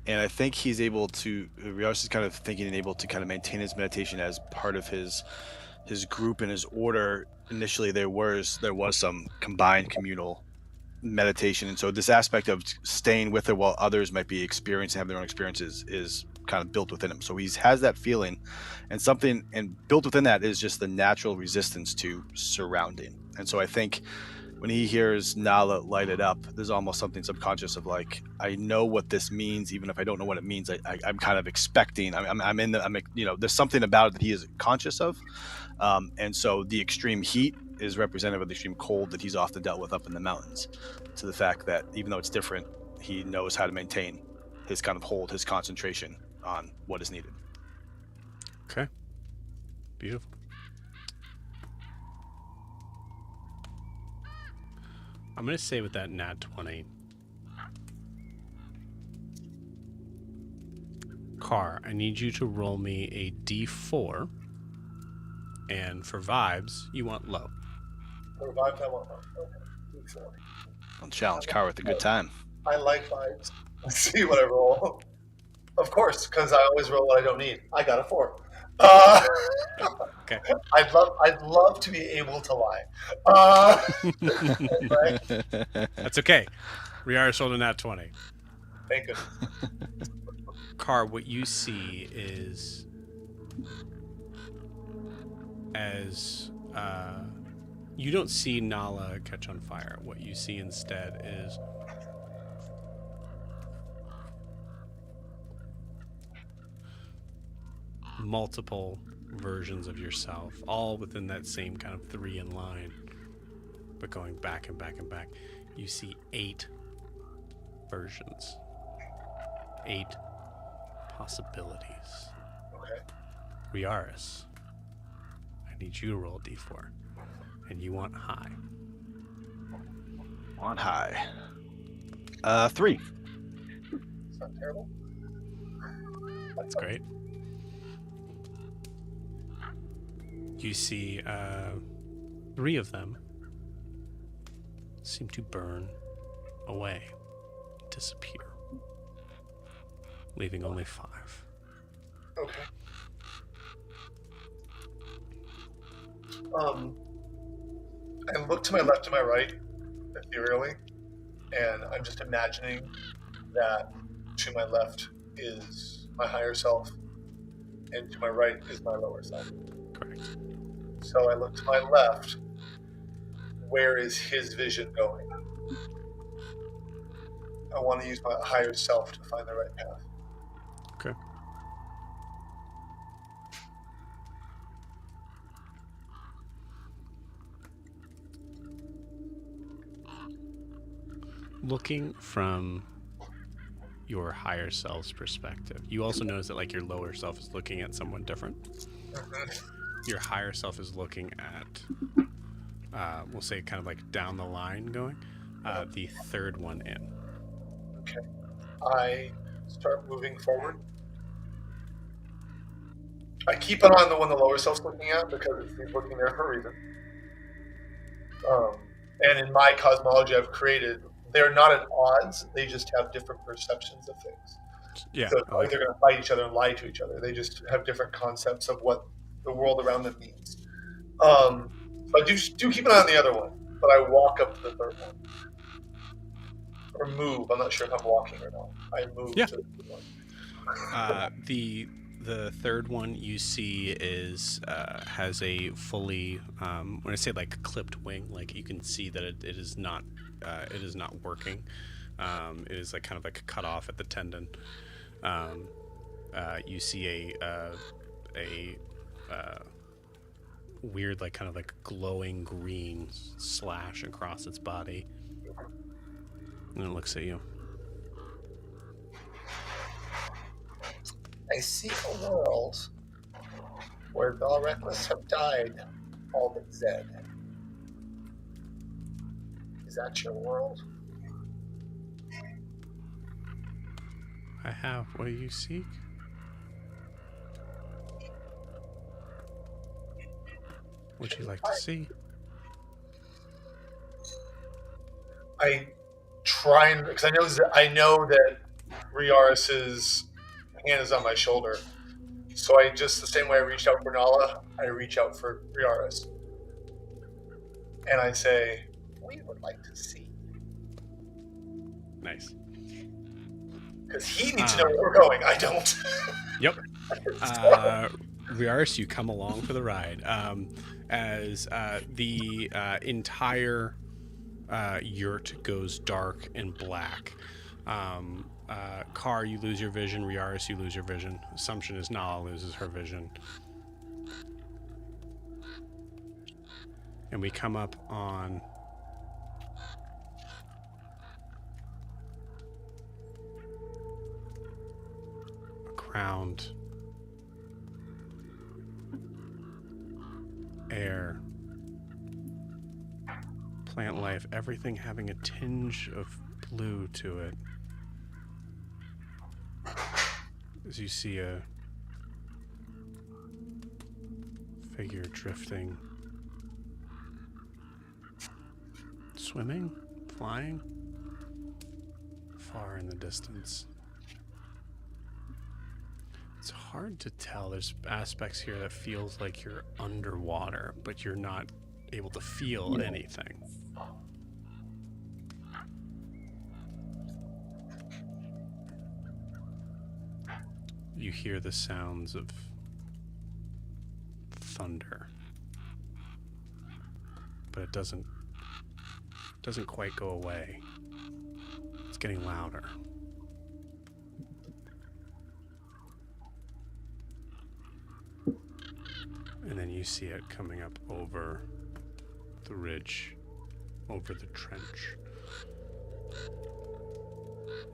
And I think he's able to, Riarris is kind of thinking and able to kind of maintain his meditation as part of his group and his order. Initially there was some combined communal meditation. And so this aspect of staying with her while others might be experiencing, have their own experiences is kind of built within him. So he has that feeling and built within that is just the natural resistance to surrounding. And so I think when he hears Nala light it up, there's almost something subconscious of like, I know what this means, even if I don't know what it means. I'm kind of expecting. There's something about it that he is conscious of, and so the extreme heat is representative of the extreme cold that he's often dealt with up in the mountains. To the fact that even though it's different, he knows how to maintain his kind of hold, his concentration on what is needed. Okay. Beautiful. I'm going to say with that nat 20, Cawr, I need you to roll me a d4 And for vibes, you want low. For vibes, I want one. Okay. D4. I'll challenge Cawr with a good time. I like vibes. Let's see what I roll. Of course, because I always roll what I don't need. I got a 4. Okay. I'd love to be able to lie. Right? That's okay. Riarris rolled a nat 20. Thank goodness. Cawr, what you see is as you don't see Nala catch on fire. What you see instead is multiple versions of yourself, all within that same kind of 3 in line, but going back and back and back. You see 8 versions, 8 possibilities. Okay. Riarris, I need you to roll a d4, and you want high. On high. 3. It's not terrible. That's great. You see 3 of them seem to burn away, disappear, leaving only 5. Okay. I look to my left and my right, ethereally, and I'm just imagining that to my left is my higher self, and to my right is my lower self. Correct. So I look to my left. Where is his vision going? I want to use my higher self to find the right path. Okay. Looking from your higher self's perspective, you also notice that like your lower self is looking at someone different. Your higher self is looking at, we'll say kind of like down the line going, the third one in. Okay. I start moving forward. I keep an eye on the one the lower self's looking at because he's looking there for a reason. And in my cosmology I've created, they're not at odds, they just have different perceptions of things. Yeah. So it's not like they're going to fight each other and lie to each other. They just have different concepts of what the world around them means. So I do keep an eye on the other one, but I walk up to the third one. Or move. I'm not sure if I'm walking or not. I move to the third one. The third one you see is has a fully when I say like clipped wing, like you can see that it is not working. It is like kind of like cut off at the tendon. You see a weird like kind of like glowing green slash across its body, and it looks at you. I see a world where the Wreckless have died, all but Zed. Is that your world? I have what you seek. Would you like to see? I try and because I know that Riarris's hand is on my shoulder, so I just the same way I reached out for Nala, I reach out for Riarris, and I say, We would like to see. Nice. because he needs to know where we're going. I don't. Yep. Riarris, you come along for the ride. As the entire yurt goes dark and black. Cawr, you lose your vision. Riarris, you lose your vision. Assumption is Nala loses her vision. And we come up on a crowned air, plant life, everything having a tinge of blue to it. As you see a figure drifting. Swimming? Flying? Far in the distance. It's hard to tell. There's aspects here that feels like you're underwater, but you're not able to feel anything. You hear the sounds of thunder, but it doesn't quite go away. It's getting louder. And then you see it coming up over the ridge, over the trench.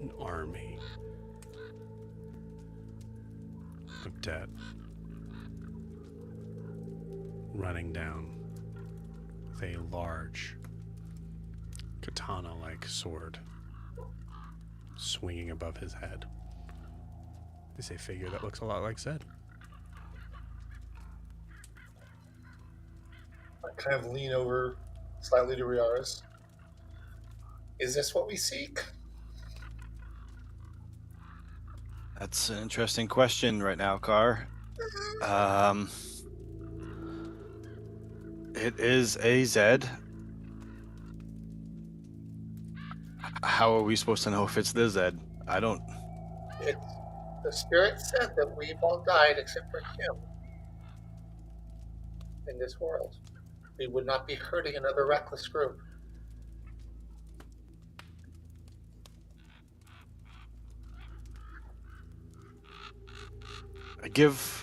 An army of dead running down with a large katana-like sword swinging above his head. Is a figure that looks a lot like Zed. I kind of lean over slightly to Riarris. Is this what we seek? That's an interesting question right now, Cawr. It is a Zed. How are we supposed to know if it's the Zed? I don't... The spirit said that we've all died except for him in this world. We would not be hurting another Wreckless group.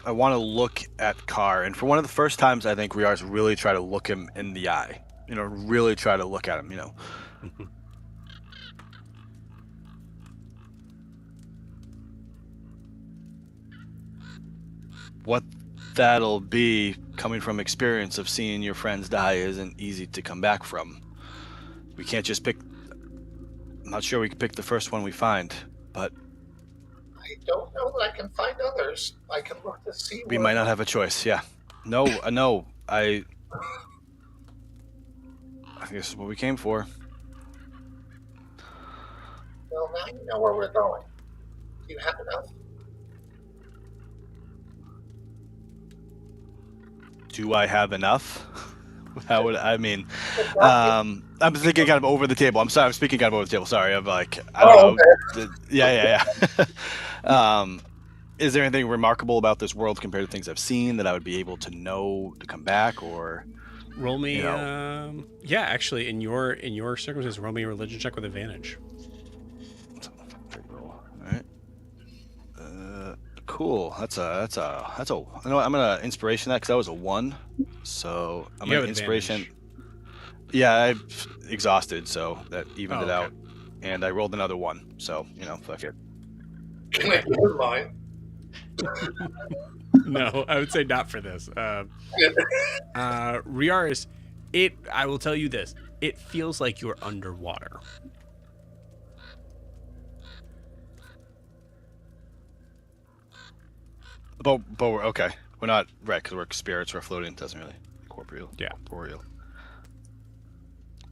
I want to look at Cawr, and for one of the first times, I think Riarris really try to look him in the eye. You know, really try to look at him, you know. What that'll be, coming from experience of seeing your friends die, isn't easy to come back from. We can't just pick... I'm not sure we can pick the first one we find, but... I don't know that I can find others. I can look to see We might not have a choice, yeah. No, no, I think this is what we came for. Well, now you know where we're going. Do you have enough? Do I have enough? How would I mean? I'm thinking kind of over the table. I'm sorry. I'm speaking kind of over the table. Sorry. I'm like, I don't know. Okay. Yeah. Is there anything remarkable about this world compared to things I've seen that I would be able to know to come back, or Roll me, you know? yeah, actually, in your circumstances, roll me a religion check with advantage. All right. Cool. That's a. You know what? I'm gonna inspiration that because that was a 1. So I'm You gonna have inspiration. advantage. Yeah, I'm exhausted, so that evened it okay. out, and I rolled another 1. So you know, fuck it. Can I give her mine? No, I would say not for this. Riarris, I will tell you this. It feels like you're underwater. But we're okay. We're not right because we're spirits. We're floating. It doesn't really corporeal. Yeah. Corporeal.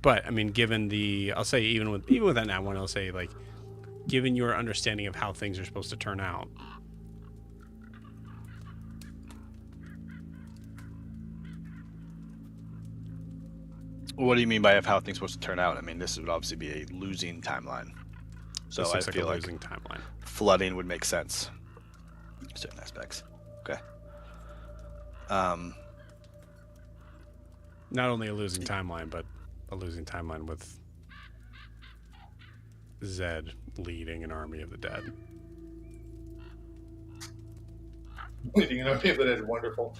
But I mean, given I'll say even with that nat one, I'll say like, given your understanding of how things are supposed to turn out. What do you mean by how things are supposed to turn out? I mean, this would obviously be a losing timeline. So This I looks like feel a like losing timeline. flooding would make sense. Certain aspects. Okay. Not only a losing timeline, but a losing timeline with Zed leading an army of the dead. You know, people that is wonderful.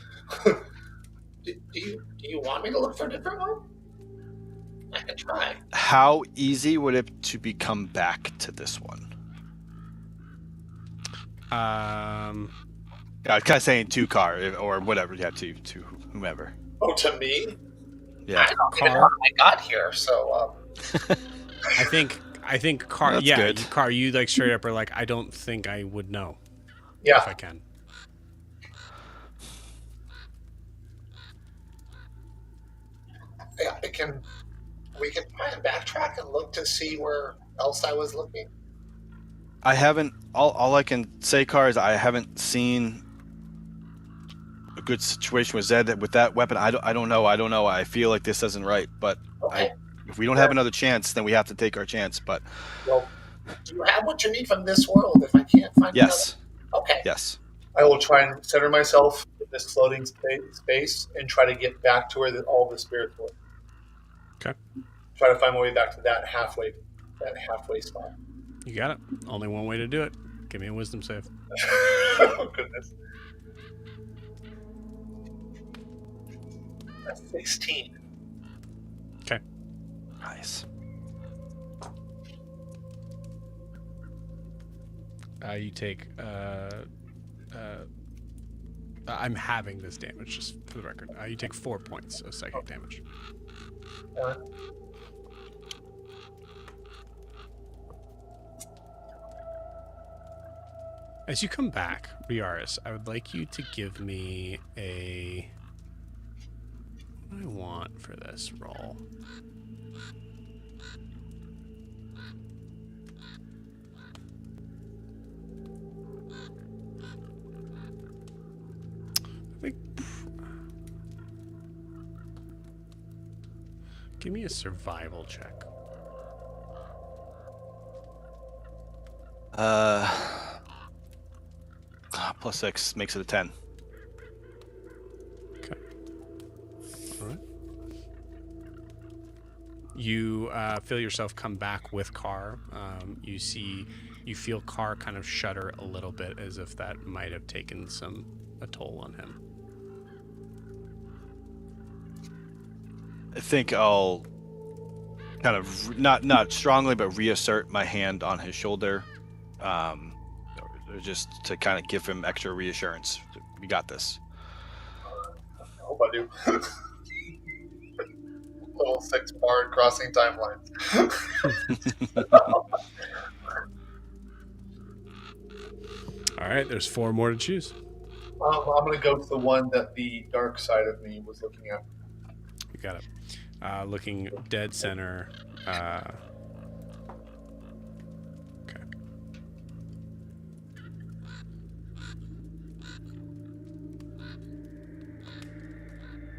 do you want me to look for a different one? I can try. How easy would it to become back to this one? Um, I was kind of saying to Cawr or whatever. Yeah, to whomever. Oh, to me? Yeah. I don't even know how I got here, so I think Cawr. That's Yeah, good. Cawr, you like straight up are like, I don't think I would know if yeah. I can. we can try and backtrack and look to see where else I was looking. I haven't. All I can say, Cawr, is I haven't seen a good situation with Zed with that weapon. I don't know. I feel like this isn't right. But Okay. if we don't have another chance, then we have to take our chance. But Well, do you have what you need from this world if I can't find yes, another? Okay. yes. I will try and center myself in this floating space and try to get back to where all the spirits were. Okay. Try to find my way back to that halfway spot. You got it. Only one way to do it. Give me a wisdom save. Oh, goodness. That's 16. Okay. Nice. You take. I'm having this damage, just for the record. You take 4 points of psychic damage. As you come back, Riarris, I would like you to give me a... What do I want for this roll? I think... Give me a survival check. +6 makes it a 10. Okay. All right. You feel yourself come back with Cawr. You feel Cawr kind of shudder a little bit, as if that might have taken a toll on him. I think I'll kind of not strongly, but reassert my hand on his shoulder, just to kind of give him extra reassurance. We got this. I hope I do. Level 6 bard crossing timelines. All right, there's 4 more to choose. I'm going to go to the one that the dark side of me was looking at. You got it. Looking dead center. Okay.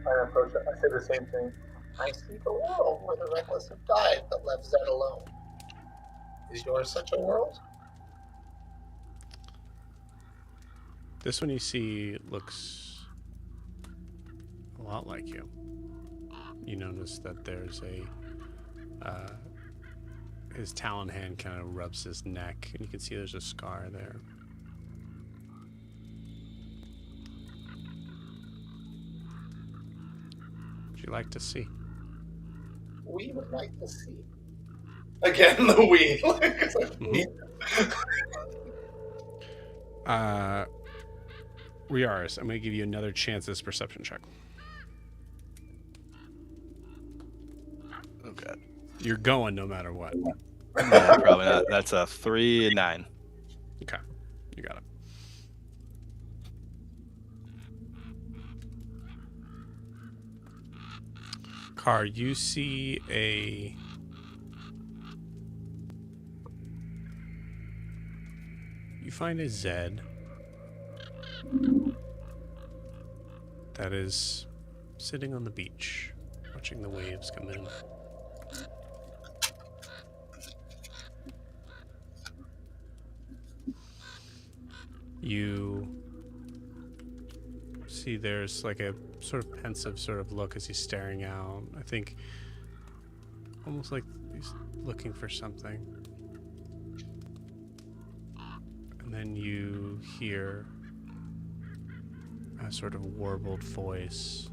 I approach it. I say the same thing. I see the world where the Wreckless have died but left Zed alone. Is yours such a world? This one you see looks a lot like you. You notice that there's his talon hand kind of rubs his neck, and you can see there's a scar there. Would you like to see? We would like to see. Again, the we. Riarris, I'm going to give you another chance at this perception check. Oh god. You're going no matter what. Yeah, probably not. That's a 3 and 9. Okay, you got it. Cawr, you see you find a Zed that is sitting on the beach, watching the waves come in. You see there's like a sort of pensive sort of look as he's staring out. I think almost like he's looking for something. And then you hear a sort of warbled voice.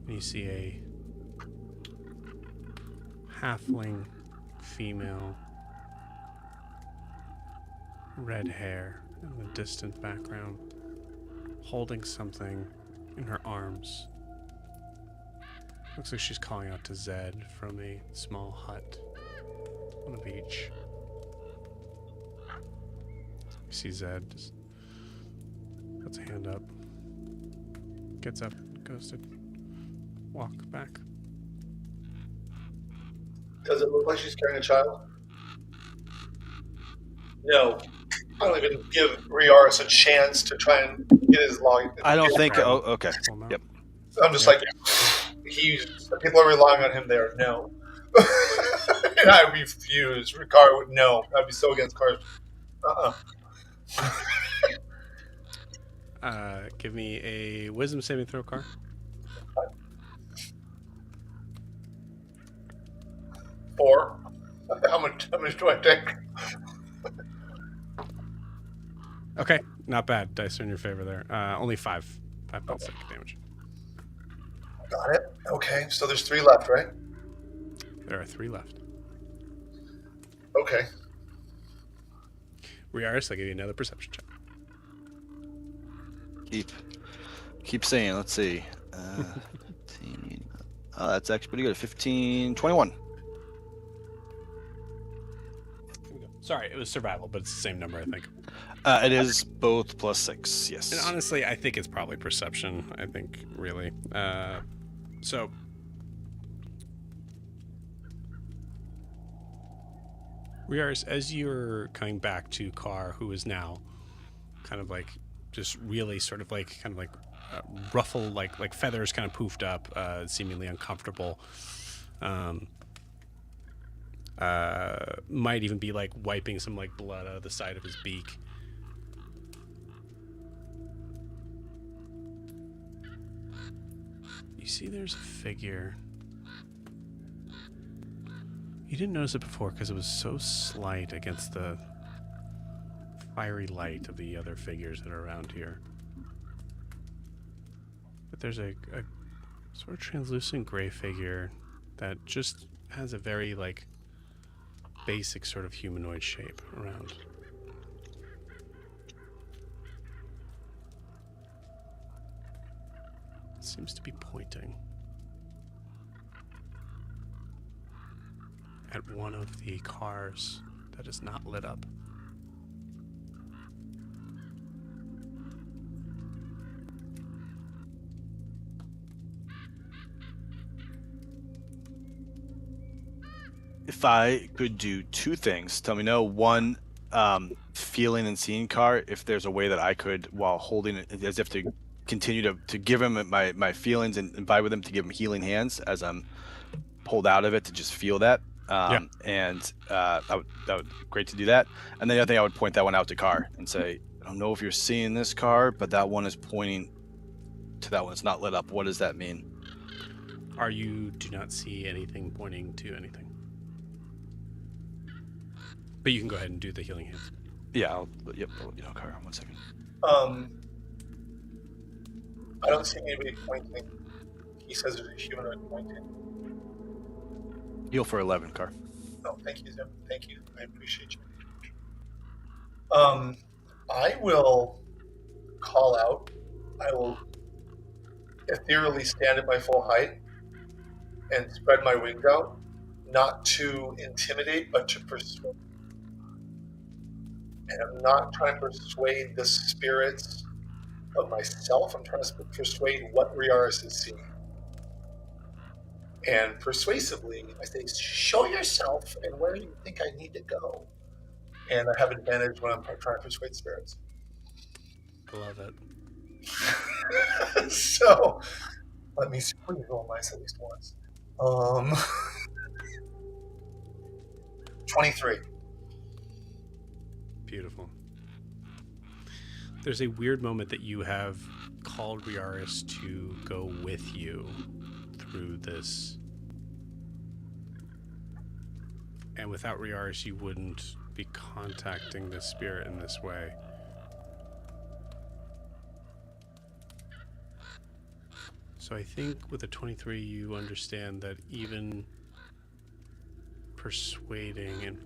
And you see a halfling female, red hair in the distant background, holding something in her arms. Looks like she's calling out to Zed from a small hut on the beach. You see Zed just puts a hand up, gets up, goes to walk back. Does it look like she's carrying a child? No. I don't even give Riarris a chance to try and get his log. I don't think. Oh, okay. Well, no. Yep. I'm just like, people are relying on him there. No. And I refuse. Ricard would no. I'd be so against cars. Give me a wisdom saving throw, Cawr. 4. How much do I take? Okay, not bad. Dice are in your favor there. Only 5 points of damage. Got it. Okay, so there's 3 left, right? There are 3 left. Okay. Riarris, I'll give you another perception check. Keep saying. Let's see. 15. Oh, that's actually pretty good. 15, 21. Sorry, it was survival, but it's the same number, I think. It is both plus 6. Yes. And honestly, I think it's probably perception. I think, really. So, Riarris, as you're coming back to Cawr, who is now kind of like just really sort of like kind of like ruffle, like feathers kind of poofed up, seemingly uncomfortable. Might even be like wiping some like blood out of the side of his beak. You see there's a figure. You didn't notice it before because it was so slight against the fiery light of the other figures that are around here. But there's a sort of translucent gray figure that just has a very like basic sort of humanoid shape around. It seems to be pointing at one of the cars that is not lit up. If I could do 2 things, tell me no. One, feeling and seeing Cawr, if there's a way that I could, while holding it, as if to continue to give him my feelings and vibe with him, to give him healing hands as I'm pulled out of it, to just feel that. And that would be great to do that. And then the other thing, I would point that one out to Cawr and say, I don't know if you're seeing this, Cawr, but that one is pointing to that one. It's not lit up. What does that mean? You do not see anything pointing to anything. But you can go ahead and do the healing hands. Yeah, I'll let you know, Cawr. 1 second. I don't see anybody pointing. He says there's a humanoid pointing. Heal for 11, Cawr. Oh, thank you, Zim. Thank you. I appreciate you. I will call out. I will ethereally stand at my full height and spread my wings out, not to intimidate, but to persuade. And I'm not trying to persuade the spirits of myself. I'm trying to persuade what Riarris is seeing. And persuasively, I say, show yourself and where you think I need to go. And I have advantage when I'm trying to persuade spirits. I love it. So, let me see. Please roll mice at least once. 23. Beautiful. There's a weird moment that you have called Riarris to go with you through this. And without Riarris, you wouldn't be contacting this spirit in this way. So I think with a 23, you understand that even persuading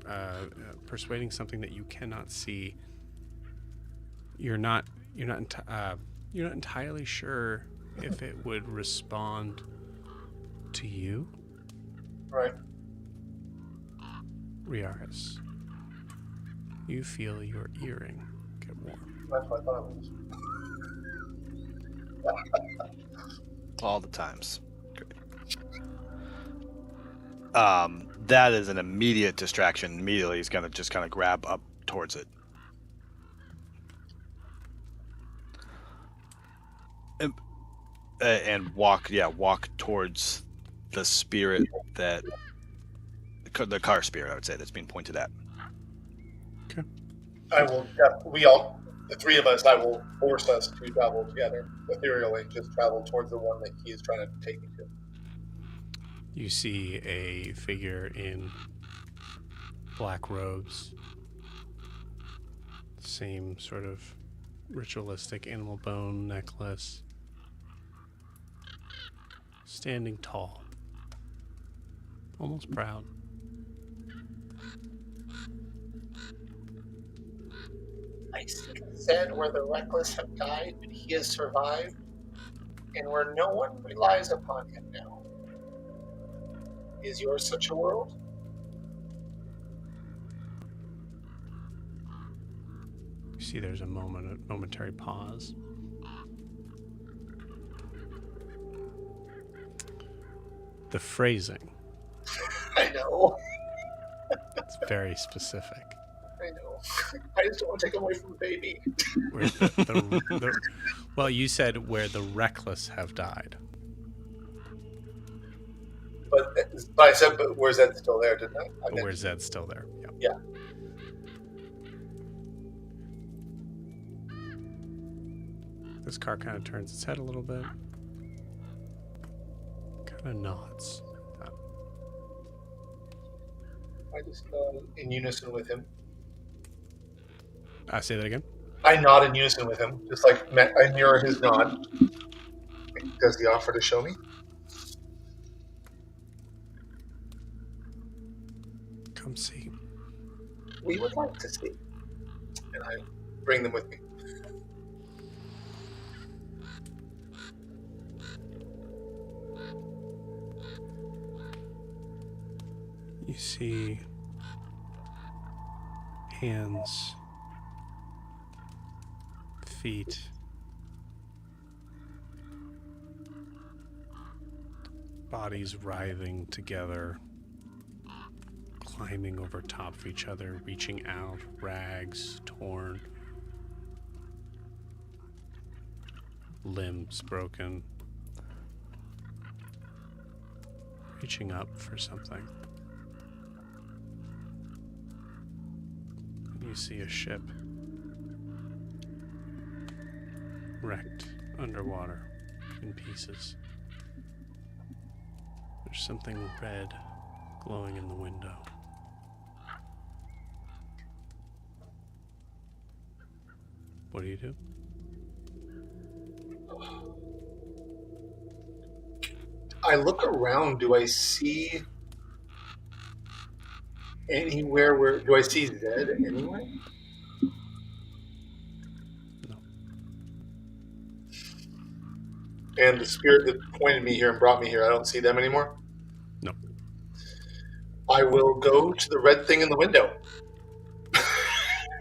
something that you cannot see, you're not entirely sure if it would respond to you. Right. Riarris, you feel your earring get warm. That's what I thought it was. All the times. Great. that is an immediate distraction. Immediately, he's gonna just kind of grab up towards it. And walk towards the spirit that the car spirit, I would say, that's being pointed at. I will. We all, the three of us, I will force us to travel together ethereally. Just travel towards the one that he is trying to take me to. You see a figure in black robes, same sort of ritualistic animal bone necklace, standing tall, almost proud. I see Zed where the Wreckless have died, but he has survived, and where no one relies upon him now. Is yours such a world? You see there's a momentary pause. The phrasing, I know. it's very specific. I know. I just don't want to take him away from the baby. Where well, you said where the Wreckless have died. But I said, but where's that still there? Didn't I? But where Zed's still there. Yep. Yeah. This car kind of turns its head a little bit. Kind of nods. I just in unison with him. I say that again. I nod in unison with him, just like I mirror his nod. Does he offer to show me? Come see. We would like to see. And I bring them with me. You see hands, feet, bodies writhing together, climbing over top of each other, reaching out, rags torn, limbs broken, reaching up for something. You see a ship wrecked underwater in pieces. There's something red glowing in the window. What do you do? I look around. Do I see anywhere where? Do I see Zed anywhere? No. And the spirit that pointed me here and brought me here, I don't see them anymore? No. I will go to the red thing in the window.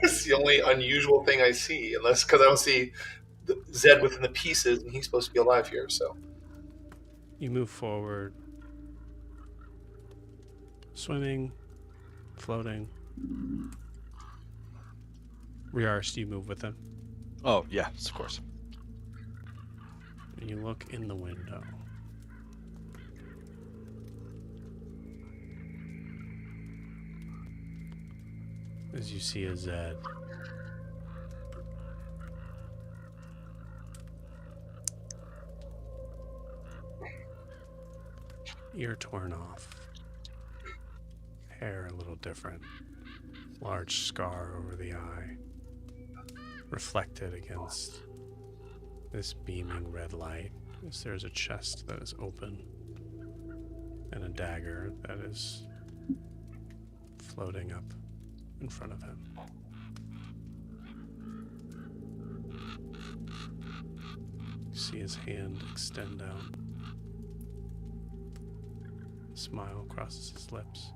It's the only unusual thing I see, unless because I don't see Zed within the pieces, and he's supposed to be alive here. So You move forward, swimming, floating. Riarris, do you move with him? Oh, yes, of course. And you look in the window. As you see a Zed. Ear torn off. Hair a little different. Large scar over the eye. Reflected against this beaming red light. As there's a chest that is open. And a dagger that is floating up in front of him. You see his hand extend out. A smile crosses his lips.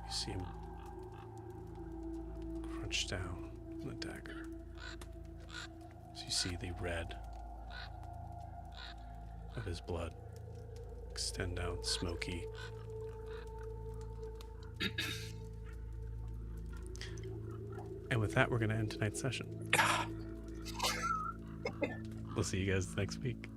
You see him crunch down on the dagger. As you see the red of his blood extend out smoky. And with that, we're going to end tonight's session. We'll see you guys next week.